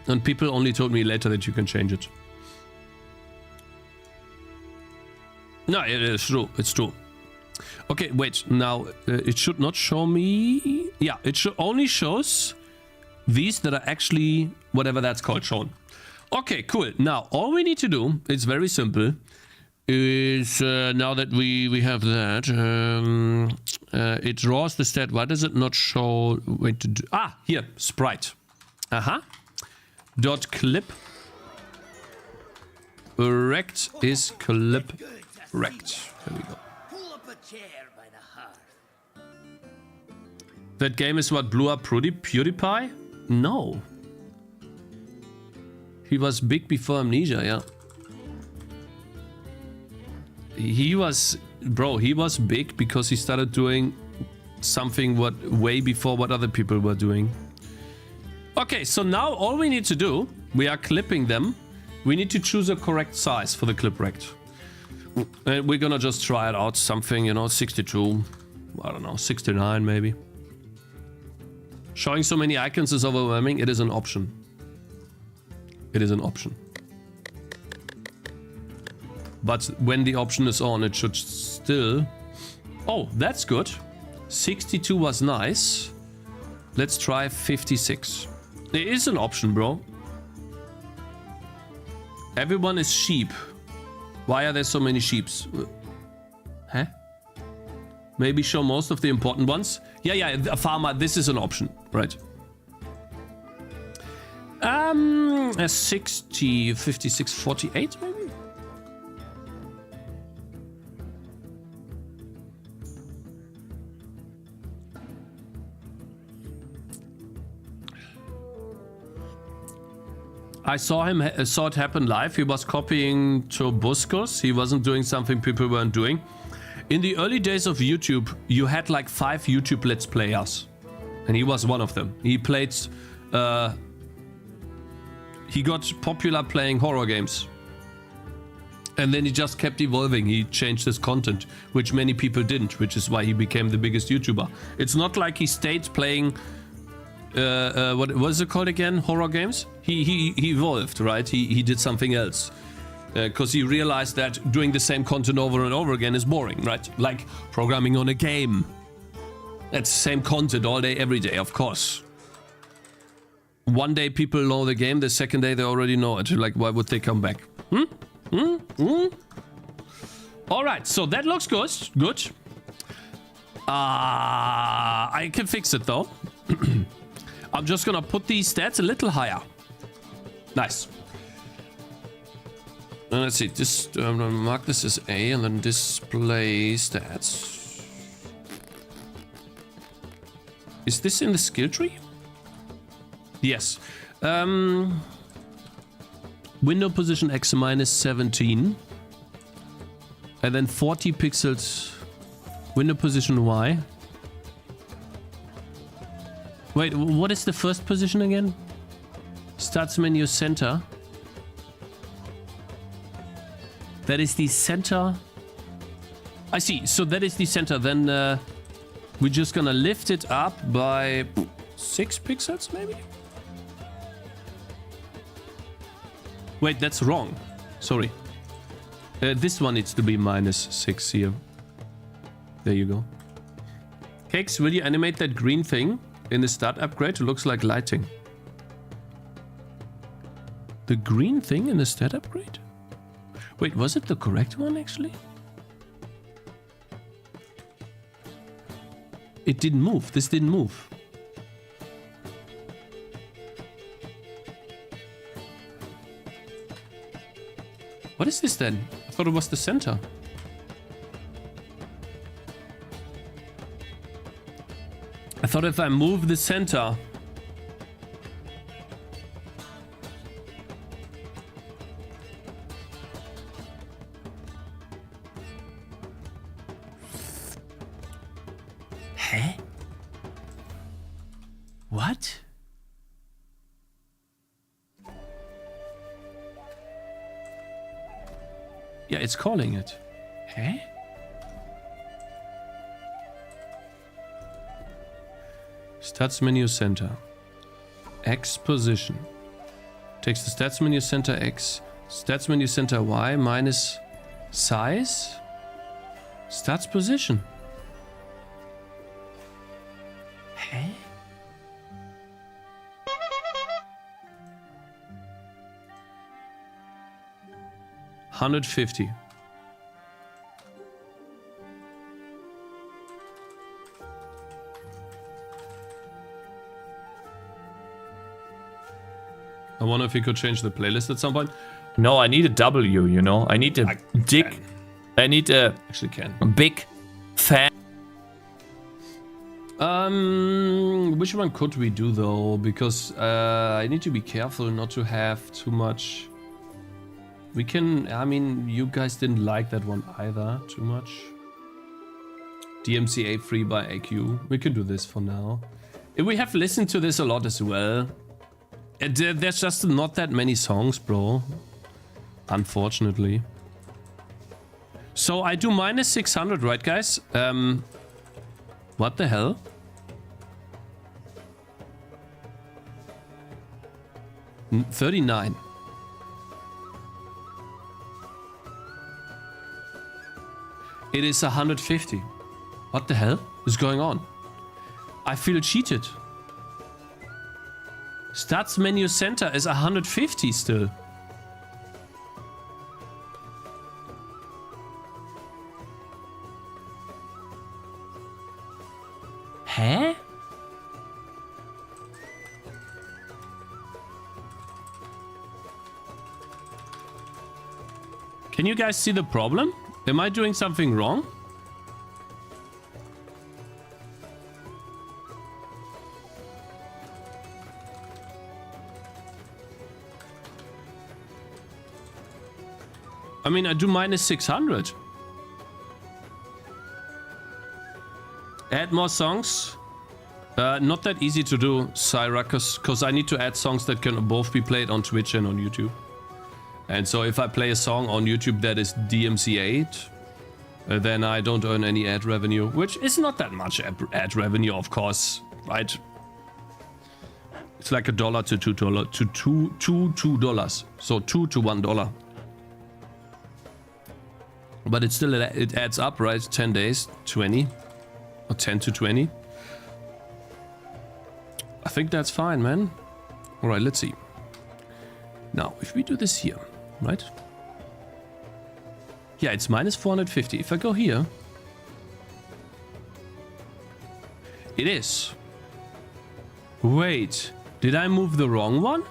A: And people only told me later that you can change it. No, it is true. It's true. Okay, wait. Now, it should not show me... Yeah, it only shows these that are actually, whatever that's called, shown. Okay, cool. Now, all we need to do, it's very simple, is now that we have that, it draws the stat. Why does it not show... Wait, here, sprite. Dot clip rect is clip rect. There we go. That game is what blew up PewDiePie? No. He was big before Amnesia, yeah. He was big because he started doing something way before what other people were doing. Okay, so now all we need to do, we are clipping them. We need to choose a correct size for the clip rect. And we're gonna just try it out, something, you know, 62, I don't know, 69 maybe. Showing so many icons is overwhelming. It is an option. It is an option. But when the option is on, it should still... Oh, that's good. 62 was nice. Let's try 56. There is an option, bro. Everyone is sheep. Why are there so many sheeps? Huh? Maybe show most of the important ones. Yeah, a farmer, this is an option, right? A 60, 56, 48 maybe? I saw it happen live. He was copying Tobuscus. He wasn't doing something people weren't doing. In the early days of YouTube, you had like 5 YouTube Let's Players. And he was one of them. He played... he got popular playing horror games. And then he just kept evolving. He changed his content, which many people didn't, which is why he became the biggest YouTuber. It's not like he stayed playing... what was it called again? Horror games? He evolved, right? He did something else. Because he realized that doing the same content over and over again is boring, right? Like programming on a game. That's the same content all day, every day, of course. One day people know the game, the second day they already know it. Like, why would they come back? Alright, so that looks good. Good. I can fix it though. I'm just gonna put these stats a little higher. Nice. And let's see, this, I'm gonna mark this as A and then display stats. Is this in the skill tree? Yes. Window position X minus 17. And then 40 pixels window position Y. Wait, what is the first position again? Starts menu center. That is the center. I see. So that is the center. Then we're just gonna lift it up by 6 pixels, maybe? Wait, that's wrong. Sorry. This one needs to be minus 6 here. There you go. Cakez, will you animate that green thing in the start upgrade? It looks like lighting. The green thing in the stat upgrade? Wait, was it the correct one actually? It didn't move. This didn't move. is this then? I thought it was the center. I thought if I move the center... Huh? What? Yeah, it's calling it. Huh? Stats menu center. X position. Takes the stats menu center X. Stats menu center Y minus size. Stats position. Huh? $150. I wonder if we could change the playlist at some point.
H: No, I need a W, you know. I need a dick. I need a
A: Actually can.
H: big fan.
A: Which one could we do though? Because I need to be careful not to have too much. We can, I mean, you guys didn't like that one either too much. DMCA free by AQ. We can do this for now. We have listened to this a lot as well. There's just not that many songs, bro. Unfortunately. So I do minus 600, right, guys? What the hell? $39. It is 150. What the hell is going on? I feel cheated. Stats menu center is 150 still. Huh? Can you guys see the problem? Am I doing something wrong? I mean, I do minus 600. Add more songs. Not that easy to do, Syra, because I need to add songs that can both be played on Twitch and on YouTube. And so if I play a song on YouTube that is DMCA'd, then I don't earn any ad revenue, which is not that much ad revenue, of course, right? It's like $1 to $2 to $2. So $2 to $1. But it still, it adds up, right? 10 days, 20, or 10 to 20. I think that's fine, man. All right, let's see. Now, if we do this here, right? Yeah, it's minus 450. If I go here, it is. Wait, did I move the wrong one?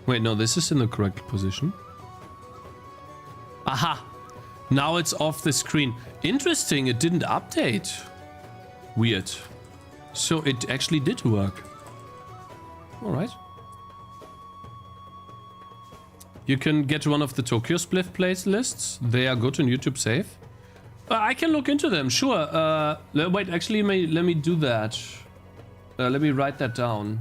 A: Wait, no, this is in the correct position. Aha! Now it's off the screen. Interesting, it didn't update. Weird. So it actually did work. Alright. You can get one of the Tokyo Spliff playlists. They are good on YouTube Save. I can look into them, sure. Wait, actually, let me do that. Let me write that down.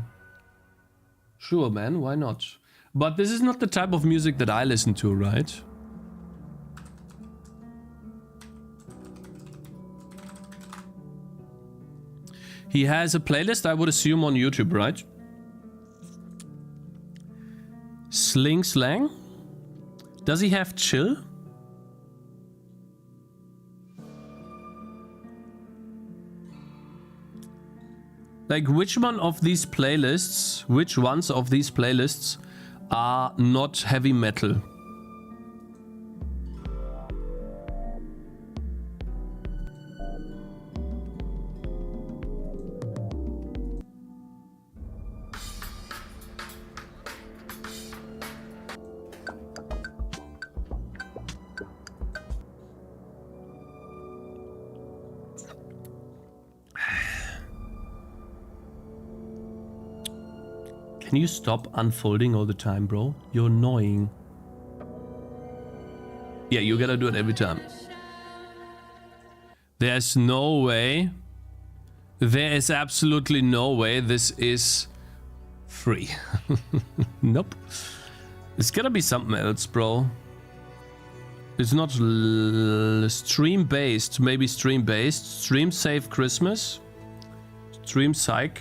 A: Sure, man, why not? But this is not the type of music that I listen to, right? He has a playlist, I would assume, on YouTube, right? Sling Slang? Does he have Chill? Like, which ones of these playlists are not heavy metal? Can you stop unfolding all the time, bro? You're annoying. Yeah, you gotta do it every time. There's no way. There is absolutely no way this is free. Nope. It's gotta be something else, bro. It's not stream-based. Maybe stream-based. Stream save Christmas. Stream psych.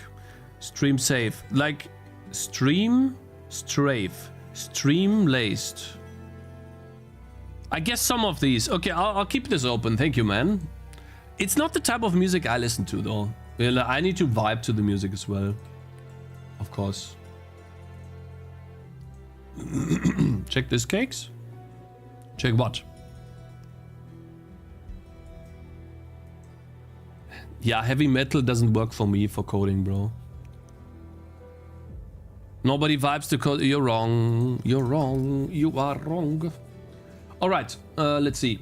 A: Stream save. Like stream strafe. Stream laced. I guess some of these. Okay, I'll keep this open. Thank you, man. It's not the type of music I listen to, though. I need to vibe to the music as well. Of course. Check this, Cakes. Check what? Yeah, heavy metal doesn't work for me for coding, bro. Nobody vibes to code. You're wrong. You're wrong. You are wrong. All right. Let's see.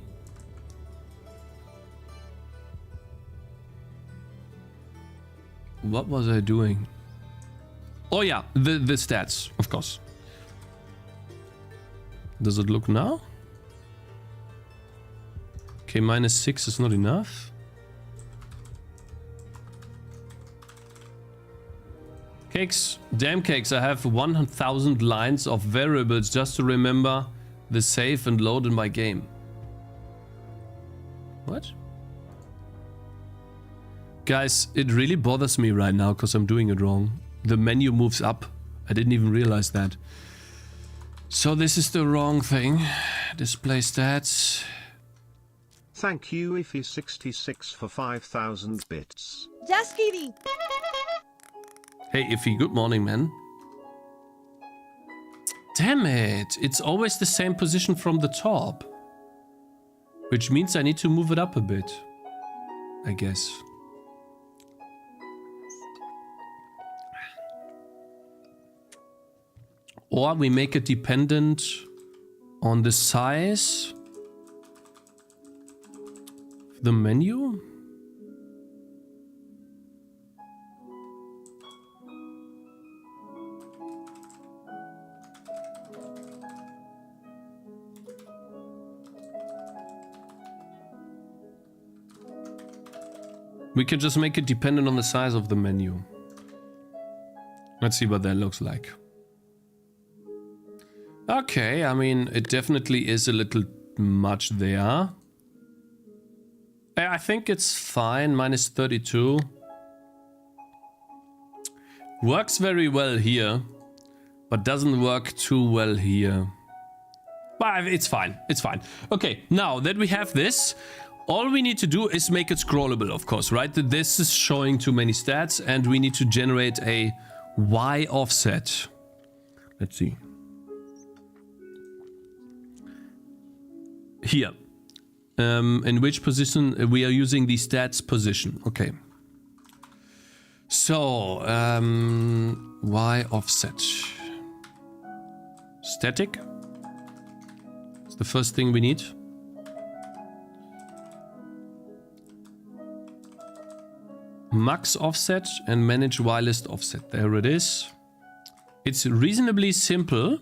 A: What was I doing? Oh yeah, the stats, of course. Does it look now? Okay, -6 is not enough. Cakes, damn Cakes, I have 1,000 lines of variables just to remember the save and load in my game. What? Guys, it really bothers me right now because I'm doing it wrong. The menu moves up. I didn't even realize that. So this is the wrong thing. Display stats.
B: Thank you Iffy66 for 5,000 bits.
C: Just kidding.
A: Hey Iffy, good morning, man. Damn it! It's always the same position from the top. Which means I need to move it up a bit. I guess. Or we make it dependent on the size of the menu. We can just make it dependent on the size of the menu. Let's see what that looks like. Okay, I mean, it definitely is a little much there. I think it's fine, -32. Works very well here, but doesn't work too well here. But it's fine, it's fine. Okay, now that we have this, all we need to do is make it scrollable, of course, right? This is showing too many stats, and we need to generate a Y offset. Let's see. Here. In which position we are using the stats position. Okay. So, Y offset. Static. It's the first thing we need. Max offset and manage Y list offset. There it is. It's reasonably simple.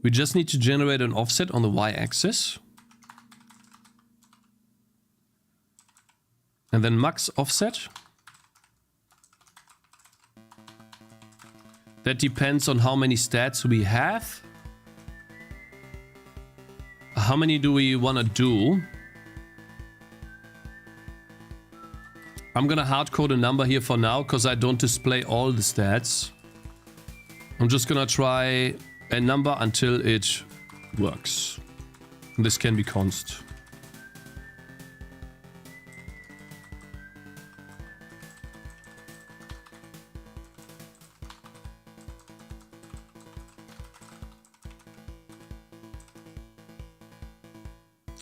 A: We just need to generate an offset on the Y-axis. And then max offset. That depends on how many stats we have. How many do we want to do? I'm gonna hardcode a number here for now because I don't display all the stats. I'm just gonna try a number until it works. This can be const.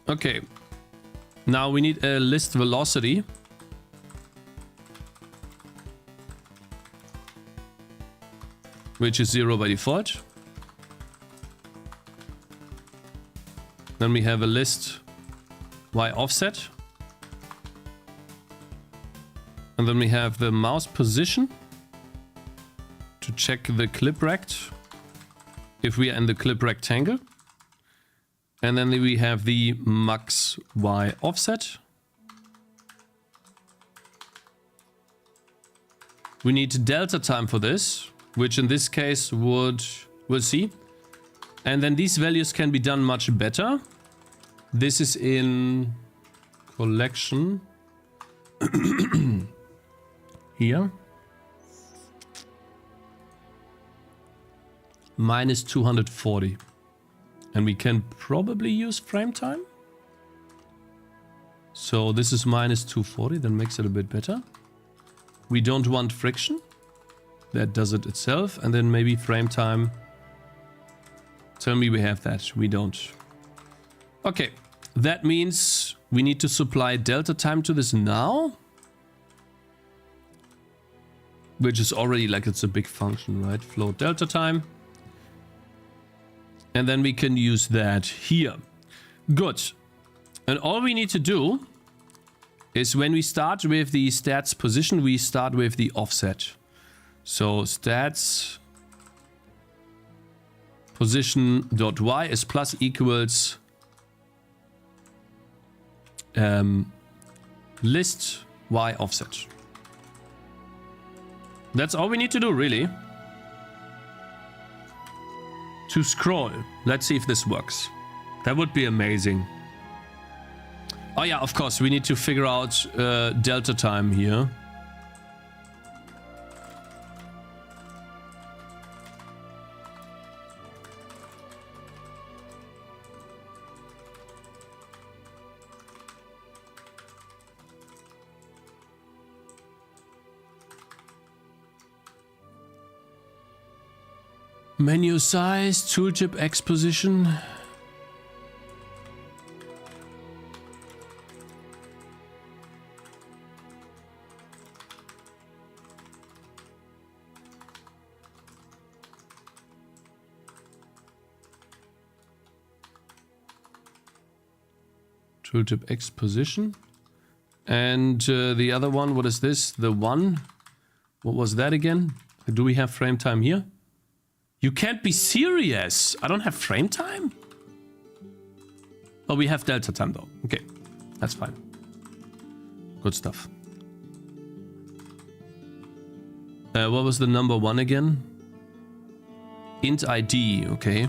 A: Okay. Now we need a list velocity. Which is 0 by default. Then we have a list Y offset. And then we have the mouse position to check the clip rect if we are in the clip rectangle. And then we have the max Y offset. We need delta time for this, which in this case we'll see. And then these values can be done much better. This is in collection here. Minus 240. And we can probably use frame time. So this is minus 240, that makes it a bit better. We don't want friction. That does it itself. And then maybe frame time. Tell me we have that. We don't. Okay. That means we need to supply delta time to this now. Which is already like it's a big function, right? Float delta time. And then we can use that here. Good. And all we need to do is when we start with the stats position, we start with the offset. So stats position dot y is plus equals list y offset. That's all we need to do, really. To scroll. Let's see if this works. That would be amazing. Oh yeah, of course, we need to figure out delta time here. Menu size, tooltip X position. Tooltip X position. And the other one, what is this? The one. What was that again? Do we have frame time here? You can't be serious. I don't have frame time? Oh, we have delta time though. Okay, that's fine. Good stuff. What was the number one again? Int ID, okay.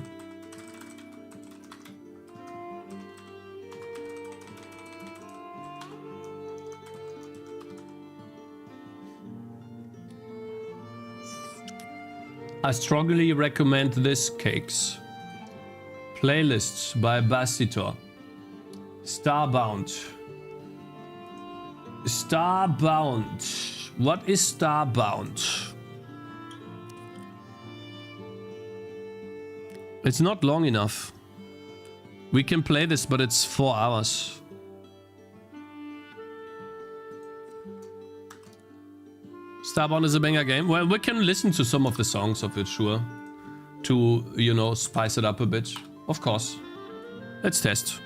A: I strongly recommend this, Cakez. Playlists by Bastitor. Starbound. Starbound. What is Starbound? It's not long enough. We can play this, but it's 4 hours. Starbound is a banger game. Well, we can listen to some of the songs of it, sure. To, you know, spice it up a bit. Of course. Let's test.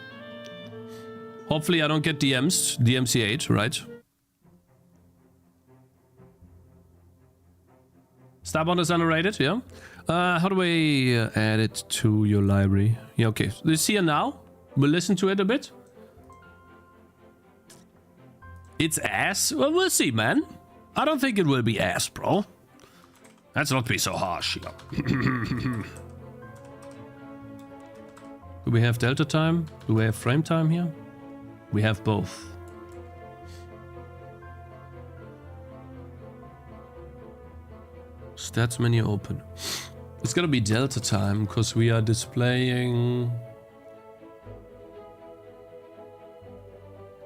A: Hopefully I don't get DMs. DMCA, right? Starbound is underrated, yeah? How do I add it to your library? Yeah, okay. It's here now. We'll listen to it a bit. It's ass? Well, we'll see, man. I don't think it will be ass, bro. Let's not be so harsh. Do we have delta time? Do we have frame time here? We have both. Stats menu open. It's gonna be delta time because we are displaying...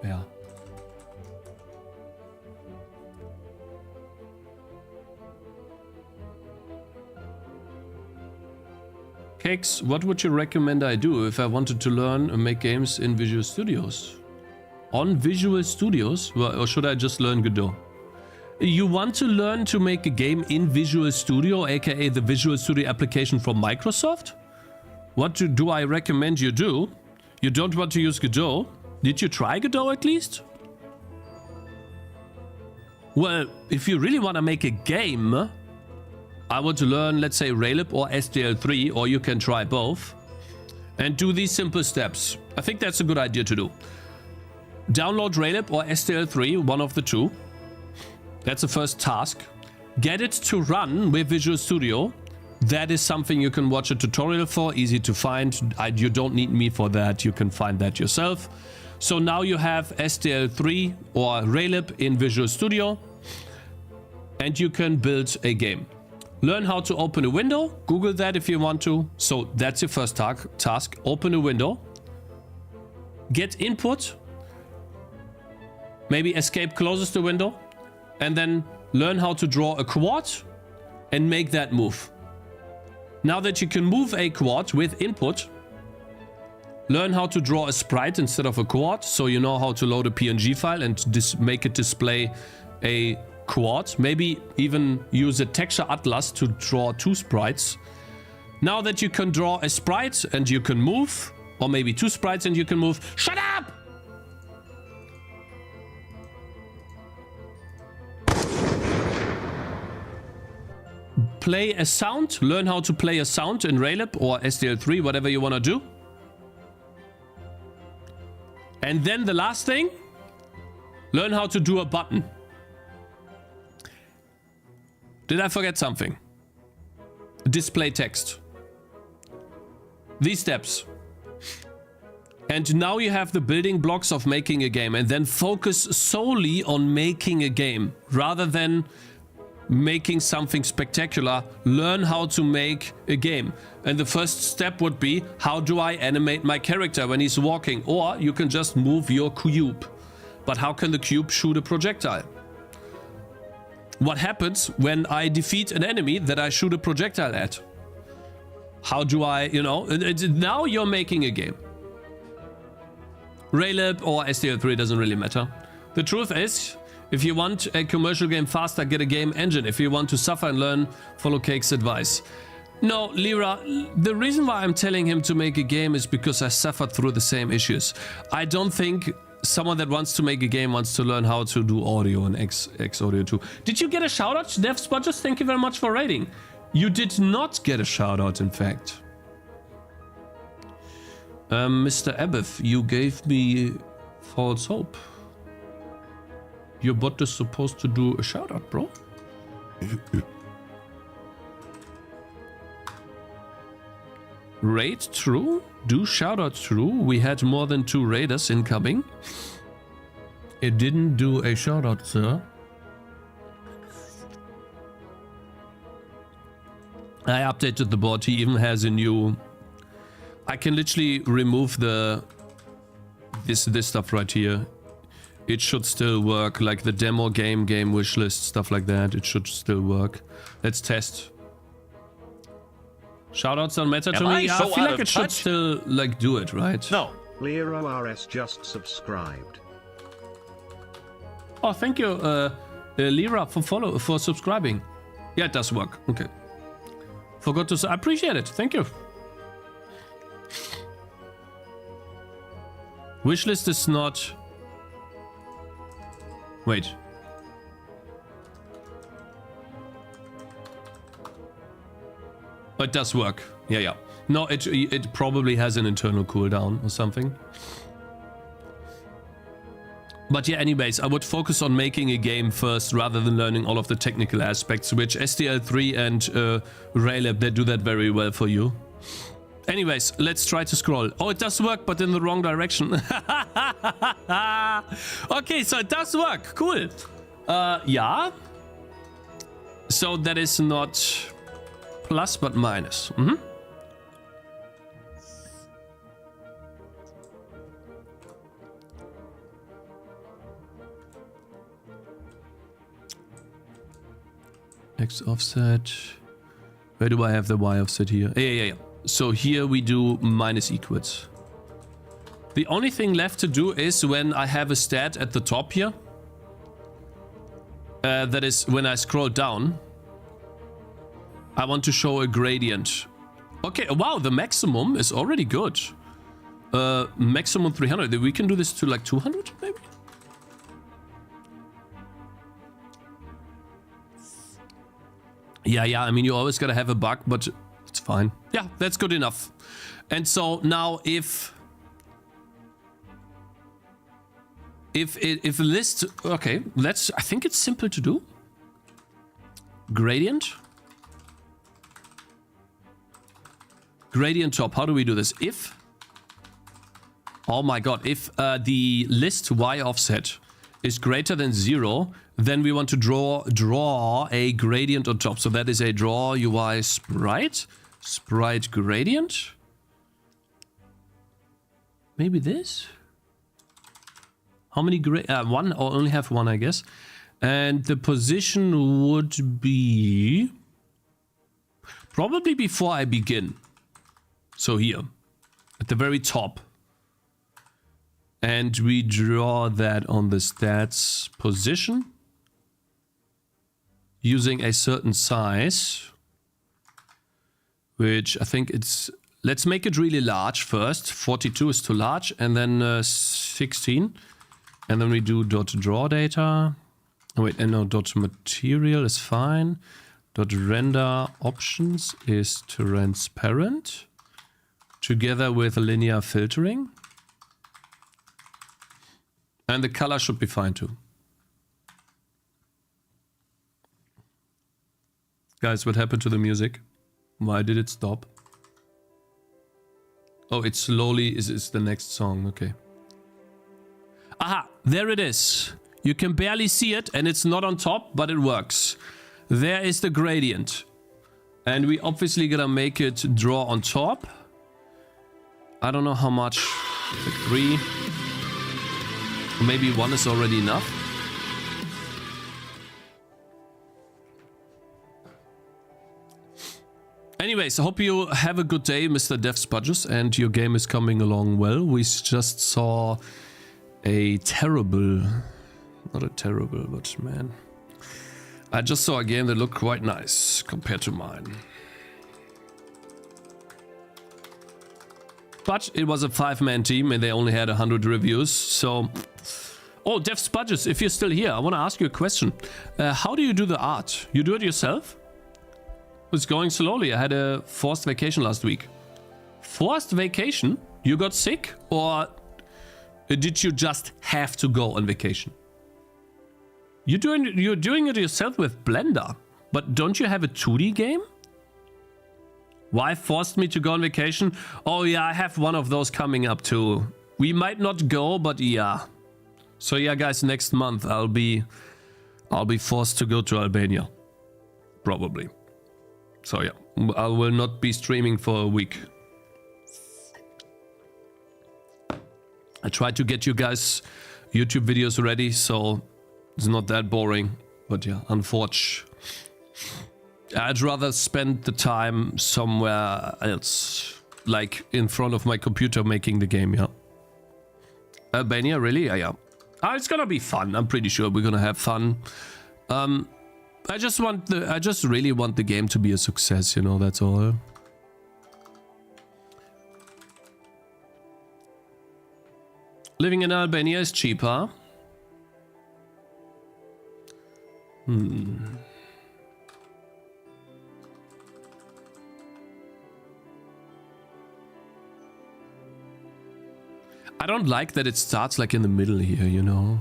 A: Yeah. Cakez, what would you recommend I do if I wanted to learn and make games in Visual Studios? On Visual Studios? Or should I just learn Godot? You want to learn to make a game in Visual Studio, aka the Visual Studio application from Microsoft? What do I recommend you do? You don't want to use Godot? Did you try Godot at least? Well, if you really want to make a game, I would learn, let's say, Raylib or SDL3, or you can try both and do these simple steps. I think that's a good idea to do. Download Raylib or SDL3, one of the two. That's the first task. Get it to run with Visual Studio. That is something you can watch a tutorial for, easy to find. You don't need me for that, you can find that yourself. So now you have SDL3 or Raylib in Visual Studio, and you can build a game. Learn how to open a window, Google that if you want to. So that's your first task, open a window. Get input, maybe escape closes the window, and then learn how to draw a quad and make that move. Now that you can move a quad with input, learn how to draw a sprite instead of a quad, so you know how to load a PNG file and make it display a quad. Maybe even use a texture atlas to draw two sprites. Now that you can draw a sprite and you can move, or maybe two sprites and you can move, shut up! Play a sound, learn how to play a sound in Raylib or SDL3, whatever you want to do. And then the last thing, learn how to do a button. Did I forget something? Display text. These steps. And now you have the building blocks of making a game, and then focus solely on making a game rather than making something spectacular. Learn how to make a game. And the first step would be, how do I animate my character when he's walking? Or you can just move your cube. But how can the cube shoot a projectile? What happens when I defeat an enemy that I shoot a projectile at? How do I, you know, now you're making a game. Raylib or SDL3 doesn't really matter. The truth is, if you want a commercial game faster, get a game engine. If you want to suffer and learn, follow Cake's advice. No, Lyra, the reason why I'm telling him to make a game is because I suffered through the same issues. I don't think someone that wants to make a game wants to learn how to do audio and X audio too. Did you get a shout out, Dev Spudgers? Thank you very much for rating. You did not get a shout out, in fact. Mr. Abbott, you gave me false hope. Your bot is supposed to do a shout out, bro. Raid true? Do shout out true? We had more than 2 raiders incoming. It didn't do a shout out, sir. I updated the bot. He even has a new... I can literally remove this stuff right here. It should still work, like the demo game wishlist, stuff like that. It should still work. Let's test. Shoutouts don't matter to me. I feel like it should still like do it, right?
D: No.
B: Lero RS just subscribed.
A: Oh, thank you, Lyra, for subscribing. Yeah, it does work. Okay. Forgot to say. I appreciate it. Thank you. Wishlist is not. Wait. Oh, it does work. Yeah. No, it probably has an internal cooldown or something. But yeah, anyways, I would focus on making a game first rather than learning all of the technical aspects, which SDL3 and Raylib, they do that very well for you. Anyways, let's try to scroll. Oh, it does work, but in the wrong direction. Okay, so it does work. Cool. Yeah. So that is not plus, but minus. X offset. Where do I have the Y offset here? Yeah. So here we do minus equals. The only thing left to do is when I have a stat at the top here. That is when I scroll down. I want to show a gradient. Okay, wow, the maximum is already good. Maximum 300. We can do this to like 200 maybe? Yeah, I mean, you always gotta have a bug, but it's fine. Yeah, that's good enough. And so now if a list, okay, I think it's simple to do. Gradient top, how do we do this? If, oh my god, if the list y offset is greater than 0, then we want to draw a gradient on top. So that is a draw UI sprite gradient. Maybe this? How many one, or only have one, I guess. And the position would be probably before I begin. So here, at the very top. And we draw that on the stats position using a certain size, which I think it's, let's make it really large first. 42 is too large, and then 16. And then we do dot draw data. Oh, wait, and no, dot material is fine. Dot render options is transparent, together with linear filtering. And the color should be fine too. Guys, what happened to the music? Why did it stop? Oh, it slowly is the next song. Okay. Aha, there it is. You can barely see it and it's not on top, but it works. There is the gradient. And we obviously gonna make it draw on top. I don't know how much. Like 3. Maybe 1 is already enough. Anyways, I hope you have a good day, Mr. Dev Spudges, and your game is coming along well. We just saw a terrible... Not a terrible, but man. I just saw a game that looked quite nice compared to mine. But it was a 5-man team and they only had 100 reviews, so... Oh, Dev Spudges, if you're still here, I want to ask you a question. How do you do the art? You do it yourself? It's going slowly. I had a forced vacation last week. Forced vacation? You got sick? Or did you just have to go on vacation? You're doing it yourself with Blender. But don't you have a 2D game? Why forced me to go on vacation? Oh yeah, I have one of those coming up too. We might not go, but yeah. So yeah, guys, next month I'll be forced to go to Albania. Probably. So yeah, I will not be streaming for a week. I tried to get you guys YouTube videos ready, so it's not that boring. But yeah, unfortunately. I'd rather spend the time somewhere else, like in front of my computer making the game, yeah. Albania, really? Yeah. It's gonna be fun. I'm pretty sure we're gonna have fun. I just really want the game to be a success, you know, that's all. Living in Albania is cheaper. I don't like that it starts like in the middle here, you know.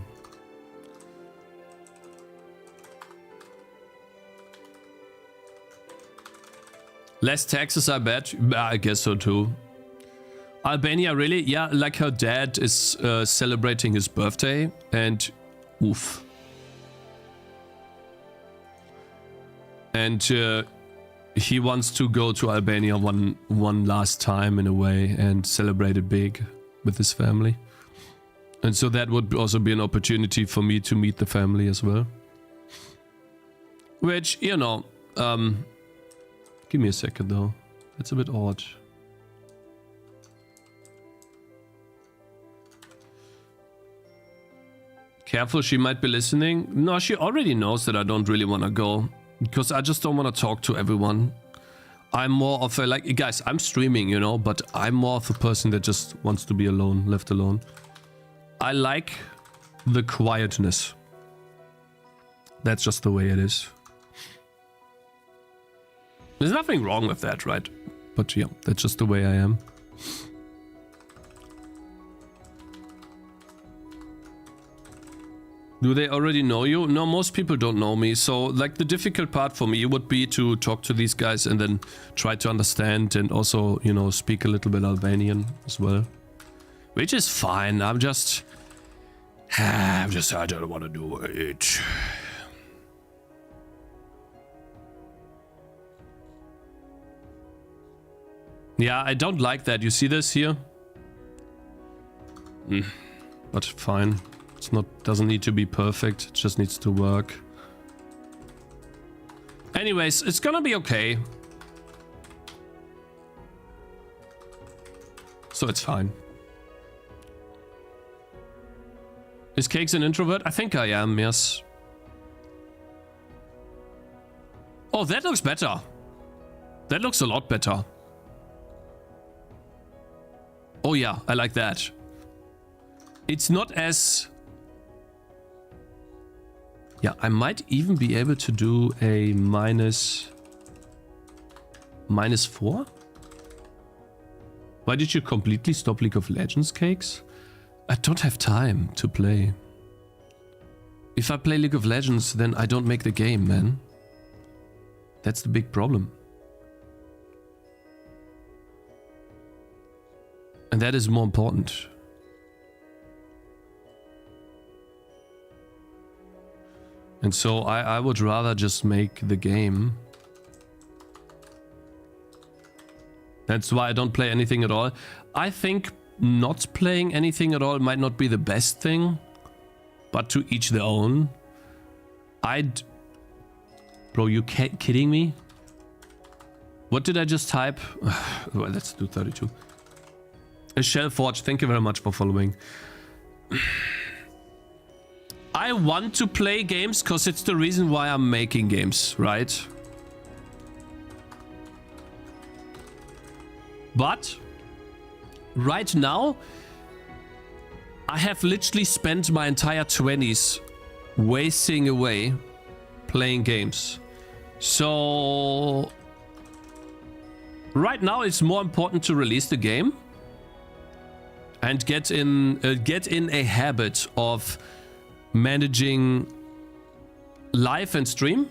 A: Less taxes, I bet. I guess so too. Albania, really? Yeah, like her dad is celebrating his birthday and oof. And he wants to go to Albania one last time in a way and celebrate it big with his family. And so that would also be an opportunity for me to meet the family as well. Which, you know, give me a second though. That's a bit odd. Careful, she might be listening. No, she already knows that I don't really want to go. Because I just don't want to talk to everyone. I'm more of a, like, guys, I'm streaming, you know, but I'm more of a person that just wants to be alone, left alone. I like the quietness. That's just the way it is. There's nothing wrong with that, right? But yeah, that's just the way I am. Do they already know you? No, most people don't know me. So, like, the difficult part for me would be to talk to these guys and then try to understand and also, you know, speak a little bit Albanian as well. Which is fine. I don't want to do it. Yeah, I don't like that. You see this here? But fine. It's not, doesn't need to be perfect. It just needs to work. Anyways, it's gonna be okay. So it's fine. Is Cakez an introvert? I think I am, yes. Oh, that looks better. That looks a lot better. Oh yeah, I like that. It's not as... Yeah, I might even be able to do a -4? Why did you completely stop League of Legends, Cakez? I don't have time to play. If I play League of Legends, then I don't make the game, man. That's the big problem. And that is more important. And so I would rather just make the game. That's why I don't play anything at all. I think not playing anything at all might not be the best thing, but to each their own. Bro, you kidding me? What did I just type? Well, let's do 32. A Shell Forge, thank you very much for following. I want to play games because it's the reason why I'm making games, right? But right now, I have literally spent my entire 20s wasting away playing games. So right now it's more important to release the game and get in a habit of managing live and stream.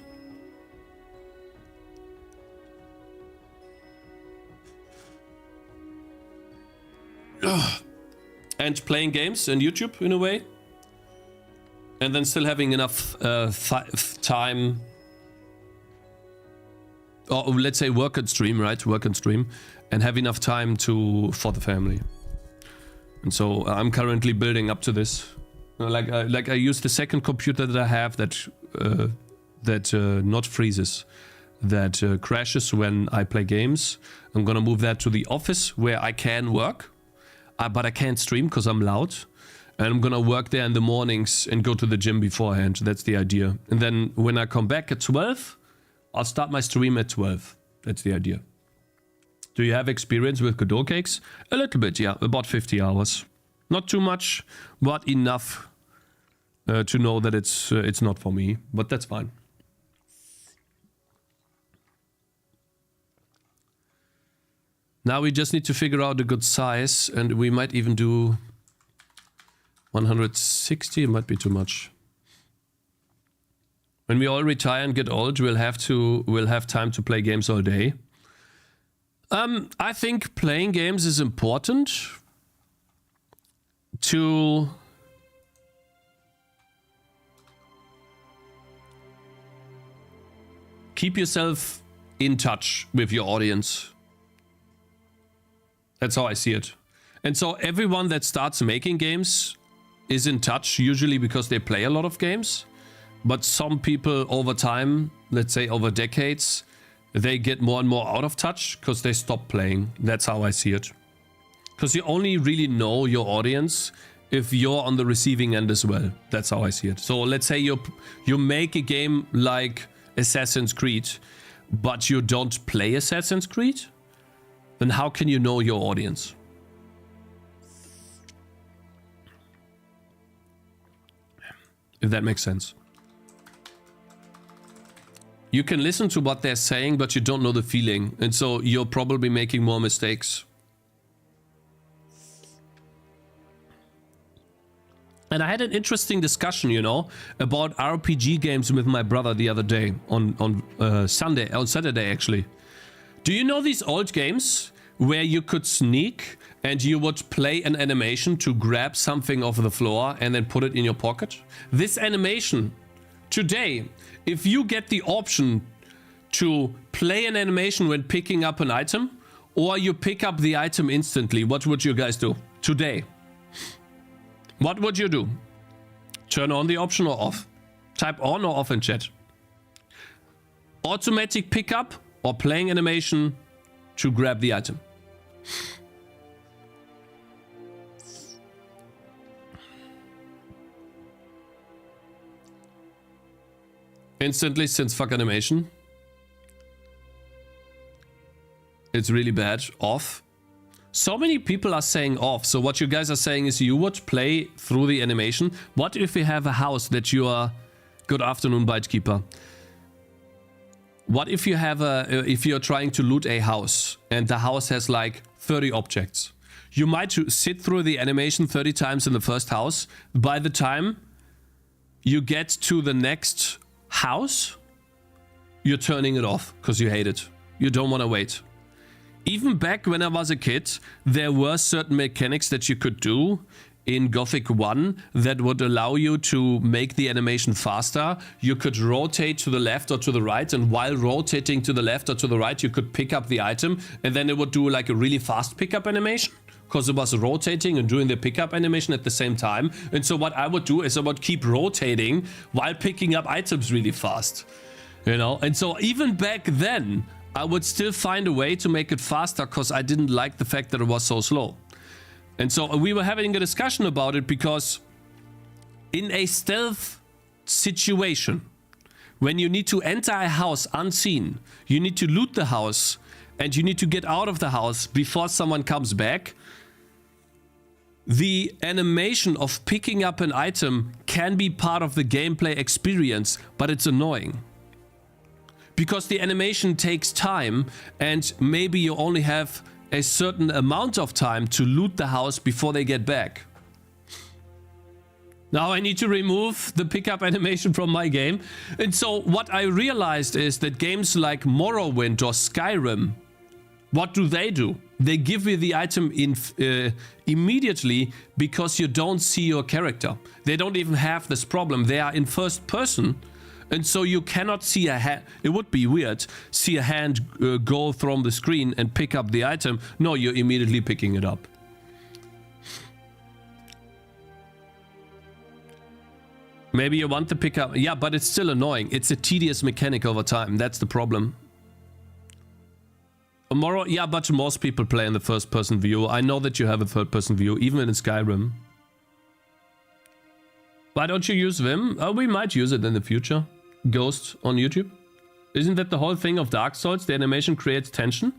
A: And playing games on YouTube in a way. And then still having enough time. Or let's say work and stream, right? Work and stream. And have enough time for the family. And so I'm currently building up to this. Like I use the second computer that I have that not freezes, that crashes when I play games. I'm gonna move that to the office where I can work, but I can't stream because I'm loud. And I'm gonna work there in the mornings and go to the gym beforehand. That's the idea. And then when I come back at 12, I'll start my stream at 12. That's the idea. Do you have experience with Godot, Cakez? A little bit, yeah. About 50 hours. Not too much, but enough to know that it's not for me. But that's fine. Now we just need to figure out a good size, and we might even do 160. It might be too much. When we all retire and get old, we'll have time to play games all day. I think playing games is important to keep yourself in touch with your audience. That's how I see it. And so everyone that starts making games is in touch, usually because they play a lot of games. But some people over time, let's say over decades, they get more and more out of touch because they stop playing. That's how I see it. Because you only really know your audience if you're on the receiving end as well. That's how I see it. So let's say you make a game like Assassin's Creed, but you don't play Assassin's Creed, then how can you know your audience? If that makes sense. You can listen to what they're saying, but you don't know the feeling. And so you're probably making more mistakes. And I had an interesting discussion, you know, about RPG games with my brother the other day on Saturday actually. Do you know these old games where you could sneak and you would play an animation to grab something off the floor and then put it in your pocket? This animation today, if you get the option to play an animation when picking up an item, or you pick up the item instantly, what would you guys do today? What would you do? Turn on the option or off? Type on or off in chat. Automatic pickup or playing animation to grab the item? Instantly, since fuck animation. It's really bad. Off. So many people are saying off. So what you guys are saying is you would play through the animation. What if you have a house that you are... Good afternoon, Bytekeeper. What if you have if you're trying to loot a house and the house has like 30 objects? You might sit through the animation 30 times in the first house. By the time you get to the next house, you're turning it off because you hate it. You don't want to wait. Even back when I was a kid, there were certain mechanics that you could do in Gothic 1 that would allow you to make the animation faster. You could rotate to the left or to the right, and while rotating to the left or to the right, you could pick up the item, and then it would do like a really fast pickup animation because it was rotating and doing the pickup animation at the same time. And so what I would do is I would keep rotating while picking up items really fast, you know? And so even back then, I would still find a way to make it faster because I didn't like the fact that it was so slow. And so we were having a discussion about it because in a stealth situation, when you need to enter a house unseen, you need to loot the house and you need to get out of the house before someone comes back, the animation of picking up an item can be part of the gameplay experience, but it's annoying. Because the animation takes time and maybe you only have a certain amount of time to loot the house before they get back. Now I need to remove the pickup animation from my game. And so what I realized is that games like Morrowind or Skyrim, what do? They give you the item immediately because you don't see your character. They don't even have this problem. They are in first person. And so you cannot see a hand. It would be weird. See a hand go from the screen and pick up the item. No, you're immediately picking it up. Maybe you want to pick up. Yeah, but it's still annoying. It's a tedious mechanic over time. That's the problem. Tomorrow, yeah, but most people play in the first person view. I know that you have a third person view, even in Skyrim. Why don't you use Vim? We might use it in the future. Ghost on YouTube. Isn't that the whole thing of Dark Souls? The animation creates tension?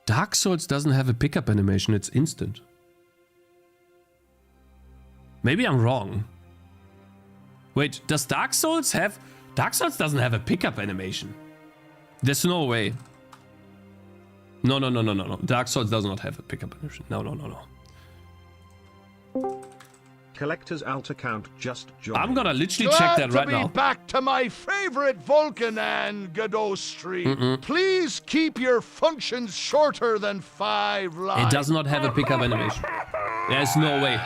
A: Dark Souls doesn't have a pickup animation, it's instant. Maybe I'm wrong. Wait, does Dark Souls have... Dark Souls doesn't have a pickup animation. There's no way. No. Dark Souls does not have a pickup animation. No.
B: Collector's alt account just joined.
A: I'm gonna literally check that right now.
G: Glad to be back to my favorite Vulkan and Godot stream. Please keep your functions shorter than 5 lines.
A: It does not have a pickup animation. There's no way.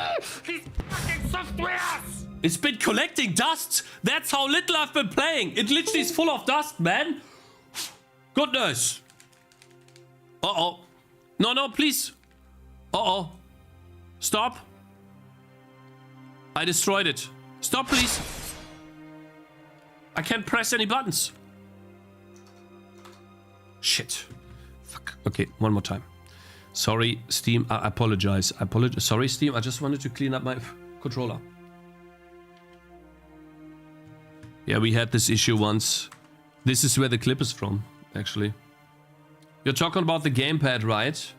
D: These fucking softwares!
A: It's been collecting dust. That's how little I've been playing. It literally is full of dust, man. Goodness. Uh-oh. No, please. Uh-oh. Stop. I destroyed it. Stop, please. I can't press any buttons. Shit. Fuck. Okay, one more time. Sorry, Steam. I apologize. Sorry, Steam. I just wanted to clean up my controller. Yeah, we had this issue once. This is where the clip is from, actually. You're talking about the gamepad, right?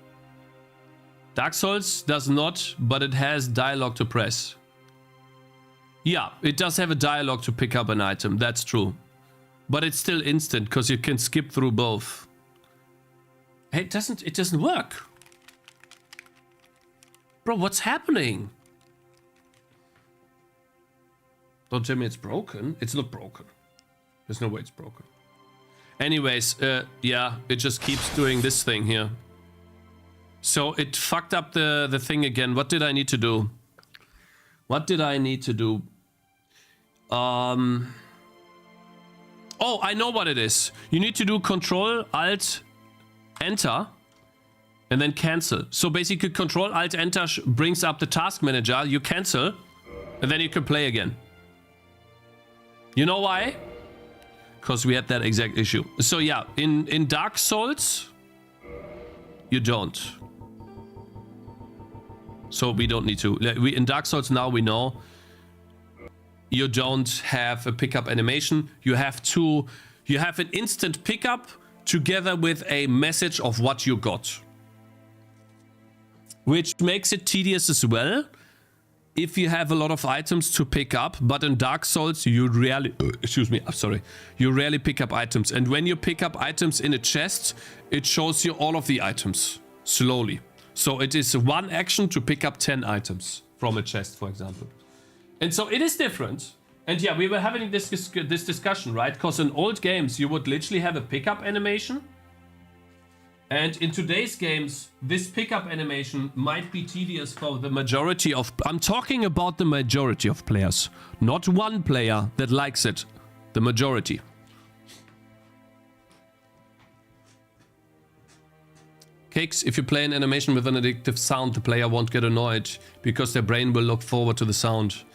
A: Dark Souls does not, but it has dialogue to press. Yeah, it does have a dialogue to pick up an item. That's true. but it's still instant because you can skip through both. It doesn't work. Bro, what's happening? Don't tell me it's broken. It's not broken. There's no way it's broken. Anyways, yeah, it just keeps doing this thing here. So it fucked up the thing again. What did I need to do? What did I need to do? Oh, I know what it is. You need to do Control, Alt, Enter, and then cancel. So basically Control, Alt, Enter brings up the task manager. You cancel, and then you can play again. You know why? Because we had that exact issue. So yeah, in Dark Souls, you don't. So we don't need to. In Dark Souls now we know you don't have a pickup animation. You have an instant pickup together with a message of what you got. Which makes it tedious as well if you have a lot of items to pick up, but in Dark Souls you rarely, you rarely pick up items. And when you pick up items in a chest, it shows you all of the items slowly. So it is one action to pick up 10 items from a chest, for example. And so it is different. And yeah, we were having this discussion, right? Because in old games, you would literally have a pickup animation. And in today's games, this pickup animation might be tedious for the majority of... I'm talking about the majority of players. Not one player that likes it. The majority. Cakez, if you play an animation with an addictive sound, the player won't get annoyed because their brain will look forward to the sound.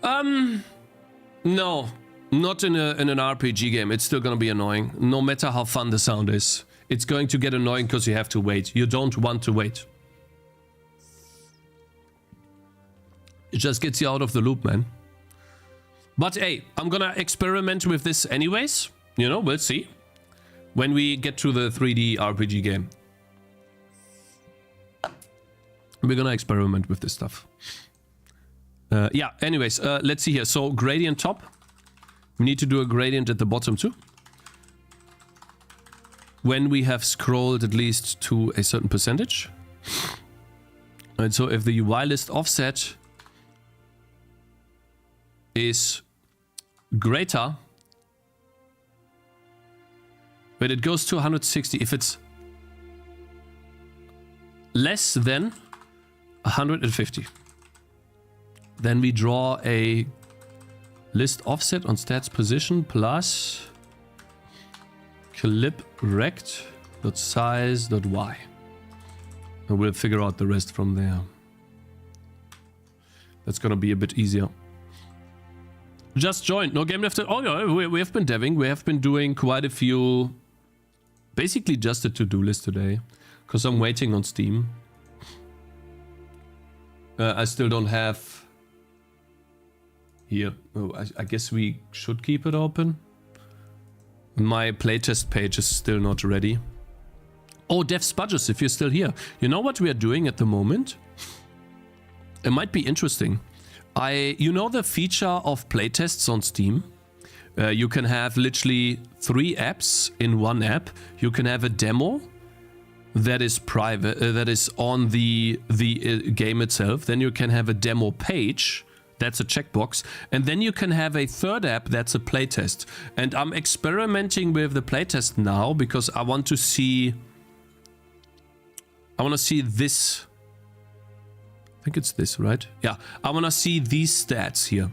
A: No. Not in an RPG game. It's still gonna be annoying. No matter how fun the sound is. It's going to get annoying because you have to wait. You don't want to wait. It just gets you out of the loop, man. But hey, I'm gonna experiment with this anyways. You know, we'll see. When we get to the 3D RPG game. We're gonna experiment with this stuff. Yeah, anyways, let's see here. So, gradient top. We need to do a gradient at the bottom too. When we have scrolled at least to a certain percentage. And so if the UI list offset is greater, but it goes to 160. If it's less than 150, then we draw a list offset on stats position plus clip rect.size.y. And we'll figure out the rest from there. That's gonna be a bit easier. Just joined. No game left. Oh yeah, we have been deving. We have been doing quite a few. Basically just a to-do list today. Because I'm waiting on Steam. I still don't have... Here. Oh, I guess we should keep it open. My playtest page is still not ready. Oh, Dev Spudges, if you're still here. You know what we are doing at the moment? It might be interesting. You know the feature of playtests on Steam? You can have literally 3 apps in one app. You can have a demo that is private, that is on the game itself. Then you can have a demo page. That's a checkbox. And then you can have a third app that's a playtest. And I'm experimenting with the playtest now because I want to see... I want to see this... I think it's this, right? Yeah. I want to see these stats here.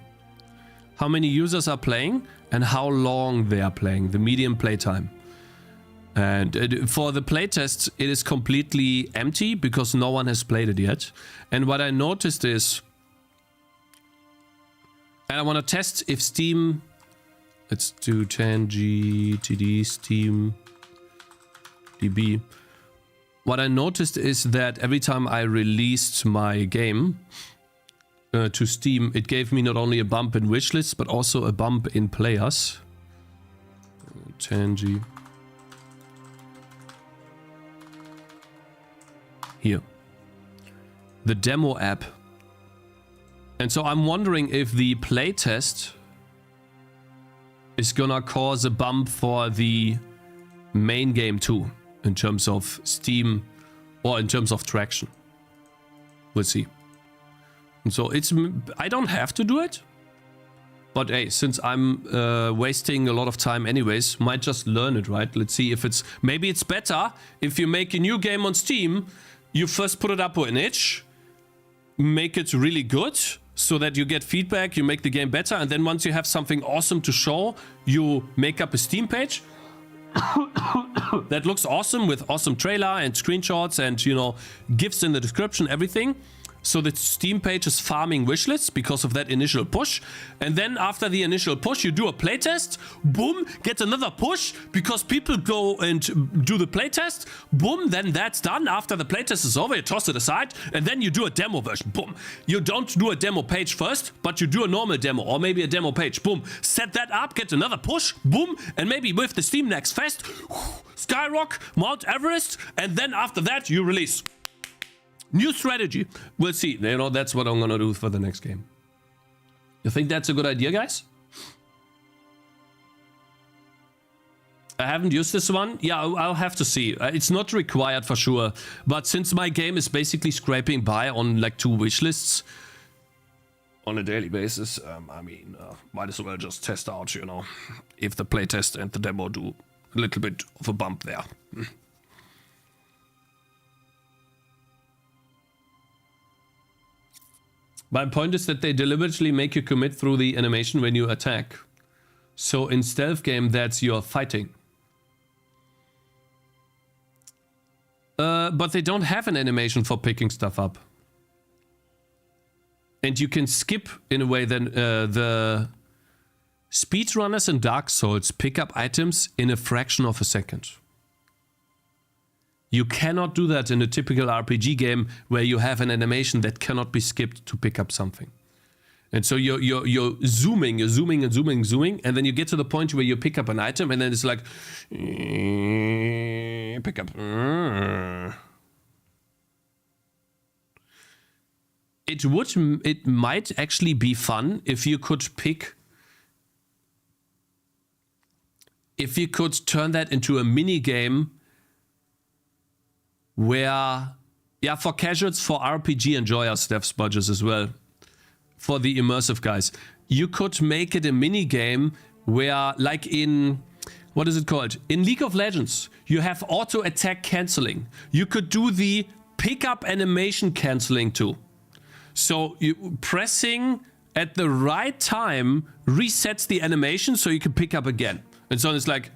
A: How many users are playing and how long they are playing. The median playtime. And for the playtests, it is completely empty because no one has played it yet. And what I noticed is... And I want to test if Steam... Let's do Tangy TD, Steam, DB. What I noticed is that every time I released my game to Steam, it gave me not only a bump in wishlists, but also a bump in players. Tangy. Here. The demo app. And so I'm wondering if the playtest is gonna cause a bump for the main game too, in terms of Steam or in terms of traction. We'll see. And so I don't have to do it, but hey, since I'm wasting a lot of time anyways, might just learn it, right? Let's see if maybe it's better if you make a new game on Steam, you first put it up on itch, make it really good, so that you get feedback, you make the game better, and then once you have something awesome to show, you make up a Steam page that looks awesome with awesome trailer and screenshots and, you know, GIFs in the description, everything. So the Steam page is farming wishlists because of that initial push. And then after the initial push, you do a playtest. Boom, get another push because people go and do the playtest. Boom, then that's done. After the playtest is over, you toss it aside. And then you do a demo version. Boom. You don't do a demo page first, but you do a normal demo or maybe a demo page. Boom. Set that up, get another push. Boom. And maybe with the Steam Next Fest, Skyrock, Mount Everest. And then after that, you release. New strategy. We'll see. You know, that's what I'm gonna do for the next game. You think that's a good idea, guys? I haven't used this one. Yeah, I'll have to see. It's not required for sure. But since my game is basically scraping by on like 2 wishlists on a daily basis, I mean, might as well just test out, you know, if the playtest and the demo do a little bit of a bump there. My point is that they deliberately make you commit through the animation when you attack. So in stealth game, that's your fighting. But they don't have an animation for picking stuff up. And you can skip, in a way, then the speedrunners in Dark Souls pick up items in a fraction of a second. You cannot do that in a typical RPG game where you have an animation that cannot be skipped to pick up something. And so you're zooming, and then you get to the point where you pick up an item, and then it's like pick up. It might actually be fun if you could turn that into a mini game. Where, yeah, for casuals, for RPG enjoyers, Dev Spudges as well, for the immersive guys, you could make it a mini game where, like in, what is it called? In League of Legends, you have auto attack canceling. You could do the pickup animation canceling too. So you pressing at the right time resets the animation so you can pick up again. And so it's like,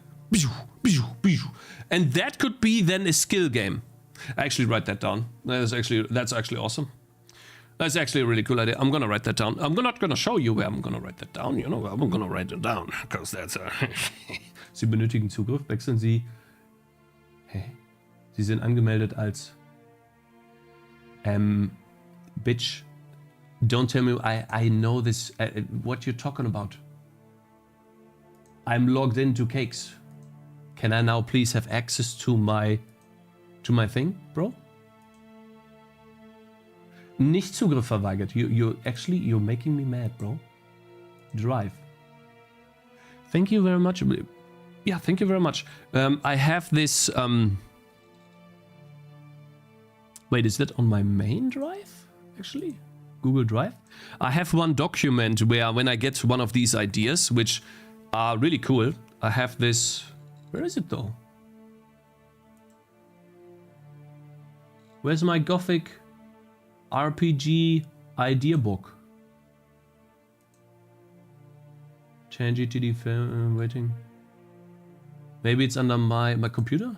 A: and that could be then a skill game. Actually write that down. That's actually awesome. That's actually a really cool idea. I'm gonna write that down. I'm not gonna show you where I'm gonna write that down. You know, I'm gonna write it down. Because that's Sie benötigen Zugriff. Wechseln Sie. Hey. Sie sind angemeldet als bitch. Don't tell me I know this. What you're talking about. I'm logged into Cakez. Can I now please have access to my thing, bro? Nicht Zugriff verweigert. You're making me mad, bro. Drive. Thank you very much. Yeah, thank you very much. I have this. Wait, is that on my main drive? Actually, Google Drive. I have one document where when I get one of these ideas, which are really cool, I have this. Where is it though? Where's my Gothic RPG idea book? Tangy TD film waiting. Maybe it's under my computer?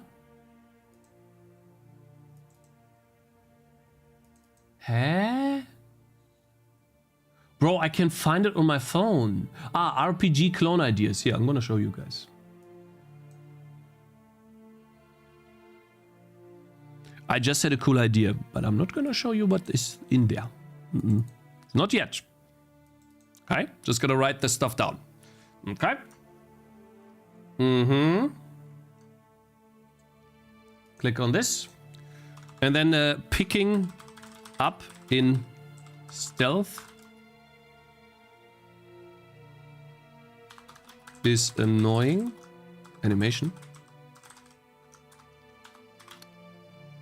A: Huh? Bro, I can find it on my phone. RPG clone ideas. Yeah, I'm gonna show you guys. I just had a cool idea, but I'm not gonna show you what is in there. Not yet. Okay, just gonna write this stuff down. Okay. Click on this. And then picking up in stealth. is annoying. Animation.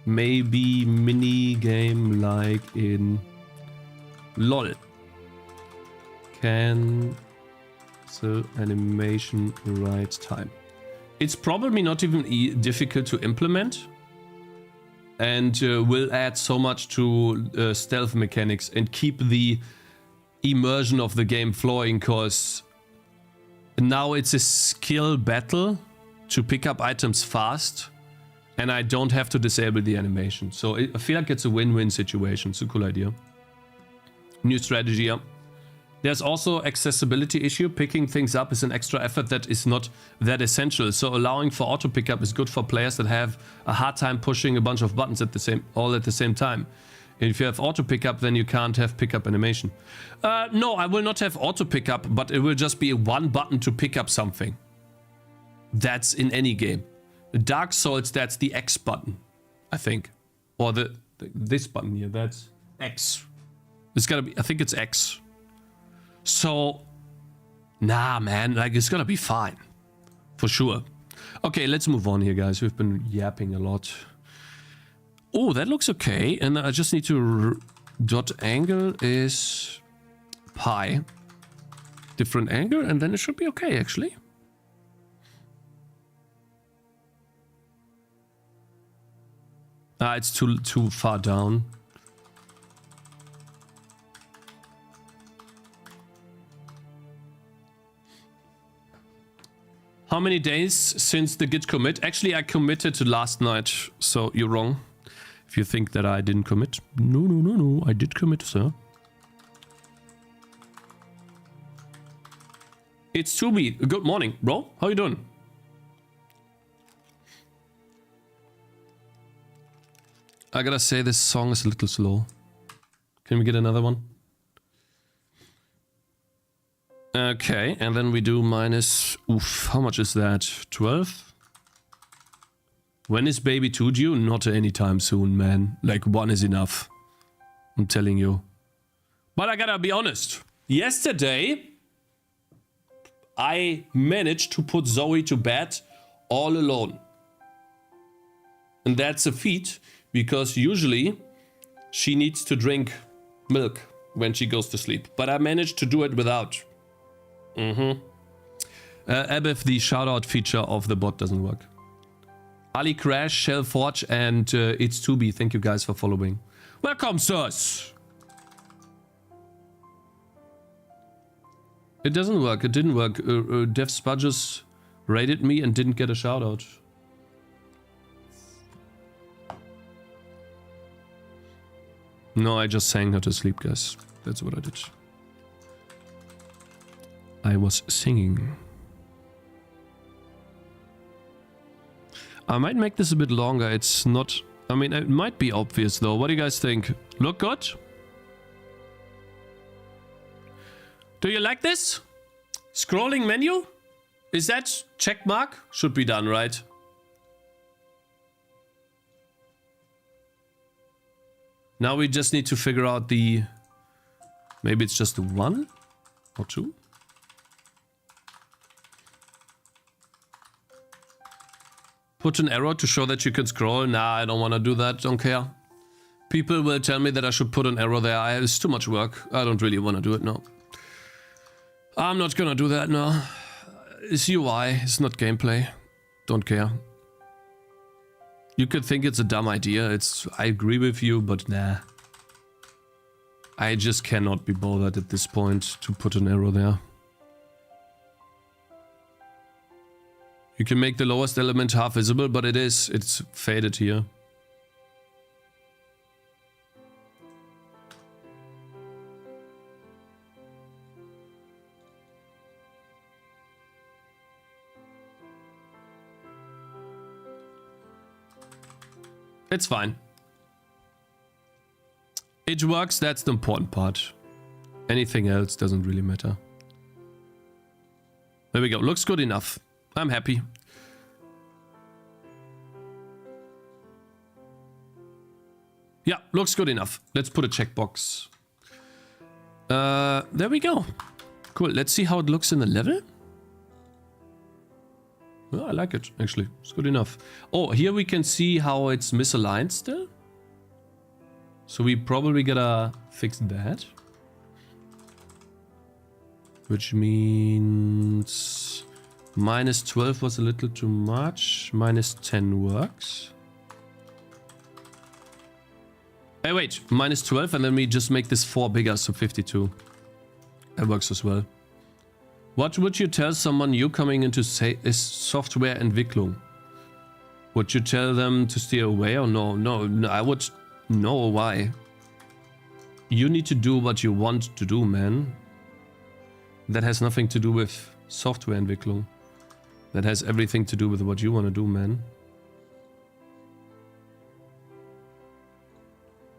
A: Maybe mini game like in LOL. Cancel animation right time. It's probably not even difficult to implement, and will add so much to stealth mechanics and keep the immersion of the game flowing, because now it's a skill battle to pick up items fast, and I don't have to disable the animation. So I feel like it's a win-win situation. It's a cool idea. New strategy, yeah. There's also accessibility issue. Picking things up is an extra effort that is not that essential. So allowing for auto pickup is good for players that have a hard time pushing a bunch of buttons at the same time. And if you have auto pickup, then you can't have pickup animation. No, I will not have auto pickup, but it will just be one button to pick up something. That's in any game. Dark Souls, that's the X button, I think, or this button here. That's X. It's gotta be. I think it's X. So, nah, man, like it's gonna be fine. For sure. Okay, let's move on here, guys. We've been yapping a lot. Oh, that looks okay. And I just need to... Dot angle is pi. Different angle, and then it should be okay, actually. Ah, it's too far down. How many days since the git commit? Actually, I committed last night, so you're wrong. If you think that I didn't commit. No, I did commit, sir. It's to me. Good morning, bro. How you doing? I gotta say, this song is a little slow. Can we get another one? Okay, and then we do minus... Oof, how much is that? 12? When is Baby 2 due? Not anytime soon, man. Like, 1 is enough. I'm telling you. But I gotta be honest. Yesterday, I managed to put Zoe to bed all alone. And that's a feat, because usually she needs to drink milk when she goes to sleep. But I managed to do it without. Abef, the shoutout feature of the bot doesn't work. Ali Crash, Shell Forge, and It's 2B. Thank you guys for following. Welcome, sirs. It doesn't work. It didn't work. Dev Spudges raided me and didn't get a shoutout. No, I just sang her to sleep, guys. That's what I did. I was singing. I might make this a bit longer. It's not... I mean, it might be obvious, though. What do you guys think? Look good? Do you like this? Scrolling menu? Is that check mark? Should be done, right? Now we just need to figure out the... Maybe it's just the 1 or 2? Put an arrow to show that you can scroll. Nah, I don't want to do that. Don't care. People will tell me that I should put an arrow there. It's too much work. I don't really want to do it now. I'm not gonna do that now. It's UI. It's not gameplay. Don't care. You could think it's a dumb idea. I agree with you, but nah. I just cannot be bothered at this point to put an arrow there. You can make the lowest element half visible, but it's faded here. It's fine. It works, that's the important part. Anything else doesn't really matter. There we go, looks good enough. I'm happy. Yeah, looks good enough. Let's put a checkbox. There we go. Cool, let's see how it looks in the level. Well, I like it, actually. It's good enough. Oh, here we can see how it's misaligned still. So we probably gotta fix that. Which means... minus 12 was a little too much. Minus 10 works. Hey, wait. Minus 12 and then we just make this 4 bigger, so 52. That works as well. What would you tell someone new coming into software Entwicklung? Would you tell them to steer away or no? No, I would know why. You need to do what you want to do, man. That has nothing to do with software Entwicklung. That has everything to do with what you want to do, man.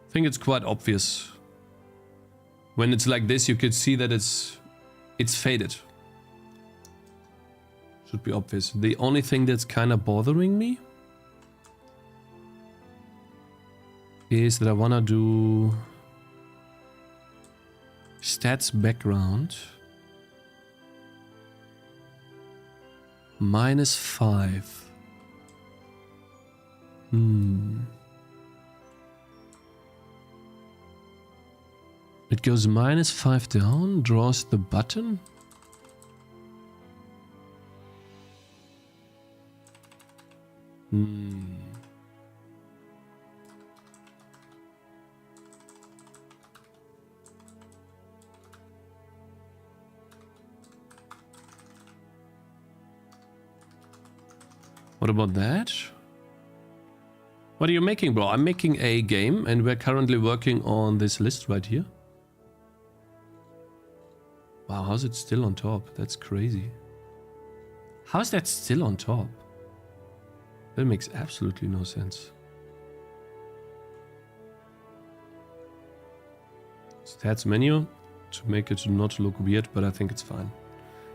A: I think it's quite obvious. When it's like this, you could see that it's faded. Should be obvious. The only thing that's kind of bothering me is that I want to do stats background minus 5. It goes minus 5 down, draws the button. What about that? What are you making, bro? I'm making a game and we're currently working on this list right here. Wow, how's it still on top? That's crazy. How is that still on top? That makes absolutely no sense. Stats menu to make it not look weird, but I think it's fine.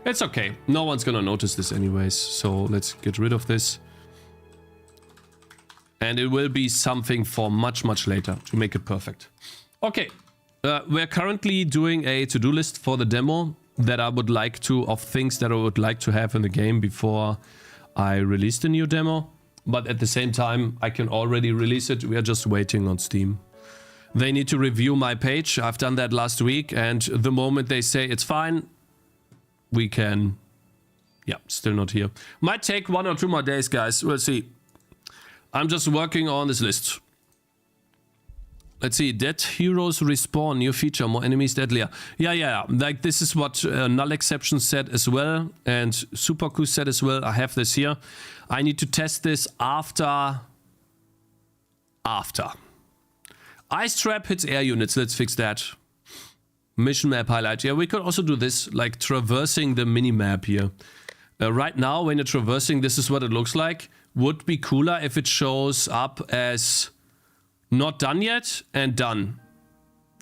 A: It's okay. No one's gonna notice this anyways, so let's get rid of this. And it will be something for much, much later to make it perfect. Okay. We're currently doing a to-do list for the demo that I would like to, of things that I would like to have in the game before I release the new demo. But at the same time, I can already release it. We are just waiting on Steam. They need to review my page. I've done that last week. And the moment they say it's fine, we can... Yeah, still not here. Might take 1 or 2 more days, guys. We'll see. I'm just working on this list. Let's see. Dead heroes respawn. New feature. More enemies deadlier. Yeah. Like, this is what Null Exception said as well. And Superku said as well. I have this here. I need to test this after. Ice trap hits air units. Let's fix that. Mission map highlight. Yeah, we could also do this. Like, traversing the mini-map here. Right now, when you're traversing, this is what it looks like. Would be cooler if it shows up as... not done yet and done.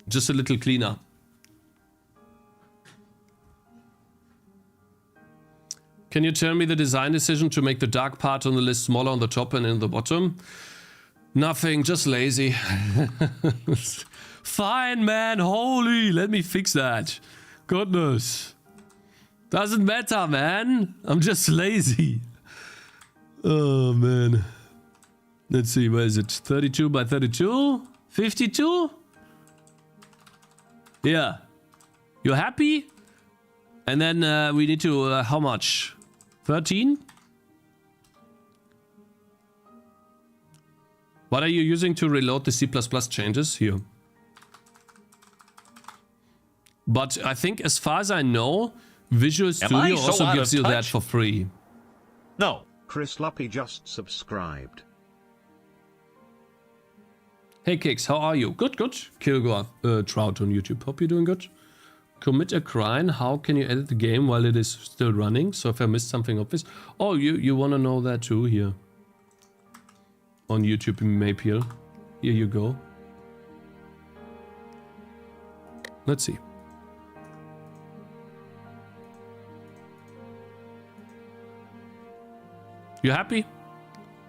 A: Just a little cleaner. Can you tell me the design decision to make the dark part on the list smaller on the top and in the bottom? Nothing, just lazy. Fine, man. Holy, let me fix that. Goodness. Doesn't matter, man. I'm just lazy. Oh, man. Let's see, where is it? 32 by 32? 52? Yeah. You happy? And then we need to, how much? 13? What are you using to reload the C++ changes? Here. But I think as far as I know, Visual Studio also gives you that for free.
D: No.
B: Chris Luppy just subscribed.
A: Hey Cakez, how are you? Good. Kilgore Trout on YouTube. Hope you're doing good. Commit a crime. How can you edit the game while it is still running? So if I missed something obvious. Oh, you want to know that too here. On YouTube in Maple. Here you go. Let's see. You happy?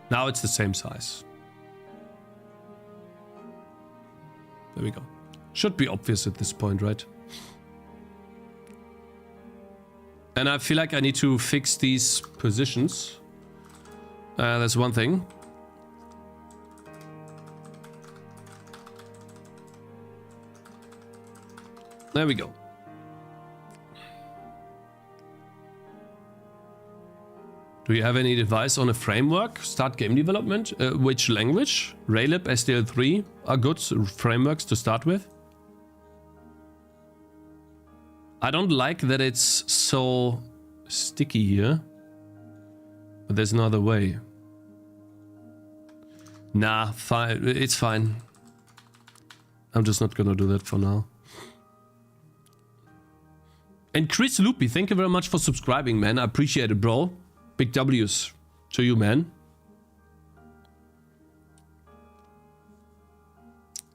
A: Now it's the same size. There we go. Should be obvious at this point, right? And I feel like I need to fix these positions. That's one thing. There we go. Do you have any advice on a framework? Start game development? Which language? Raylib, SDL3 are good frameworks to start with. I don't like that it's so sticky here. But there's another way. Nah, fine. It's fine. I'm just not gonna do that for now. And Chris Loopy, thank you very much for subscribing, man. I appreciate it, bro. Big W's to you, man.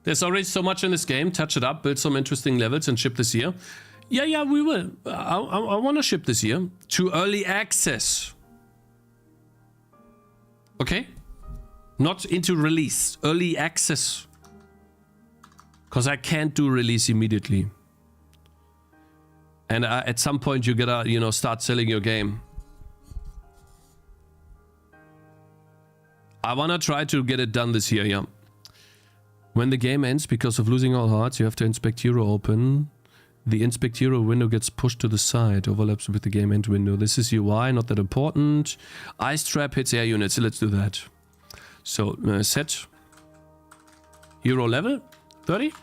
A: There's already so much in this game. Touch it up, build some interesting levels and ship this year. Yeah, we will. I want to ship this year to early access. Okay? Not into release. Early access. Because I can't do release immediately. And at some point you gotta, you know, start selling your game. I wanna try to get it done this year, yeah. When the game ends because of losing all hearts, you have to inspect hero open. The inspect hero window gets pushed to the side, overlaps with the game end window. This is UI, not that important. Ice trap hits air units, so let's do that. So set hero level 30.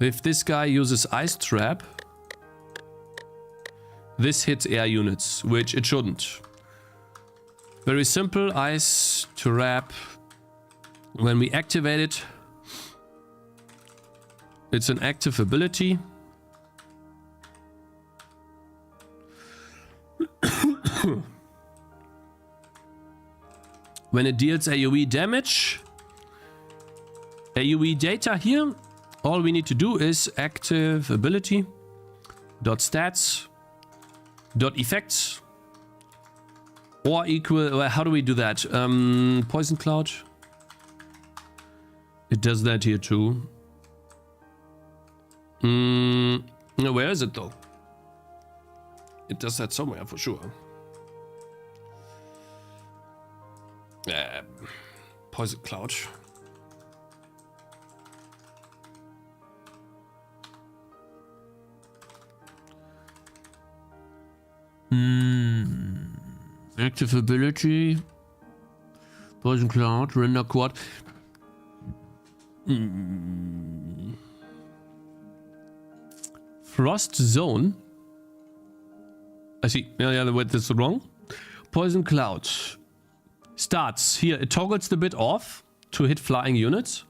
A: If this guy uses ice trap, this hits air units, which it shouldn't. Very simple, ice trap. When we activate it, it's an active ability. When it deals AoE damage, AoE data here, all we need to do is active ability dot stats dot effects or equal. Well, how do we do that? Poison cloud. It does that here too. Where is it though? It does that somewhere for sure. Poison cloud. Active ability. Poison cloud. Render quad. Frost zone. I see. Yeah, that's wrong. Poison cloud. Starts here. It toggles the bit off to hit flying units.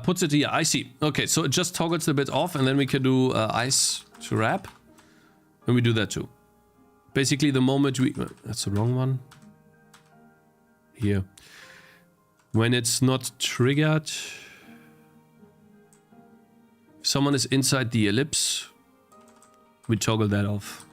A: Puts it here. I see. Okay, so it just toggles the bit off, and then we can do ice trap. And we do that too. Basically, the moment we... That's the wrong one. Here. When it's not triggered... If someone is inside the ellipse, we toggle that off.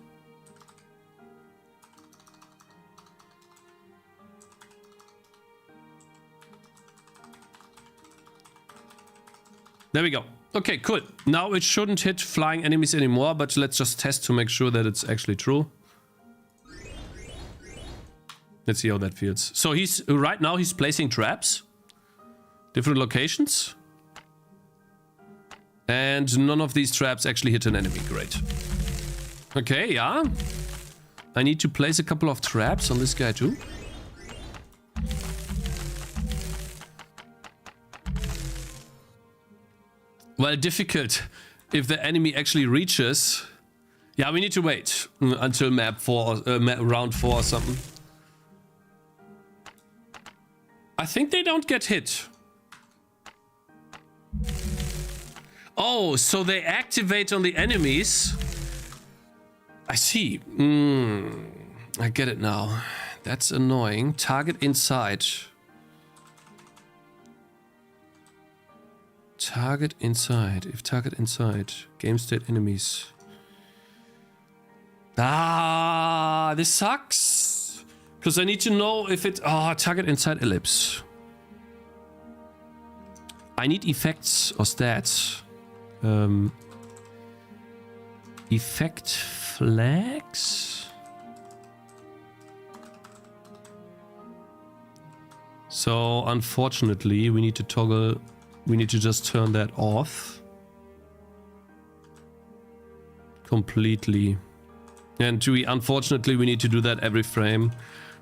A: There we go. Okay, cool. Now it shouldn't hit flying enemies anymore, but let's just test to make sure that it's actually true. Let's see how that feels. So he's right now he's placing traps. Different locations. And none of these traps actually hit an enemy. Great. Okay, yeah. I need to place a couple of traps on this guy too. Well, difficult if the enemy actually reaches. Yeah, we need to wait until map 4, round 4 or something. I think they don't get hit. Oh, so they activate on the enemies. I see. I get it now. That's annoying. Target inside. Target inside. If target inside. Game state enemies. Ah, this sucks. Because I need to know if it... Oh, target inside ellipse. I need effects or stats. Effect flags. So unfortunately, we need to toggle, we need to just turn that off completely. And unfortunately, we need to do that every frame.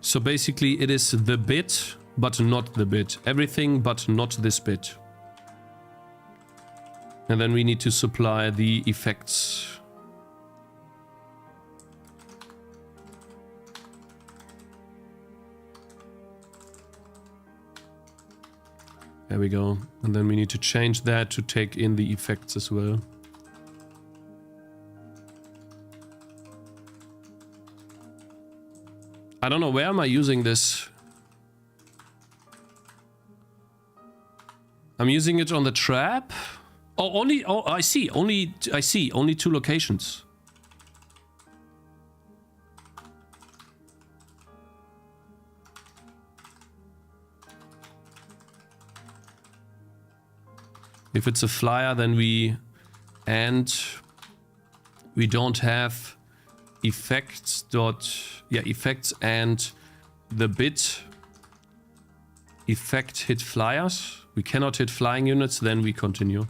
A: So basically it is the bit, but not the bit. Everything but not this bit. And then we need to supply the effects. There we go. And then we need to change that to take in the effects as well. I don't know, where am I using this? I'm using it on the trap. Oh, only, oh, I see, only 2 locations. If it's a flyer, then we don't have effects effects and the bit effect hit flyers. We cannot hit flying units, then we continue.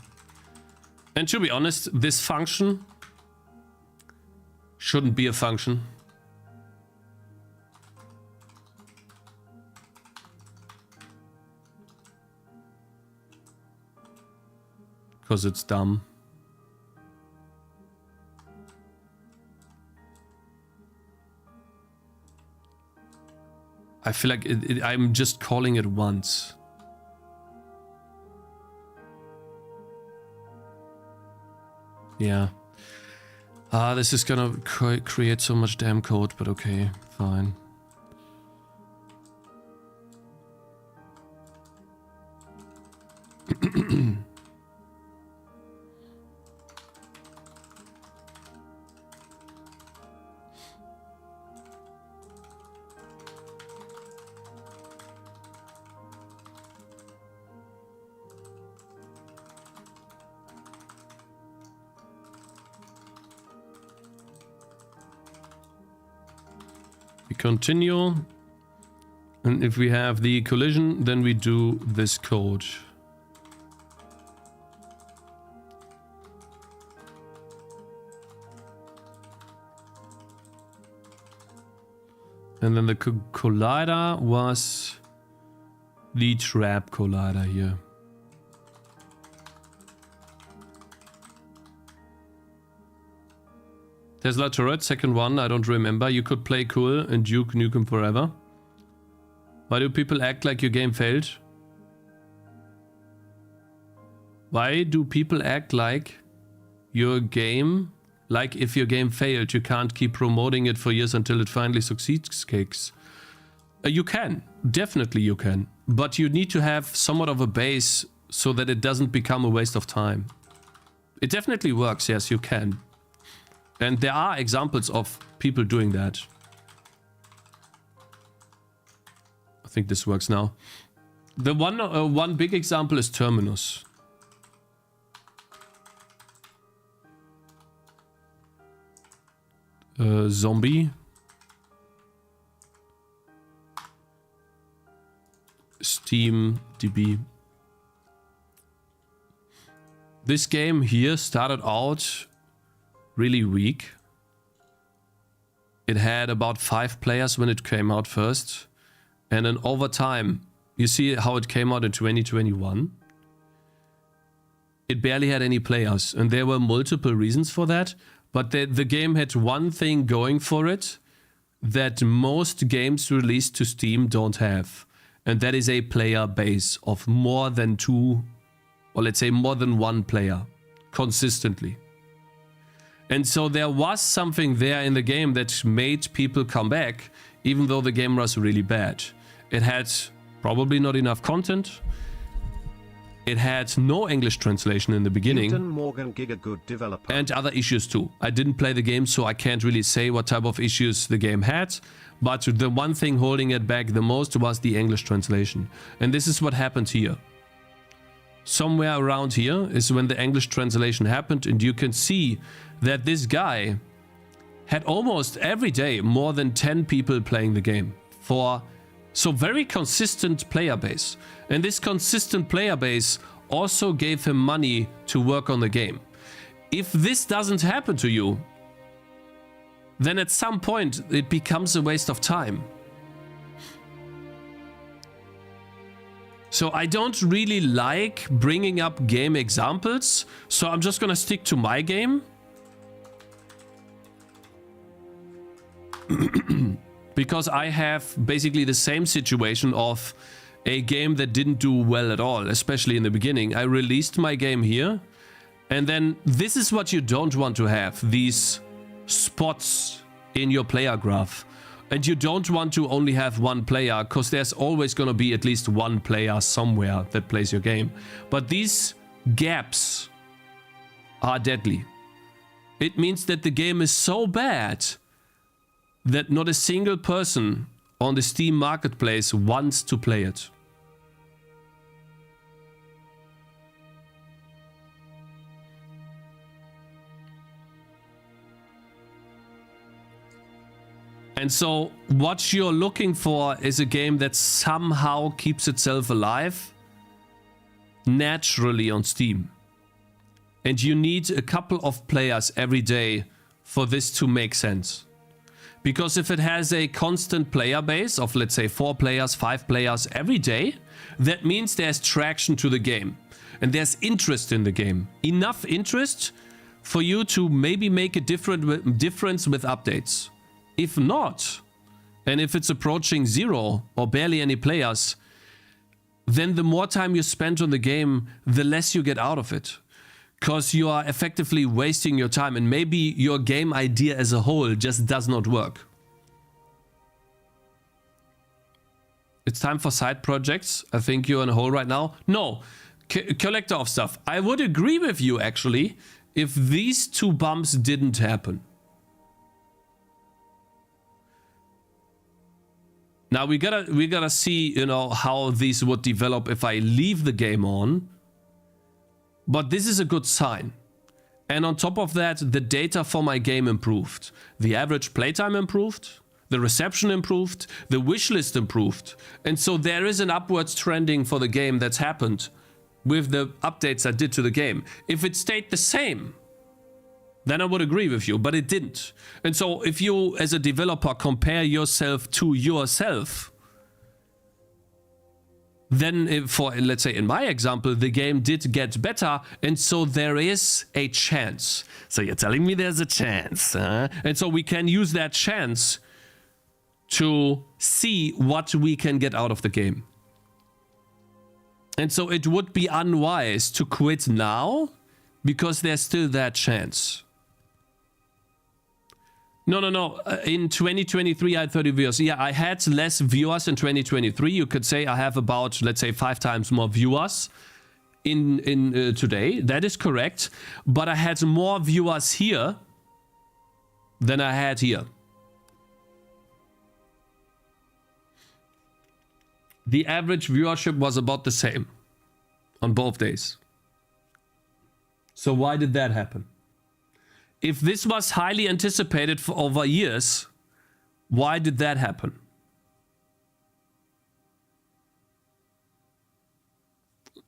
A: And to be honest, this function shouldn't be a function. Because it's dumb. I feel like I'm just calling it once. Yeah. This is gonna create so much damn code, but okay, fine. Continue, and if we have the collision, then we do this code. And then the collider was the trap collider here. Tesla turret, second one, I don't remember. You could play cool and Duke Nukem forever. Why do people act like your game failed? Why do people act like your game, like if your game failed, you can't keep promoting it for years until it finally succeeds, Cakez? You can, definitely you can. But you need to have somewhat of a base so that it doesn't become a waste of time. It definitely works, yes, you can. And there are examples of people doing that. I think this works now. The one big example is Terminus. Zombie. Steam DB. This game here started out really weak. It had about 5 players when it came out first. And then over time, you see how it came out in 2021. It barely had any players. And there were multiple reasons for that. But the game had one thing going for it that most games released to Steam don't have. And that is a player base of more than 2, or let's say more than 1 player, consistently. And so there was something there in the game that made people come back, even though the game was really bad. It had probably not enough content. It had no English translation in the beginning.
B: Morgan, good developer.
A: And other issues too. I didn't play the game, so I can't really say what type of issues the game had. But the one thing holding it back the most was the English translation. And this is what happened here. Somewhere around here is when the English translation happened, and you can see that this guy had almost every day more than 10 people playing the game for So very consistent player base. And this consistent player base also gave him money to work on the game. If this doesn't happen to you, then at some point it becomes a waste of time. So I don't really like bringing up game examples, so I'm just gonna stick to my game. Because I have basically the same situation of a game that didn't do well at all, especially in the beginning. I released my game here, and then this is what you don't want to have, these spots in your player graph. And you don't want to only have one player, because there's always going to be at least one player somewhere that plays your game. But these gaps are deadly. It means that the game is so bad that not a single person on the Steam marketplace wants to play it. And so what you're looking for is a game that somehow keeps itself alive naturally on Steam. And you need a couple of players every day for this to make sense. Because if it has a constant player base of, let's say, 4 players, 5 players every day, that means there's traction to the game. And there's interest in the game. Enough interest for you to maybe make a difference with updates. If not, and if it's approaching 0 or barely any players, then the more time you spend on the game, the less you get out of it. Because you are effectively wasting your time, and maybe your game idea as a whole just does not work. It's time for side projects. I think you're in a hole right now. No, collector of stuff. I would agree with you, actually, if these 2 bumps didn't happen. Now we gotta see, you know, how these would develop if I leave the game on. But this is a good sign. And on top of that, the data for my game improved. The average playtime improved. The reception improved. The wishlist improved. And so there is an upwards trending for the game that's happened with the updates I did to the game. If it stayed the same, then I would agree with you, but it didn't. And so if you, as a developer, compare yourself to yourself, then if for, let's say in my example, the game did get better, and so there is a chance. So you're telling me there's a chance, huh? And so we can use that chance to see what we can get out of the game. And so it would be unwise to quit now, because there's still that chance. No. In 2023, I had 30 viewers. Yeah, I had less viewers in 2023. You could say I have about, let's say, 5 times more viewers in today. That is correct. But I had more viewers here than I had here. The average viewership was about the same on both days. So why did that happen? If this was highly anticipated for over years, why did that happen?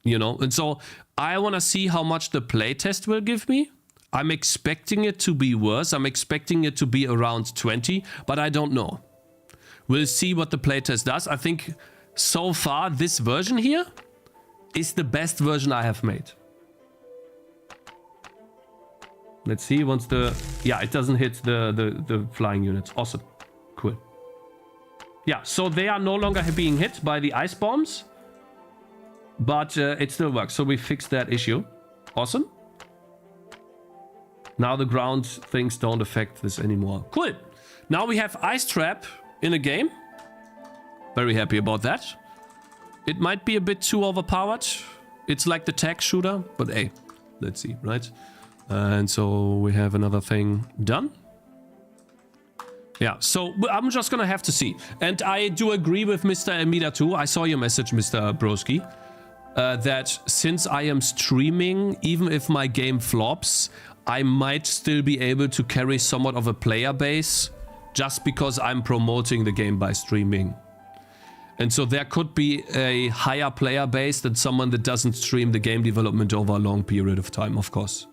A: You know, and so I want to see how much the playtest will give me. I'm expecting it to be worse. I'm expecting it to be around 20, but I don't know. We'll see what the playtest does. I think so far this version here is the best version I have made. Let's see once the... Yeah, it doesn't hit the flying units. Awesome. Cool. Yeah, so they are no longer being hit by the ice bombs. But it still works. So we fixed that issue. Awesome. Now the ground things don't affect this anymore. Cool. Now we have Ice Trap in a game. Very happy about that. It might be a bit too overpowered. It's like the tag shooter. But hey, let's see, right? And so we have another thing done. Yeah, so I'm just gonna have to see. And I do agree with Mr. Amida too. I saw your message, Mr. Broski. That since I am streaming, even if my game flops, I might still be able to carry somewhat of a player base just because I'm promoting the game by streaming. And so there could be a higher player base than someone that doesn't stream the game development over a long period of time, of course.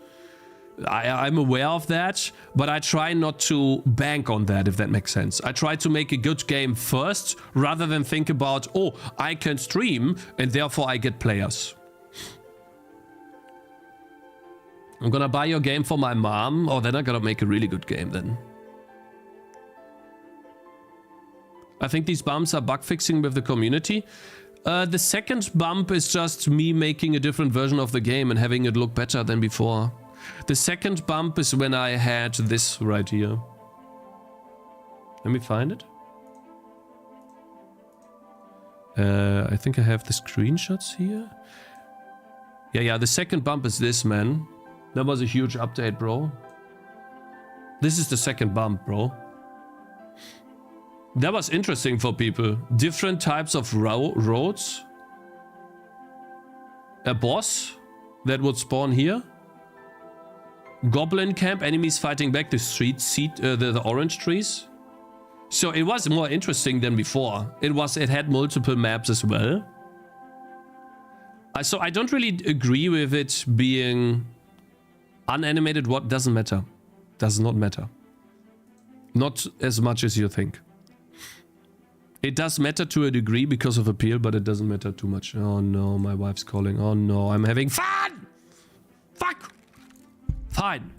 A: I'm aware of that, but I try not to bank on that, if that makes sense. I try to make a good game first, rather than think about, oh, I can stream, and therefore I get players. I'm gonna buy your game for my mom, or then I'm gonna make a really good game then. I think these bumps are bug fixing with the community. The second bump is just me making a different version of the game and having it look better than before. The second bump is when I had this right here. Let me find it. I think I have the screenshots here. Yeah, the second bump is this, man. That was a huge update, bro. This is the second bump, bro. That was interesting for people. Different types of roads. A boss that would spawn here. Goblin camp, enemies fighting back, the orange trees. So it was more interesting than before. It had multiple maps as well. So I don't really agree with it being unanimated. What doesn't matter. Does not matter. Not as much as you think. It does matter to a degree because of appeal, but it doesn't matter too much. Oh no, my wife's calling. Oh no, I'm having fun! Fuck! Fine.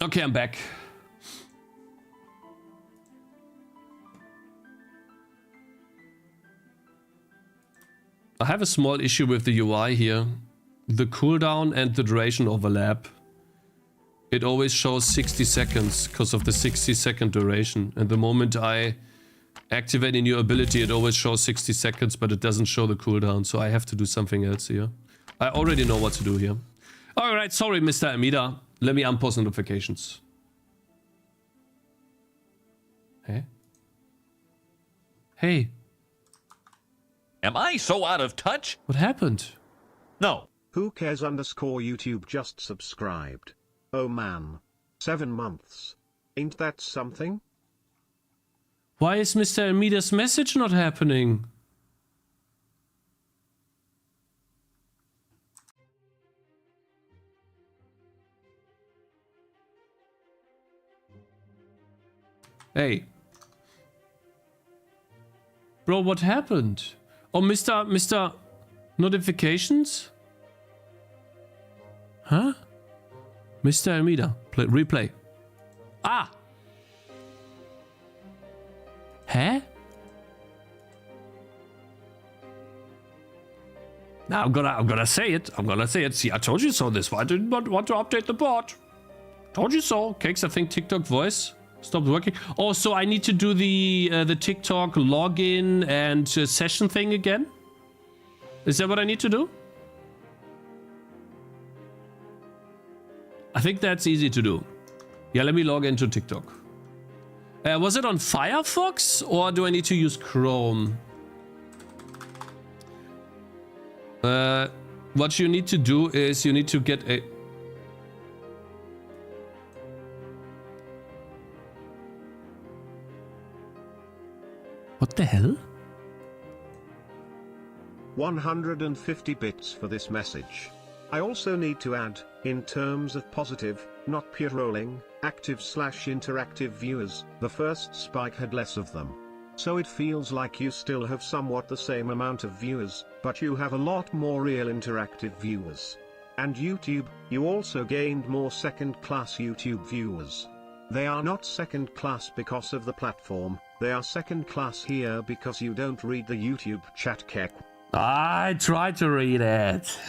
A: Okay, I'm back. I have a small issue with the UI here. The cooldown and the duration overlap. It always shows 60 seconds because of the 60-second duration. And the moment I activate a new ability, it always shows 60 seconds, but it doesn't show the cooldown. So I have to do something else here. I already know what to do here. Alright, sorry, Mr. Amida. Let me unpause notifications. Hey? Hey.
D: Am I so out of touch?
A: What happened?
D: No.
B: Who cares _YouTube just subscribed. Oh man. 7 months. Ain't that something?
A: Why is Mr. Amida's message not happening? Hey. Bro, what happened? Oh, Mr. Notifications? Huh? Mr. Almeida. Replay. Ah! Huh? Now I'm gonna say it. I'm gonna say it. See, I told you so. This why I didn't want to update the bot. Told you so. Cakes, I think TikTok voice stopped working. Oh, so I need to do the TikTok login and session thing again? Is that what I need to do? I think that's easy to do. Yeah, let me log into TikTok. Was it on Firefox or do I need to use Chrome? What you need to do is you need to get a... What the hell?
B: 150 bits for this message. I also need to add, in terms of positive, not pure rolling, active/interactive viewers, the first spike had less of them. So it feels like you still have somewhat the same amount of viewers, but you have a lot more real interactive viewers. And YouTube, you also gained more second-class YouTube viewers. They are not second-class because of the platform, they are second-class here because you don't read the YouTube chat, Cakez.
A: I tried to read it.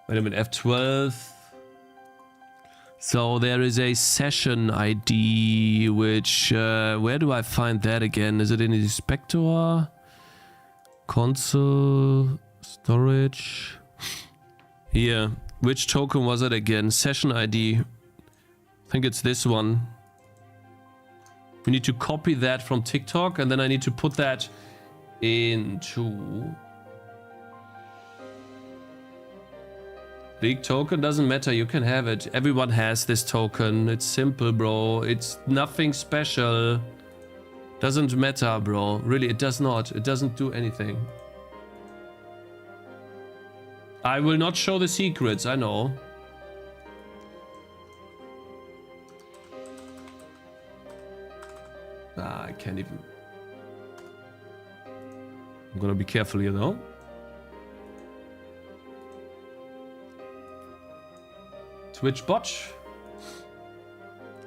A: Wait a minute, F12. So there is a session ID, which, where do I find that again? Is it in the inspector? Console, storage. Here, which token was it again? Session ID. I think it's this one. We need to copy that from TikTok and then I need to put that into... League token doesn't matter, you can have it. Everyone has this token. It's simple, bro. It's nothing special. Doesn't matter, bro. Really, it does not. It doesn't do anything. I will not show the secrets, I know. Ah, I can't even. I'm gonna be careful here, though. Twitch bot.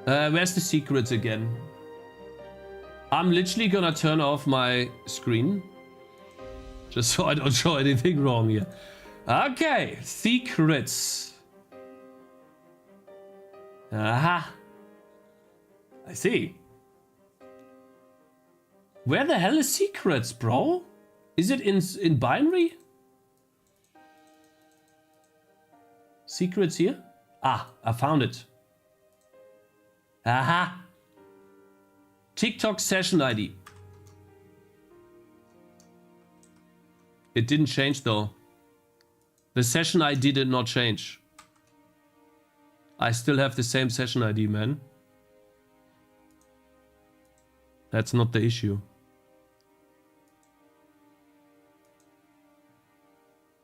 A: Where's the secrets again? I'm literally gonna turn off my screen. Just so I don't show anything wrong here. Okay, secrets. Aha. I see. Where the hell is secrets, bro? Is it in binary? Secrets here? Ah, I found it. Aha. TikTok session ID. It didn't change though. The session ID did not change. I still have the same session ID, man. That's not the issue.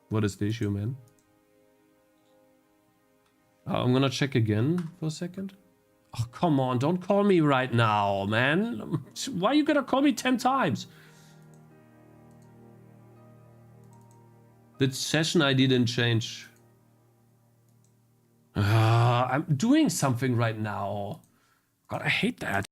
A: What is the issue, man? I'm gonna check again for a second. Oh, come on, don't call me right now, man. Why are you gonna call me 10 times? The session ID didn't change. I'm doing something right now. God, I hate that.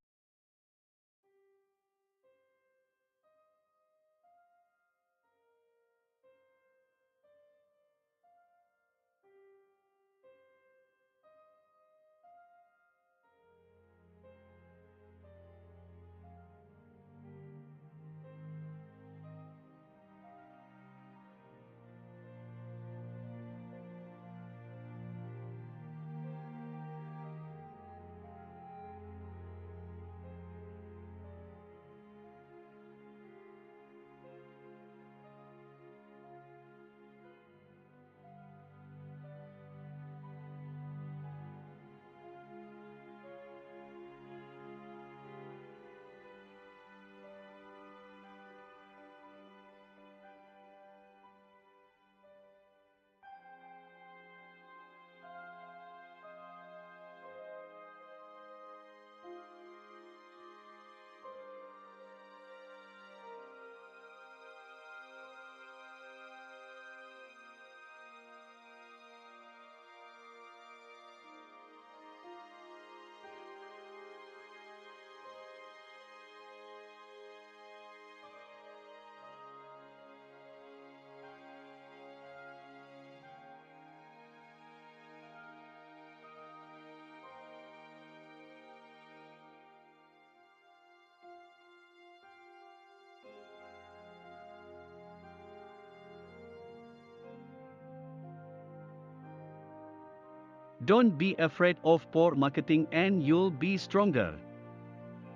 I: Don't be afraid of poor marketing and you'll be stronger.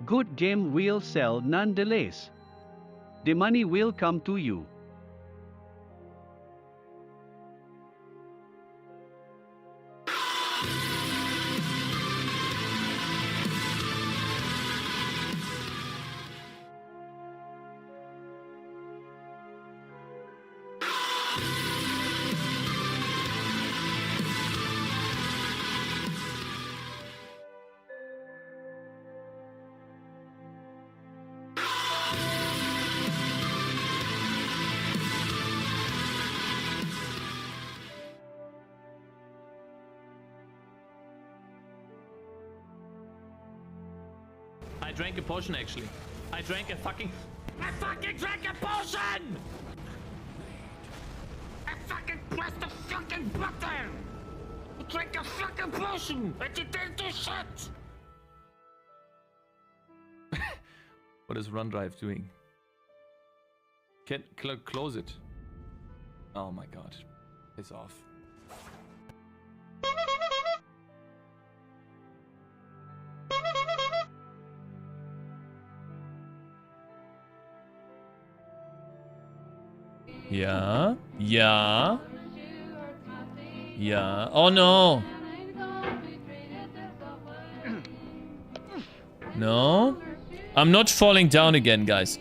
I: Good game will sell nonetheless. The money will come to you.
A: I drank a potion actually. I fucking drank a potion! I fucking pressed the fucking button! I drank a fucking potion! And it didn't do shit! What is run drive doing? Can close it. Oh my god. It's off. Yeah. Yeah. Yeah. Oh no. No. I'm not falling down again, guys.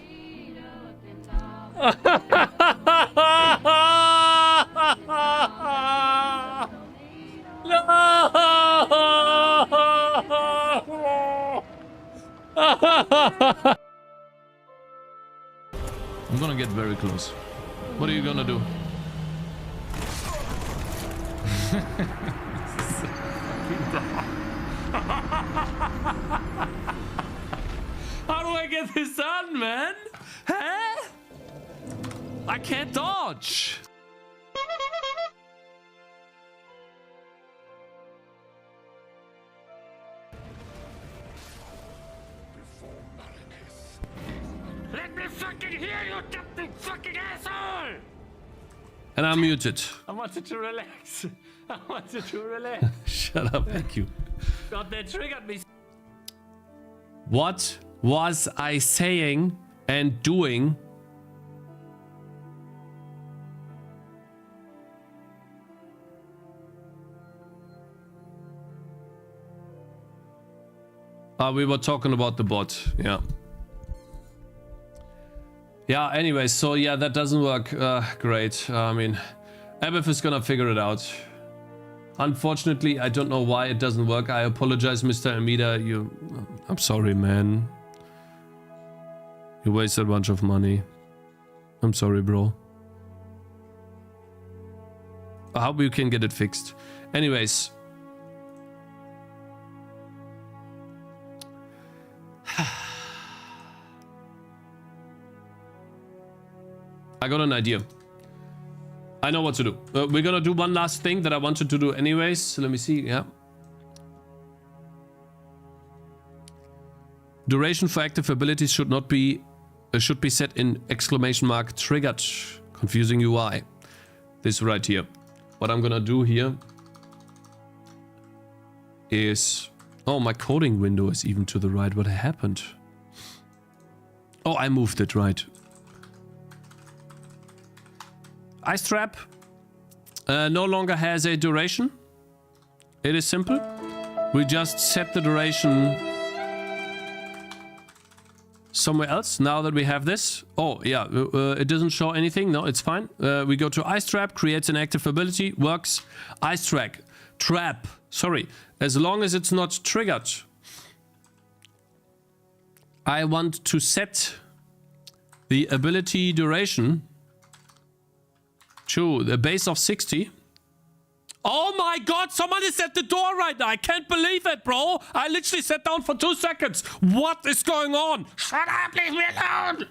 A: I'm gonna get very close. What are you gonna do? How do I get this done, man? Huh? I can't dodge. Let me fucking hear you, you fucking asshole! And I'm muted. I wanted to relax. I wanted to relax. Shut up, thank you. God, that triggered me. What was I saying and doing? We were talking about the bot, yeah. Yeah, anyway, so yeah, that doesn't work. Great. I mean, Abif is gonna figure it out. Unfortunately, I don't know why it doesn't work. I apologize, Mr. Amida. I'm sorry, man. You wasted a bunch of money. I'm sorry, bro. I hope you can get it fixed. Anyways. I got an idea. I know what to do. We're gonna do one last thing that I wanted to do anyways. So let me see. Yeah. Duration for active abilities should be set in exclamation mark triggered. Confusing UI. This right here. What I'm gonna do here is... Oh, my coding window is even to the right. What happened? Oh, I moved it right. Ice trap no longer has a duration. It is simple. We just set the duration somewhere else now that we have this. Oh, yeah, it doesn't show anything. No, it's fine. We go to ice trap, creates an active ability, works. Ice trap. Sorry. As long as it's not triggered. I want to set the ability duration to the base of 60. Oh my god, someone is at the door right now. I can't believe it, bro. I literally sat down for 2 seconds. What is going on? Shut up, leave me alone.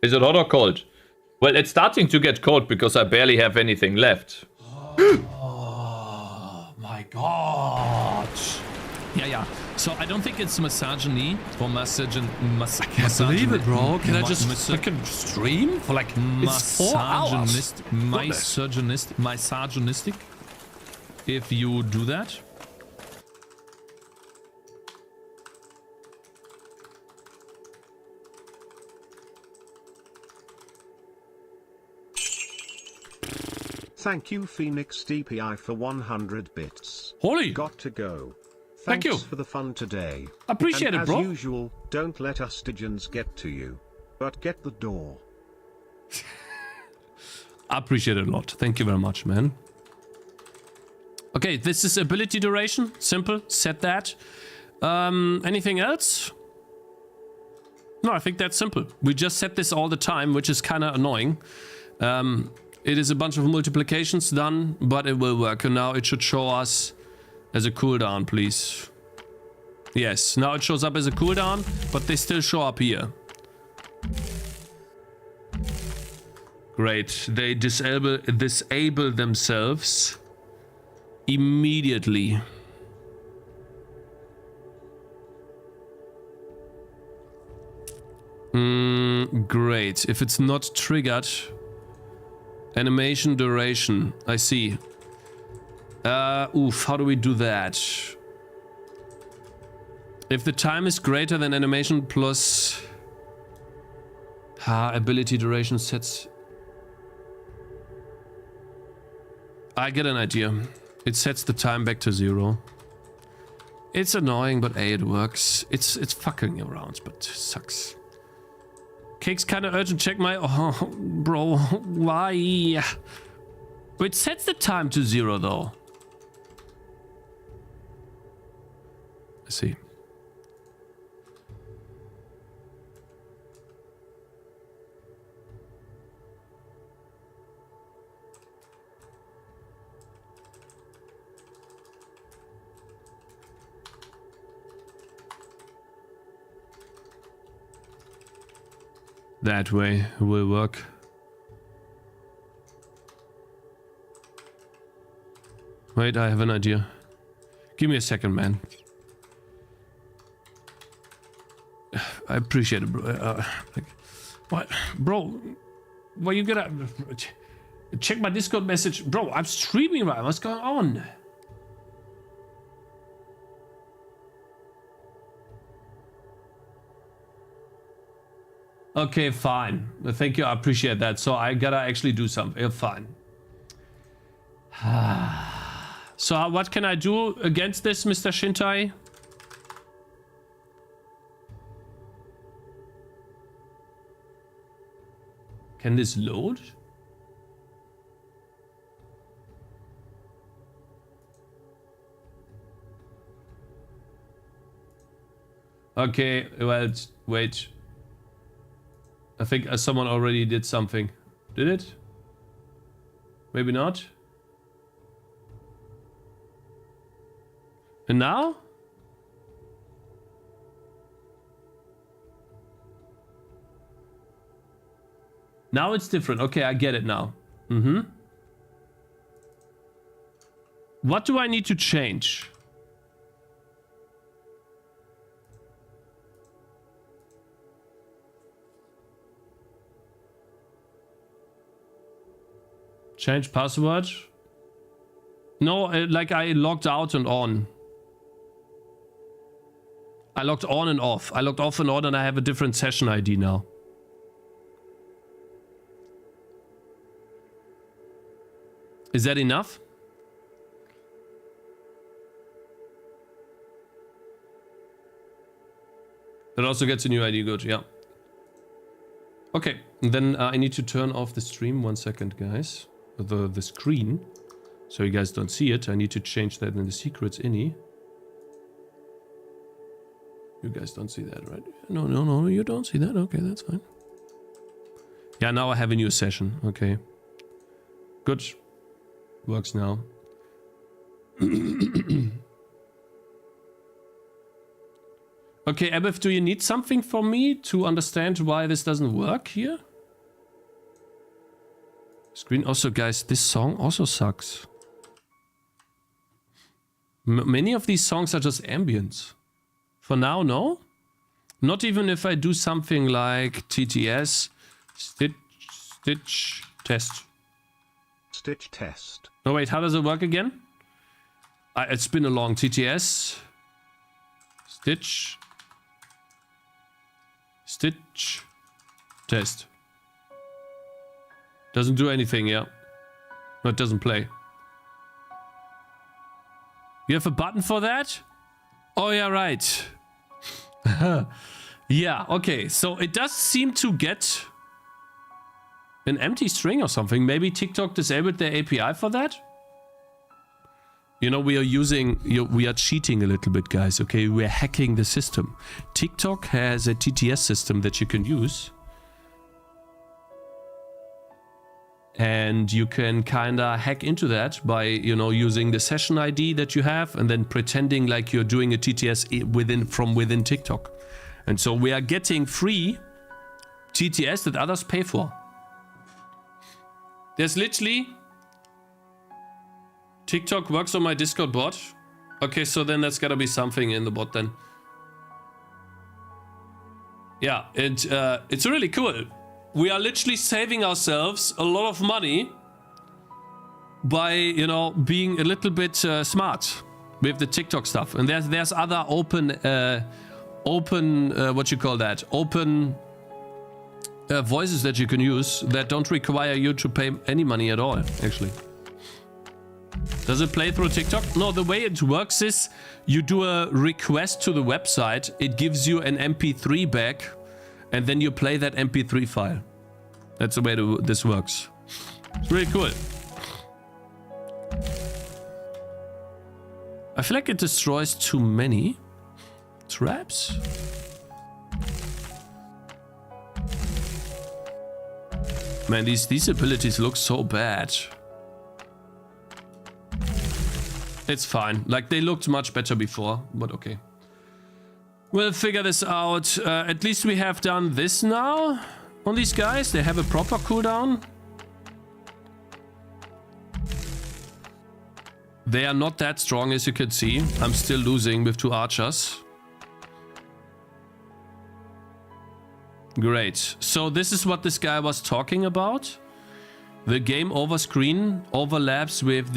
A: Is it hot or cold?
H: Well, it's starting to get cold because I barely have anything left.
A: Oh my god. Yeah. So I don't think it's misogyny or misogyny. I can't believe it, bro. Can I just fucking stream for like it's 4 hours? Misogynistic. If you do that.
B: Thank you, Phoenix DPI, for 100 bits.
A: Holy!
B: Got to go.
A: Thank you
B: for the fun today.
A: Appreciate
B: and
A: it, bro.
B: As usual, don't let us Stygians get to you, but get the door.
A: I appreciate it a lot. Thank you very much, man. Okay, this is ability duration. Simple. Set that. Anything else? No, I think that's simple. We just set this all the time, which is kind of annoying. It is a bunch of multiplications done, but it will work. And now it should show us as a cooldown, please. Yes, now it shows up as a cooldown, but they still show up here. Great. They disable themselves immediately. Great. If it's not triggered... Animation duration. I see. How do we do that? If the time is greater than animation plus... ability duration sets... I get an idea. It sets the time back to 0. It's annoying, but it works. It's fucking around, but it sucks. Cakez kind of urgent. Check my... Oh, bro. Why? It sets the time to 0, though. I see. That way will work. Wait, I have an idea. Give me a second, man. I appreciate it, bro. What? Bro, well, you gotta check my Discord message. Bro, I'm streaming right now. What's going on? Okay, fine. Thank you. I appreciate that. So I gotta actually do something. Fine. So what can I do against this, Mr. Shintai? Can this load? Okay, well, wait. I think someone already did something. Did it? Maybe not. And now? Now it's different. Okay, I get it now. What do I need to change? Change password? No, like I logged out and on. I logged on and off. I logged off and on and I have a different session ID now. Is that enough? That also gets a new ID, good, yeah. Okay, then I need to turn off the stream. 1 second, guys. The screen, so you guys don't see it. I need to change that in the secrets ini. You guys don't see that, right? No, you don't see that. Okay, that's fine. Yeah, now I have a new session. Okay. Good. Works now. Okay, Abef, do you need something from me to understand why this doesn't work here? Screen also, guys, this song also sucks. Many of these songs are just ambience. For now, no? Not even if I do something like TTS, stitch test.
B: Stitch test.
A: No, wait, how does it work again? It's been a long TTS. Stitch test. Doesn't do anything, yeah. No, it doesn't play. You have a button for that? Oh, yeah, right. Yeah, okay. So it does seem to get an empty string or something. Maybe TikTok disabled their API for that? You know, we are cheating a little bit, guys, okay? We're hacking the system. TikTok has a TTS system that you can use. And you can kind of hack into that by, you know, using the session ID that you have and then pretending like you're doing a TTS from within TikTok. And so we are getting free TTS that others pay for. There's literally... TikTok works on my Discord bot. Okay, so then there's gotta be something in the bot then. Yeah, it's really cool. We are literally saving ourselves a lot of money by, you know, being a little bit smart with the TikTok stuff. And there's other open what you call that? Open voices that you can use that don't require you to pay any money at all, actually. Does it play through TikTok? No, the way it works is you do a request to the website, it gives you an MP3 back, and then you play that MP3 file. That's the way this works. It's really cool. I feel like it destroys too many traps. Man, these abilities look so bad. It's fine. Like, they looked much better before, but okay. We'll figure this out. At least we have done this now on these guys. They have a proper cooldown. They are not that strong, as you can see. I'm still losing with 2 archers. Great. So this is what this guy was talking about. The game over screen overlaps with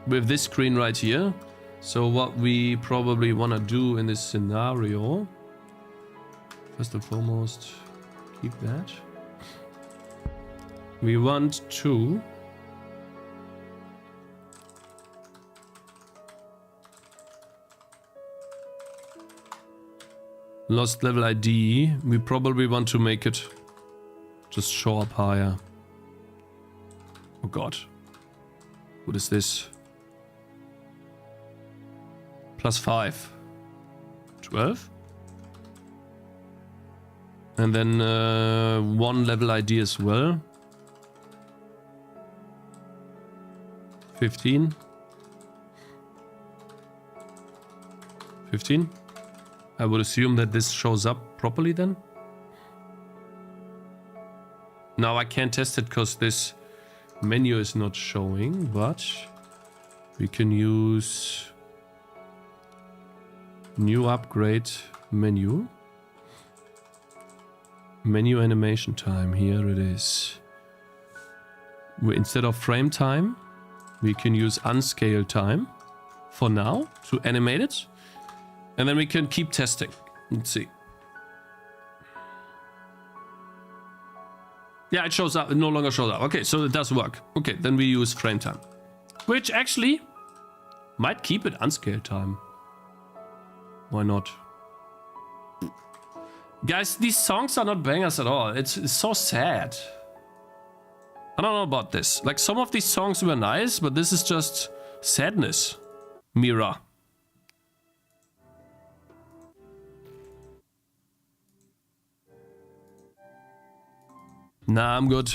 A: this screen right here. So what we probably want to do in this scenario, first and foremost, keep that. We want to lost level ID. We probably want to make it just show up higher. Oh god. What is this? +5. 12. And then 1 level ID as well. 15. 15. I would assume that this shows up properly then. Now I can't test it because this menu is not showing, but we can use new upgrade menu. Menu animation time, here it is. Instead of frame time, we can use unscale time for now to animate it. And then we can keep testing. Let's see. Yeah, it shows up. It no longer shows up. Okay, so it does work. Okay, then we use frame time. Which actually might keep it unscale time. Why not? Guys, these songs are not bangers at all. It's so sad. I don't know about this. Like, some of these songs were nice, but this is just sadness. Mira. Nah, I'm good.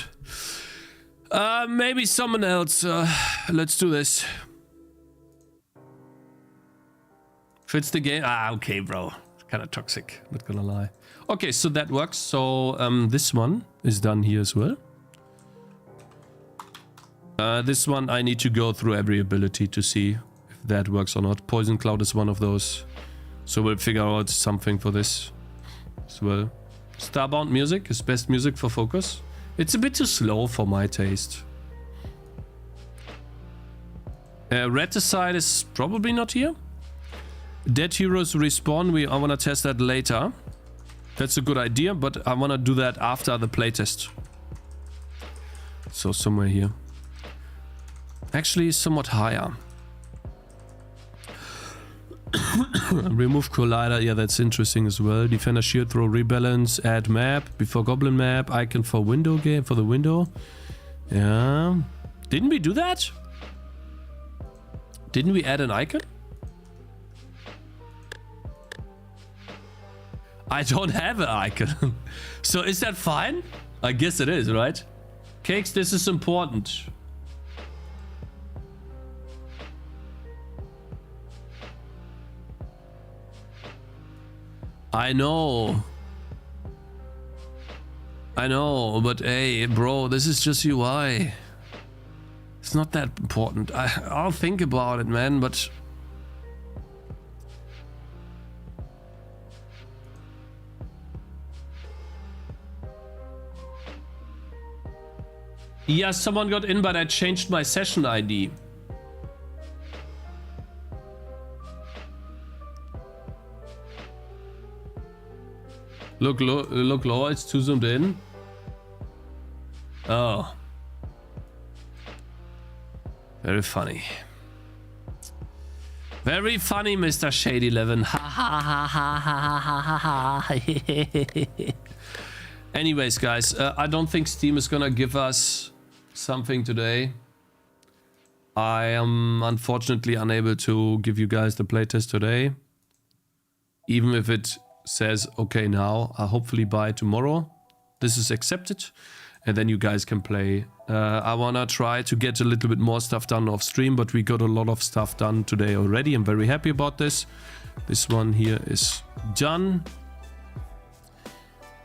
A: Maybe someone else. Let's do this. Fits the game. Ah, okay, bro. It's kind of toxic, not gonna lie. Okay, so that works. So this one is done here as well. This one I need to go through every ability to see if that works or not. Poison Cloud is one of those. So we'll figure out something for this as well. Starbound music is best music for focus. It's a bit too slow for my taste. Reticide is probably not here. Dead Heroes Respawn, I want to test that later. That's a good idea, but I want to do that after the playtest. So somewhere here. Actually, somewhat higher. Remove Collider, yeah, that's interesting as well. Defender Shield Throw Rebalance, add map, before Goblin map, icon for window game, for the window. Yeah. Didn't we do that? Didn't we add an icon? I don't have an icon. So is that fine? I guess it is, right? Cakes, this is important. I know, but hey, bro, this is just UI. It's not that important. I'll think about it, man, but... Yeah, someone got in, but I changed my session ID. Look lower, it's too zoomed in. Oh. Very funny. Very funny, Mr. Shade11. Ha ha ha ha ha ha ha ha. Anyways, guys, I don't think Steam is gonna give us something today. I am unfortunately unable to give you guys the playtest today. Even if it says okay now, hopefully by tomorrow this is accepted and then you guys can play. I wanna try to get a little bit more stuff done off stream, but we got a lot of stuff done today already. I'm very happy about this. This one here is done.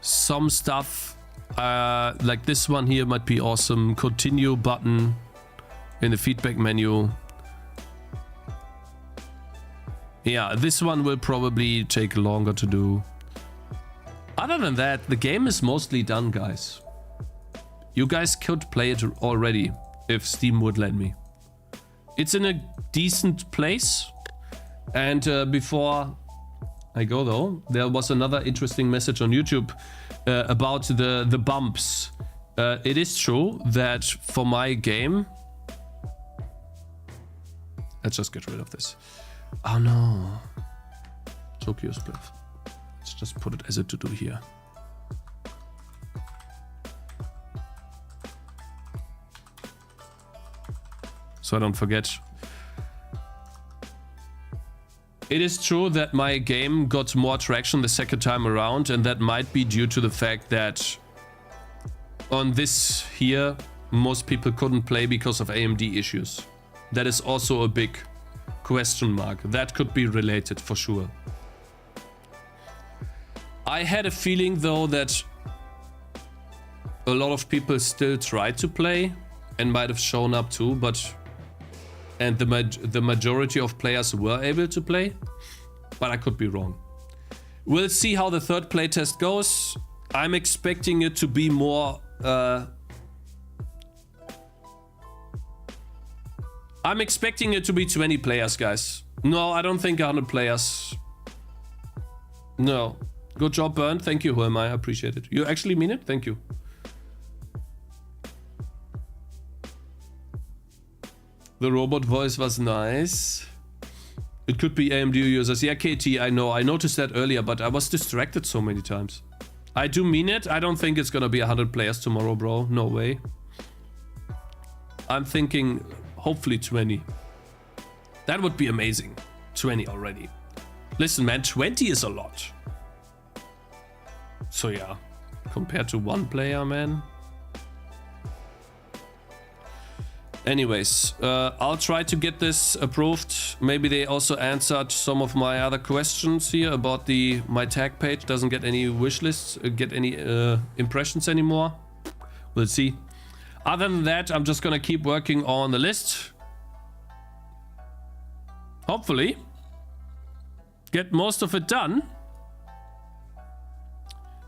A: Some stuff like this one here might be awesome. Continue button in the feedback menu. Yeah, this one will probably take longer to do. Other than that, the game is mostly done, guys. You guys could play it already if Steam would let me. It's in a decent place. And before I go though, there was another interesting message on YouTube about the bumps. It is true that for my game... Let's just get rid of this. Oh no. Tokyo Split. Let's just put it as a to-do here. So I don't forget. It is true that my game got more traction the second time around, and that might be due to the fact that on this here, most people couldn't play because of AMD issues. That is also a big question mark. That could be related for sure. I had a feeling though that a lot of people still tried to play and might have shown up too, and the majority of players were able to play, but I could be wrong. We'll see how the third playtest goes. I'm expecting it to be more I'm expecting it to be 20 players, guys. No, I don't think 100 players. No. Good job, Bernd. Thank you, Holm. I appreciate it. You actually mean it? Thank you. The robot voice was nice. It could be AMD users. Yeah, KT, I know. I noticed that earlier, but I was distracted so many times. I do mean it. I don't think it's gonna be 100 players tomorrow, bro. No way. I'm thinking hopefully 20. That would be amazing. 20 already. Listen, man, 20 is a lot. So yeah, compared to one player, man. Anyways, I'll try to get this approved. Maybe they also answered some of my other questions here about my tag page doesn't get any wish lists, get any impressions anymore. We'll see. Other than that, I'm just gonna keep working on the list. Hopefully. Get most of it done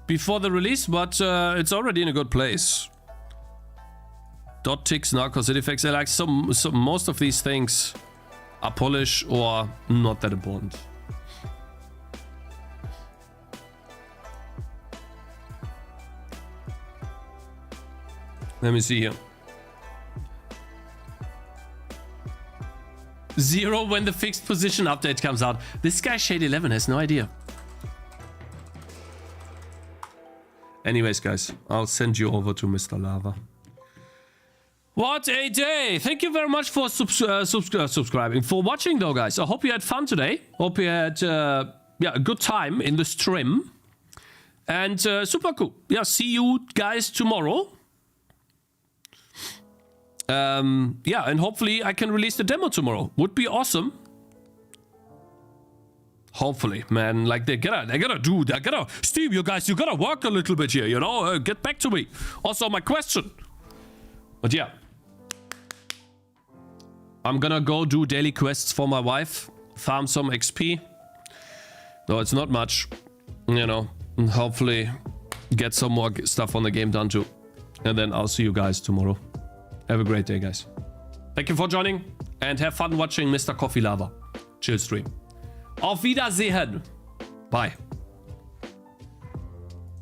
A: before the release, but it's already in a good place. Dot ticks, narcos, effects, like most of these things are polish or not that important. Let me see here. 0 when the fixed position update comes out. This guy Shade11 has no idea. Anyways, guys, I'll send you over to Mr. Lava. What a day! Thank you very much for subscribing, for watching though, guys. I hope you had fun today. Hope you had a good time in the stream. And super cool. Yeah, see you guys tomorrow. Yeah, and hopefully I can release the demo tomorrow. Would be awesome. Hopefully, man. Like they gotta Steve, you guys, you gotta work a little bit here, you know? Get back to me. Also, my question. But yeah. I'm gonna go do daily quests for my wife. Farm some XP. No, it's not much. You know, and hopefully get some more stuff on the game done too. And then I'll see you guys tomorrow. Have a great day, guys. Thank you for joining and have fun watching Mr. Coffee Lava. Chill stream. Auf Wiedersehen. Bye.